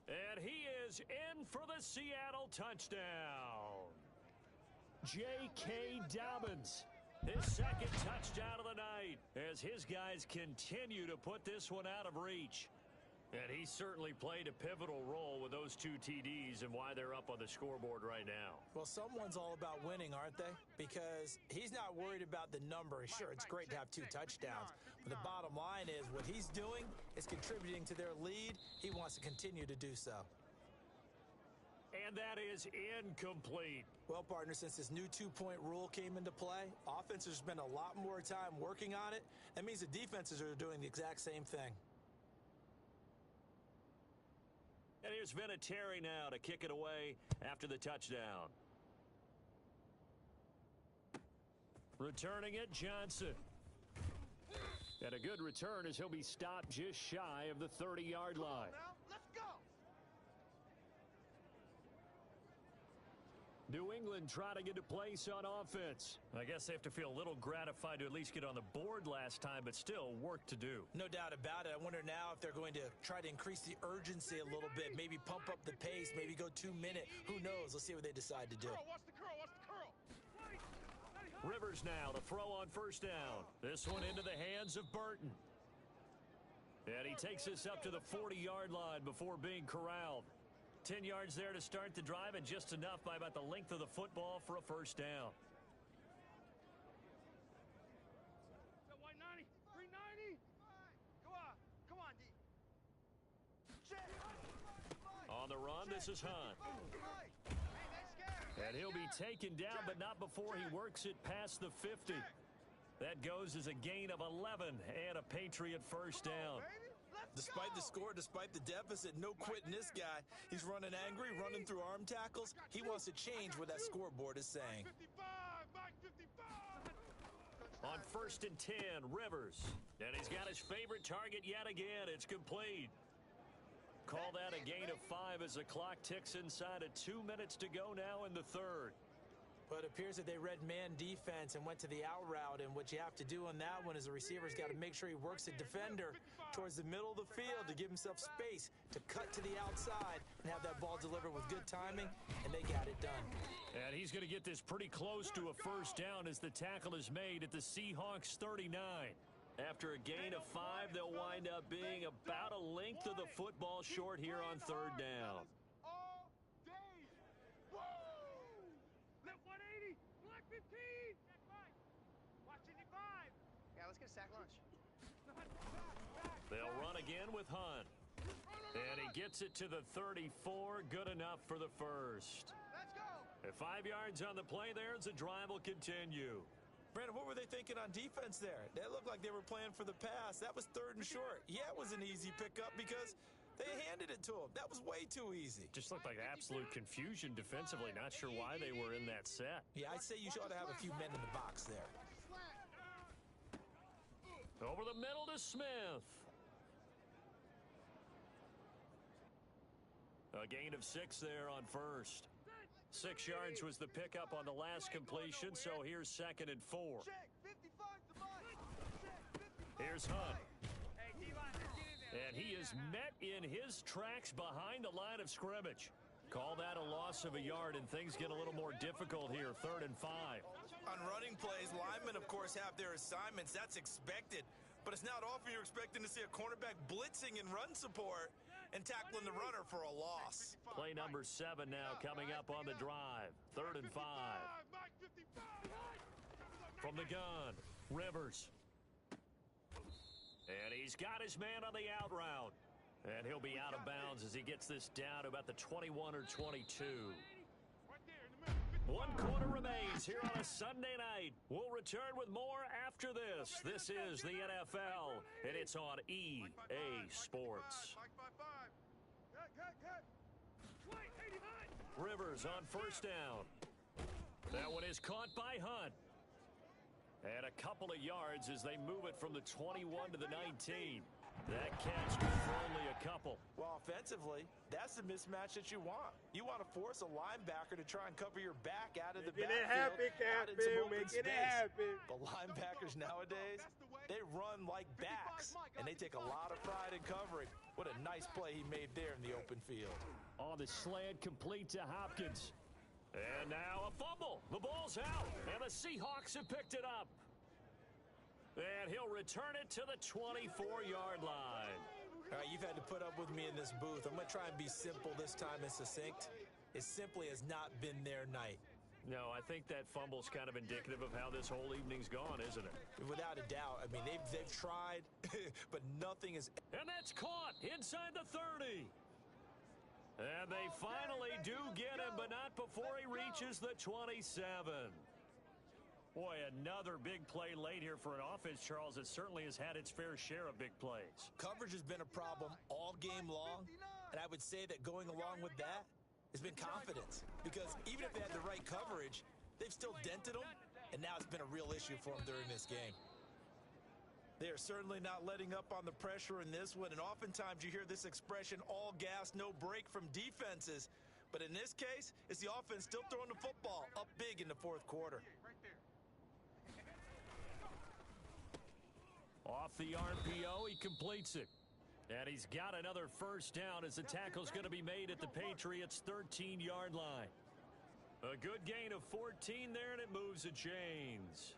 And he is in for the Seattle touchdown. J.K. Dobbins. His second touchdown of the night as his guys continue to put this one out of reach. And he certainly played a pivotal role with those 2 TDs and why they're up on the scoreboard right now. Well, someone's all about winning, aren't they? Because he's not worried about the number. Sure, it's great to have 2 touchdowns. But the bottom line is what he's doing is contributing to their lead. He wants to continue to do so. And that is incomplete. Well, partner, since this new 2-point rule came into play, offenses spend a lot more time working on it. That means the defenses are doing the exact same thing. And here's Vinatieri now to kick it away after the touchdown. Returning it, Johnson. And a good return as he'll be stopped just shy of the 30-yard line. Let's go. New England trying to get a place on offense. I guess they have to feel a little gratified to at least get on the board last time, but still work to do. No doubt about it. I wonder now if they're going to try to increase the urgency a little bit, maybe pump up the pace, maybe go 2-minute. Who knows? Let's see what they decide to do. Watch the curl. Rivers now to throw on first down. This one into the hands of Burton. And he takes this up to the 40-yard line before being corralled. 10 yards there to start the drive, and just enough by about the length of the football for a first down. White 90, 390. Come on, D. Check. On the run, this is Hunt. And he'll be taken down, but not before he works it past the 50. That goes as a gain of 11 and a Patriot first down. Despite the score, despite the deficit, no quitting this guy. He's running angry, running through arm tackles. He wants to change what that scoreboard is saying. 55. On 1st and 10, Rivers. And he's got his favorite target yet again. It's complete. Call that a gain of 5 as the clock ticks inside of 2 minutes to go now in the 3rd. But it appears that they read man defense and went to the out route, and what you have to do on that one is the receiver's got to make sure he works the defender towards the middle of the field to give himself space to cut to the outside and have that ball delivered with good timing, and they got it done. And he's going to get this pretty close to a first down as the tackle is made at the Seahawks 39. After a gain of 5, they'll wind up being about a length of the football short here on 3rd down. All day. Woo! Left 180. Black 15. Watch 55. Yeah, let's get a sack lunch. They'll run again with Hunt. And he gets it to the 34. Good enough for the first. Let's go. At 5 yards on the play there as the drive will continue. Brandon, what were they thinking on defense there? That looked like they were playing for the pass. That was 3rd and short. Yeah, it was an easy pickup because they handed it to him. That was way too easy. Just looked like absolute confusion defensively. Not sure why they were in that set. Yeah, I'd say you ought to have a few men in the box there. Over the middle to Smith. A gain of 6 there on first. 6 yards was the pickup on the last completion, so here's 2nd and 4. Check. 55's the mic. Check. 55. Here's Hunt. And he is met in his tracks behind the line of scrimmage. Call that a loss of a yard, and things get a little more difficult here, 3rd and 5. On running plays, linemen, of course, have their assignments. That's expected. But it's not often you're expecting to see a cornerback blitzing in run support and tackling the runner for a loss. Play number 7 now coming up on the drive. 3rd and 5. From the gun, Rivers. And he's got his man on the out route. And he'll be out of bounds as he gets this down to about the 21 or 22. 1 quarter remains here on a Sunday night. We'll return with more after this. This is the NFL, and it's on EA Sports. Rivers on 1st down. That one is caught by Hunt. And a couple of yards as they move it from the 21 to the 19. That catch good for only a couple. Well, offensively, that's the mismatch that you want. You want to force a linebacker to try and cover your back out of the backfield. Making it happen, Captain. Making it happen. The linebackers nowadays, they run like backs, and they take a lot of pride in covering. What a nice play he made there in the open field. On the slant, complete to Hopkins. And now a fumble. The ball's out, and the Seahawks have picked it up. And he'll return it to the 24-yard line. All right, you've had to put up with me in this booth. I'm going to try and be simple this time and succinct. It simply has not been their night. No, I think that fumble's kind of indicative of how this whole evening's gone, isn't it? Without a doubt. I mean, they've tried, but nothing is... And that's caught inside the 30. And they finally do get him, but not before he reaches the 27. Boy, another big play late here for an offense, Charles, that certainly has had its fair share of big plays. Coverage has been a problem all game long, and I would say that going along with that has been confidence. Because even if they had the right coverage, they've still dented them, and now it's been a real issue for them during this game. They are certainly not letting up on the pressure in this one, and oftentimes you hear this expression, all gas, no break from defenses. But in this case, it's the offense still throwing the football up big in the 4th quarter. Off the RPO, he completes it. And he's got another 1st down as the tackle's going to be made at the Patriots' 13-yard line. A good gain of 14 there, and it moves the chains.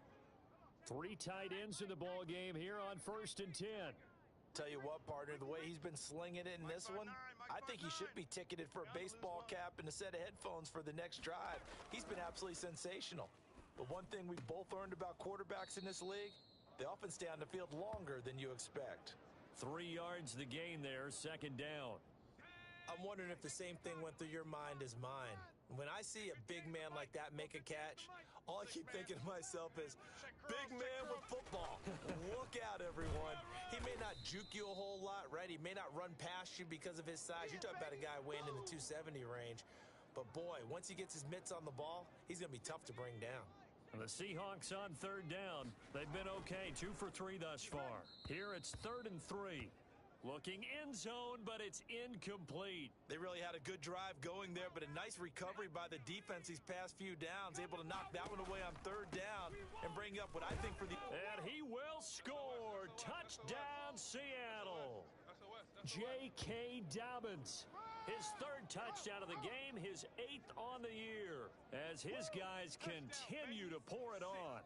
3 tight ends in the ball game here on 1st and 10. Tell you what, partner, the way he's been slinging it in this one, I think he should be ticketed for a baseball cap and a set of headphones for the next drive. He's been absolutely sensational. But one thing we've both learned about quarterbacks in this league, they often stay on the field longer than you expect. 3 yards the gain there, 2nd down. I'm wondering if the same thing went through your mind as mine. When I see a big man like that make a catch, all I keep thinking to myself is, big man with football. Look out, everyone. He may not juke you a whole lot, right? He may not run past you because of his size. You're talking about a guy weighing in the 270 range. But boy, once he gets his mitts on the ball, he's going to be tough to bring down. And the Seahawks on 3rd down. They've been okay, 2 for 3 thus far. Here it's 3rd and 3. Looking end zone, but it's incomplete. They really had a good drive going there, but a nice recovery by the defense these past few downs. Able to knock that one away on 3rd down and bring up what I think for the... And he will score. Touchdown, Seattle. J.K. Dobbins. His 3rd touchdown of the game, his 8th on the year, as his guys continue to pour it on.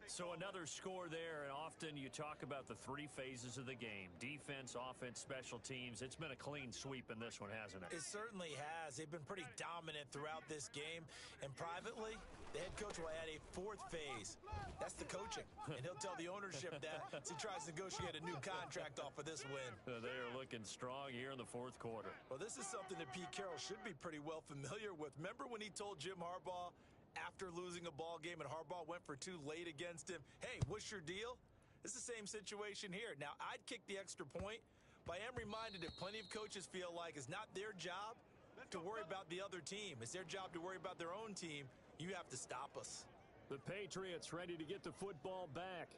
So another score there, and often you talk about the 3 phases of the game. Defense, offense, special teams. It's been a clean sweep in this one, hasn't it? It certainly has. They've been pretty dominant throughout this game. And privately, the head coach will add a 4th phase. That's the coaching. And he'll tell the ownership that as he tries to negotiate a new contract off of this win. They are looking strong here in the 4th quarter. Well, this is something that Pete Carroll should be pretty well familiar with. Remember when he told Jim Harbaugh, after losing a ball game and Harbaugh went for 2 late against him, hey, what's your deal? It's the same situation here. Now, I'd kick the extra point, but I am reminded that plenty of coaches feel like it's not their job to worry about the other team. It's their job to worry about their own team. You have to stop us. The Patriots ready to get the football back.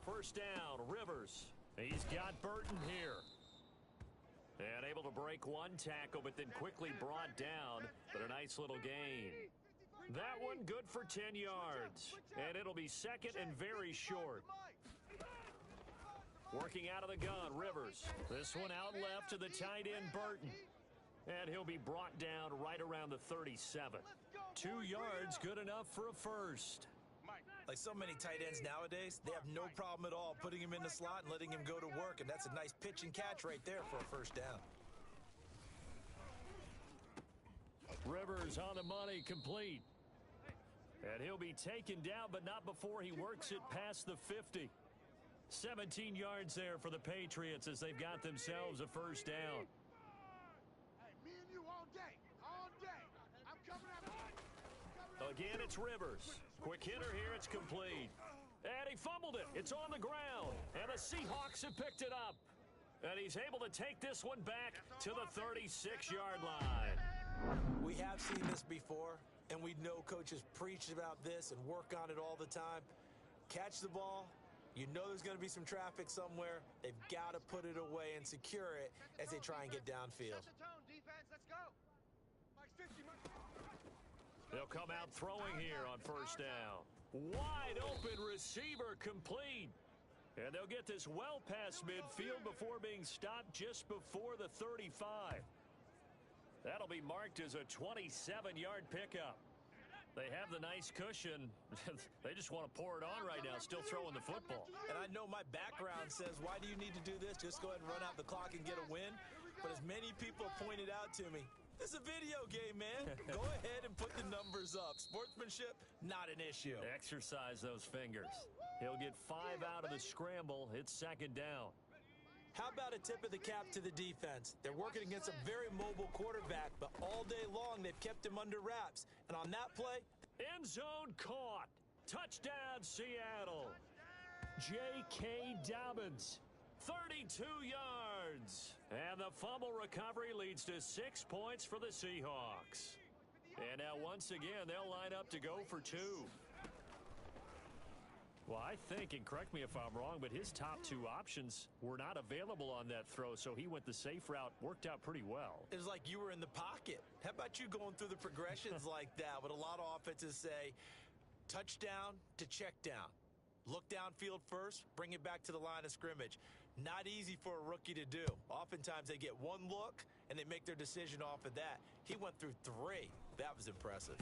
First down, Rivers. He's got Burton here. And able to break one tackle, but then quickly brought down. But a nice little gain. That one good for 10 yards. And it'll be 2nd and very short. Working out of the gun, Rivers. This one out left to the tight end, Burton. And he'll be brought down right around the 37. 2 yards, good enough for a first. Like so many tight ends nowadays, they have no problem at all putting him in the slot and letting him go to work, and that's a nice pitch and catch right there for a first down. Rivers on the money, complete. And he'll be taken down, but not before he works it past the 50. 17 yards there for the Patriots as they've got themselves a first down. Hey, me and you all day. All day. I'm coming out. Again, it's Rivers. Quick hitter here, it's complete. And he fumbled it. It's on the ground. And the Seahawks have picked it up. And he's able to take this one back to the 36-yard line. We have seen this before, and we know coaches preach about this and work on it all the time. Catch the ball. You know there's going to be some traffic somewhere. They've got to put it away and secure it as they try and get downfield. They'll come out throwing here on first down. Wide open receiver complete. And they'll get this well past midfield before being stopped just before the 35. That'll be marked as a 27-yard pickup. They have the nice cushion. They just want to pour it on right now, still throwing the football. And I know my background says, why do you need to do this? Just go ahead and run out the clock and get a win. But as many people pointed out to me, this is a video game, man. Go ahead and put the numbers up. Sportsmanship, not an issue. Exercise those fingers. He'll get 5 out of the scramble. It's second down. How about a tip of the cap to the defense? They're working against a very mobile quarterback, but all day long they've kept him under wraps. And on that play, end zone caught. Touchdown, Seattle. J.K. Dobbins, 32 yards. And the fumble recovery leads to 6 points for the Seahawks. And now once again, they'll line up to go for 2. Well, I think, and correct me if I'm wrong, but his top 2 options were not available on that throw, so he went the safe route, worked out pretty well. It was like you were in the pocket. How about you going through the progressions like that? What a lot of offenses say, touchdown to check down. Look downfield first, bring it back to the line of scrimmage. Not easy for a rookie to do. Oftentimes they get one look, and they make their decision off of that. He went through 3. That was impressive.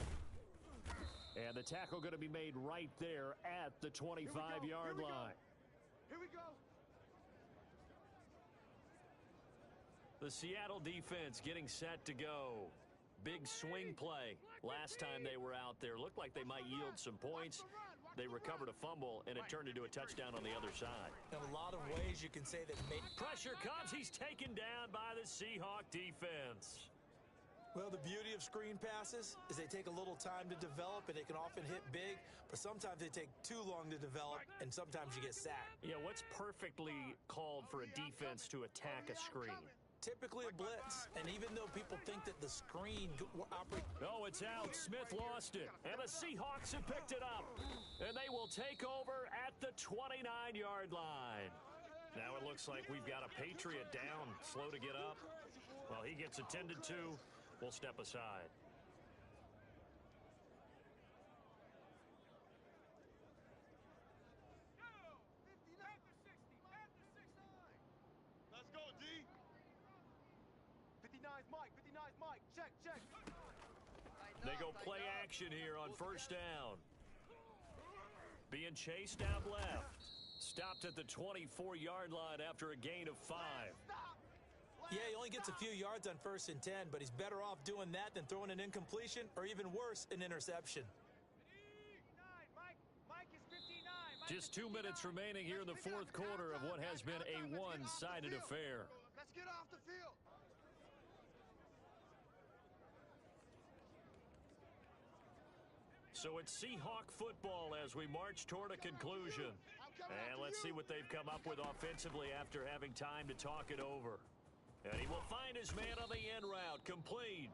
And the tackle going to be made right there at the 25-yard line. Here we go. The Seattle defense getting set to go. Big swing play. Last time they were out there, looked like they might yield some points. They recovered a fumble, and it turned into a touchdown on the other side. In a lot of ways, you can say that pressure comes. He's taken down by the Seahawk defense. Well, the beauty of screen passes is they take a little time to develop, and they can often hit big, but sometimes they take too long to develop, and sometimes you get sacked. Yeah, what's perfectly called for a defense to attack a screen? Typically a blitz, and even though people think that the screen operates... Oh, it's out. Smith lost it, and the Seahawks have picked it up, and they will take over at the 29-yard line. Now it looks like we've got a Patriot down, slow to get up. Well, he gets attended to. We'll step aside. Let's go, D. 59's Mike. 59's Mike. Check, check. They go play action here on first down. Being chased out left. Stopped at the 24-yard line after a gain of 5. Yeah, he only gets a few yards on 1st and 10, but he's better off doing that than throwing an incompletion or even worse, an interception. Just 2 minutes remaining here in the 4th quarter of what has been a one-sided affair. Let's get off the field. So it's Seahawk football as we march toward a conclusion. And let's see what they've come up with offensively after having time to talk it over. And he will find his man on the end route, complete.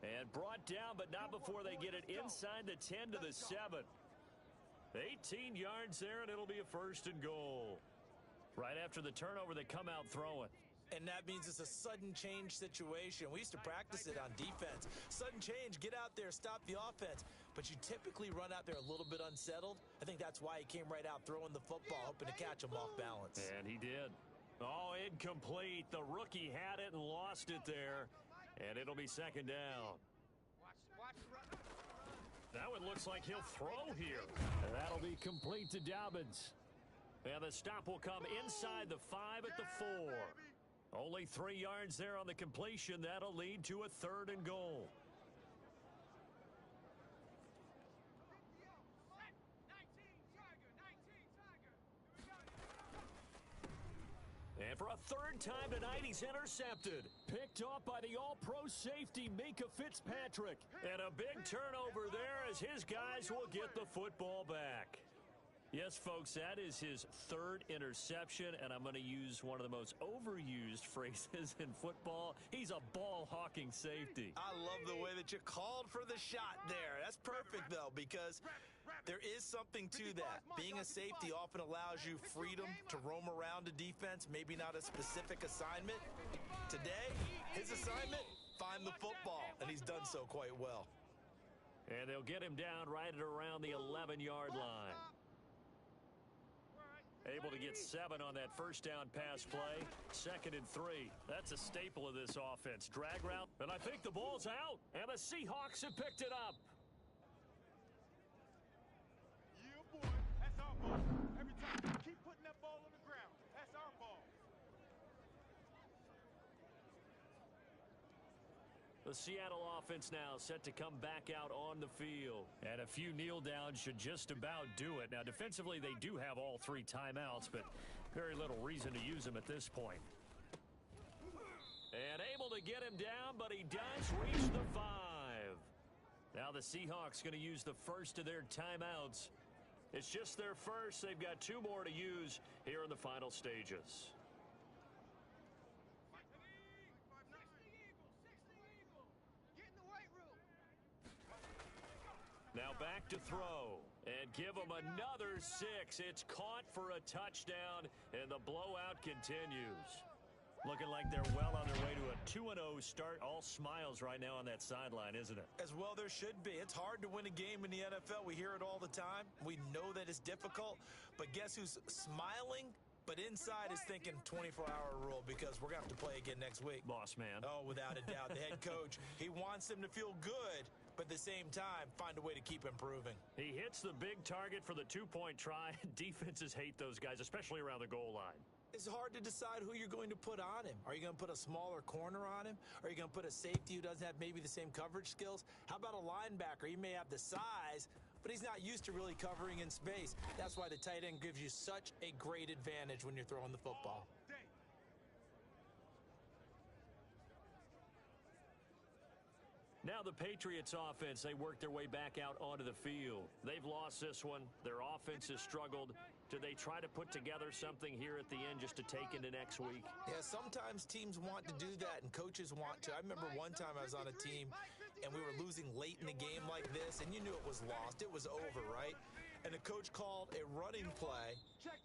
And brought down, but not before they get it inside the 10 to the 7. 18 yards there, and it'll be a 1st and goal. Right after the turnover, they come out throwing. And that means it's a sudden change situation. We used to practice it on defense. Sudden change, get out there, stop the offense. But you typically run out there a little bit unsettled. I think that's why he came right out throwing the football, hoping to catch him off balance. And he did. Oh, incomplete. The rookie had it and lost it there. And it'll be second down. Now it looks like he'll throw here. And that'll be complete to Dobbins. And the stop will come inside the 5 at the 4. Only 3 yards there on the completion. That'll lead to a 3rd and goal. And for a 3rd time tonight, he's intercepted. Picked off by the all-pro safety, Minka Fitzpatrick. And a big turnover there as his guys will get the football back. Yes, folks, that is his 3rd interception, and I'm going to use one of the most overused phrases in football. He's a ball-hawking safety. I love the way that you called for the shot there. That's perfect, though, because there is something to that. Being a safety often allows you freedom to roam around a defense, maybe not a specific assignment. Today, his assignment, find the football, and he's done so quite well. And they'll get him down right at around the 11-yard line. Able to get 7 on that first down pass play. 2nd and 3. That's a staple of this offense. Drag route, and I think the ball's out. And the Seahawks have picked it up. Yeah, boy. That's our ball. Every time you keep putting that ball on the ground, that's our ball. The Seattle offense now set to come back out on the field. And a few kneel downs should just about do it. Now, defensively, they do have all 3 timeouts, but very little reason to use them at this point. And able to get him down, but he does reach the 5. Now the Seahawks going to use the first of their timeouts. It's just their first. They've got 2 more to use here in the final stages. Now back to throw, and give him another 6. It's caught for a touchdown, and the blowout continues. Looking like they're well on their way to a 2-0 start. All smiles right now on that sideline, isn't it? As well there should be. It's hard to win a game in the NFL. We hear it all the time. We know that it's difficult, but guess who's smiling? But inside is thinking 24-hour rule because we're going to have to play again next week. Boss man. Oh, without a doubt. The head coach, he wants them to feel good, but at the same time, find a way to keep improving. He hits the big target for the 2-point try. Defenses hate those guys, especially around the goal line. It's hard to decide who you're going to put on him. Are you going to put a smaller corner on him? Are you going to put a safety who doesn't have maybe the same coverage skills? How about a linebacker? He may have the size, but he's not used to really covering in space. That's why the tight end gives you such a great advantage when you're throwing the football. Now the Patriots offense, they work their way back out onto the field. They've lost this one. Their offense has struggled. Do they try to put together something here at the end just to take into next week? Yeah, sometimes teams want to do that and coaches want to. I remember one time I was on a team and we were losing late in a game like this and you knew it was lost. It was over, right? And the coach called a running play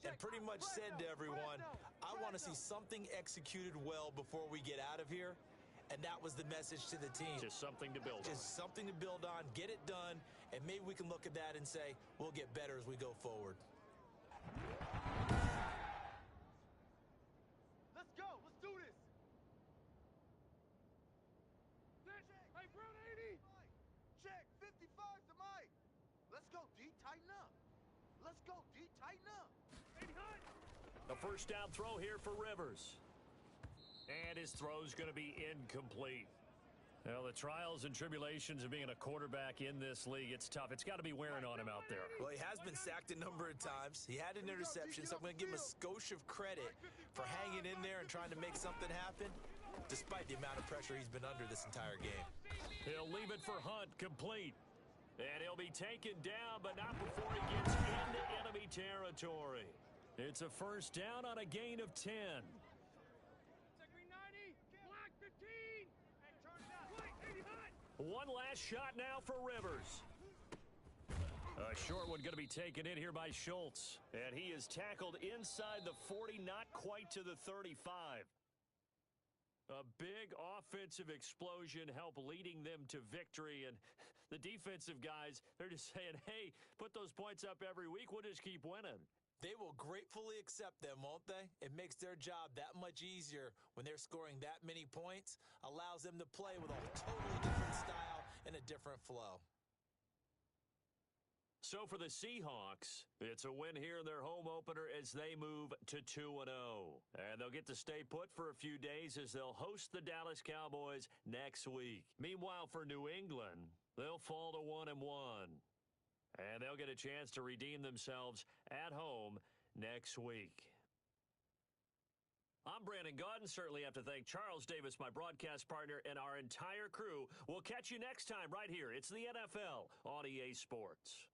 and pretty much said to everyone, I want to see something executed well before we get out of here. And that was the message to the team. Just something to build on. Just something to build on, get it done, and maybe we can look at that and say, we'll get better as we go forward. Let's go. Let's do this. Hey, Brown 80. Check. 55 to Mike. Let's go, D. Tighten up. Let's go, D. Tighten up. 80 high. A first down throw here for Rivers. And his throw's going to be incomplete. Well, the trials and tribulations of being a quarterback in this league, it's tough. It's got to be wearing on him out there. Well, he has been sacked a number of times. He had an interception, so I'm going to give him a skosh of credit for hanging in there and trying to make something happen, despite the amount of pressure he's been under this entire game. He'll leave it for Hunt, complete. And he'll be taken down, but not before he gets into enemy territory. It's a first down on a gain of 10. One last shot now for Rivers. A short one going to be taken in here by Schultz. And he is tackled inside the 40, not quite to the 35. A big offensive explosion helped leading them to victory, and the defensive guys, they're just saying, hey, put those points up every week, we'll just keep winning. They will gratefully accept them, won't they? It makes their job that much easier when they're scoring that many points, allows them to play with a totally different style and a different flow. So for the Seahawks, it's a win here in their home opener as they move to 2-0. And they'll get to stay put for a few days as they'll host the Dallas Cowboys next week. Meanwhile, for New England, they'll fall to 1-1. And they'll get a chance to redeem themselves at home next week. I'm Brandon Gaudin. Certainly have to thank Charles Davis, my broadcast partner, and our entire crew. We'll catch you next time right here. It's the NFL on EA Sports.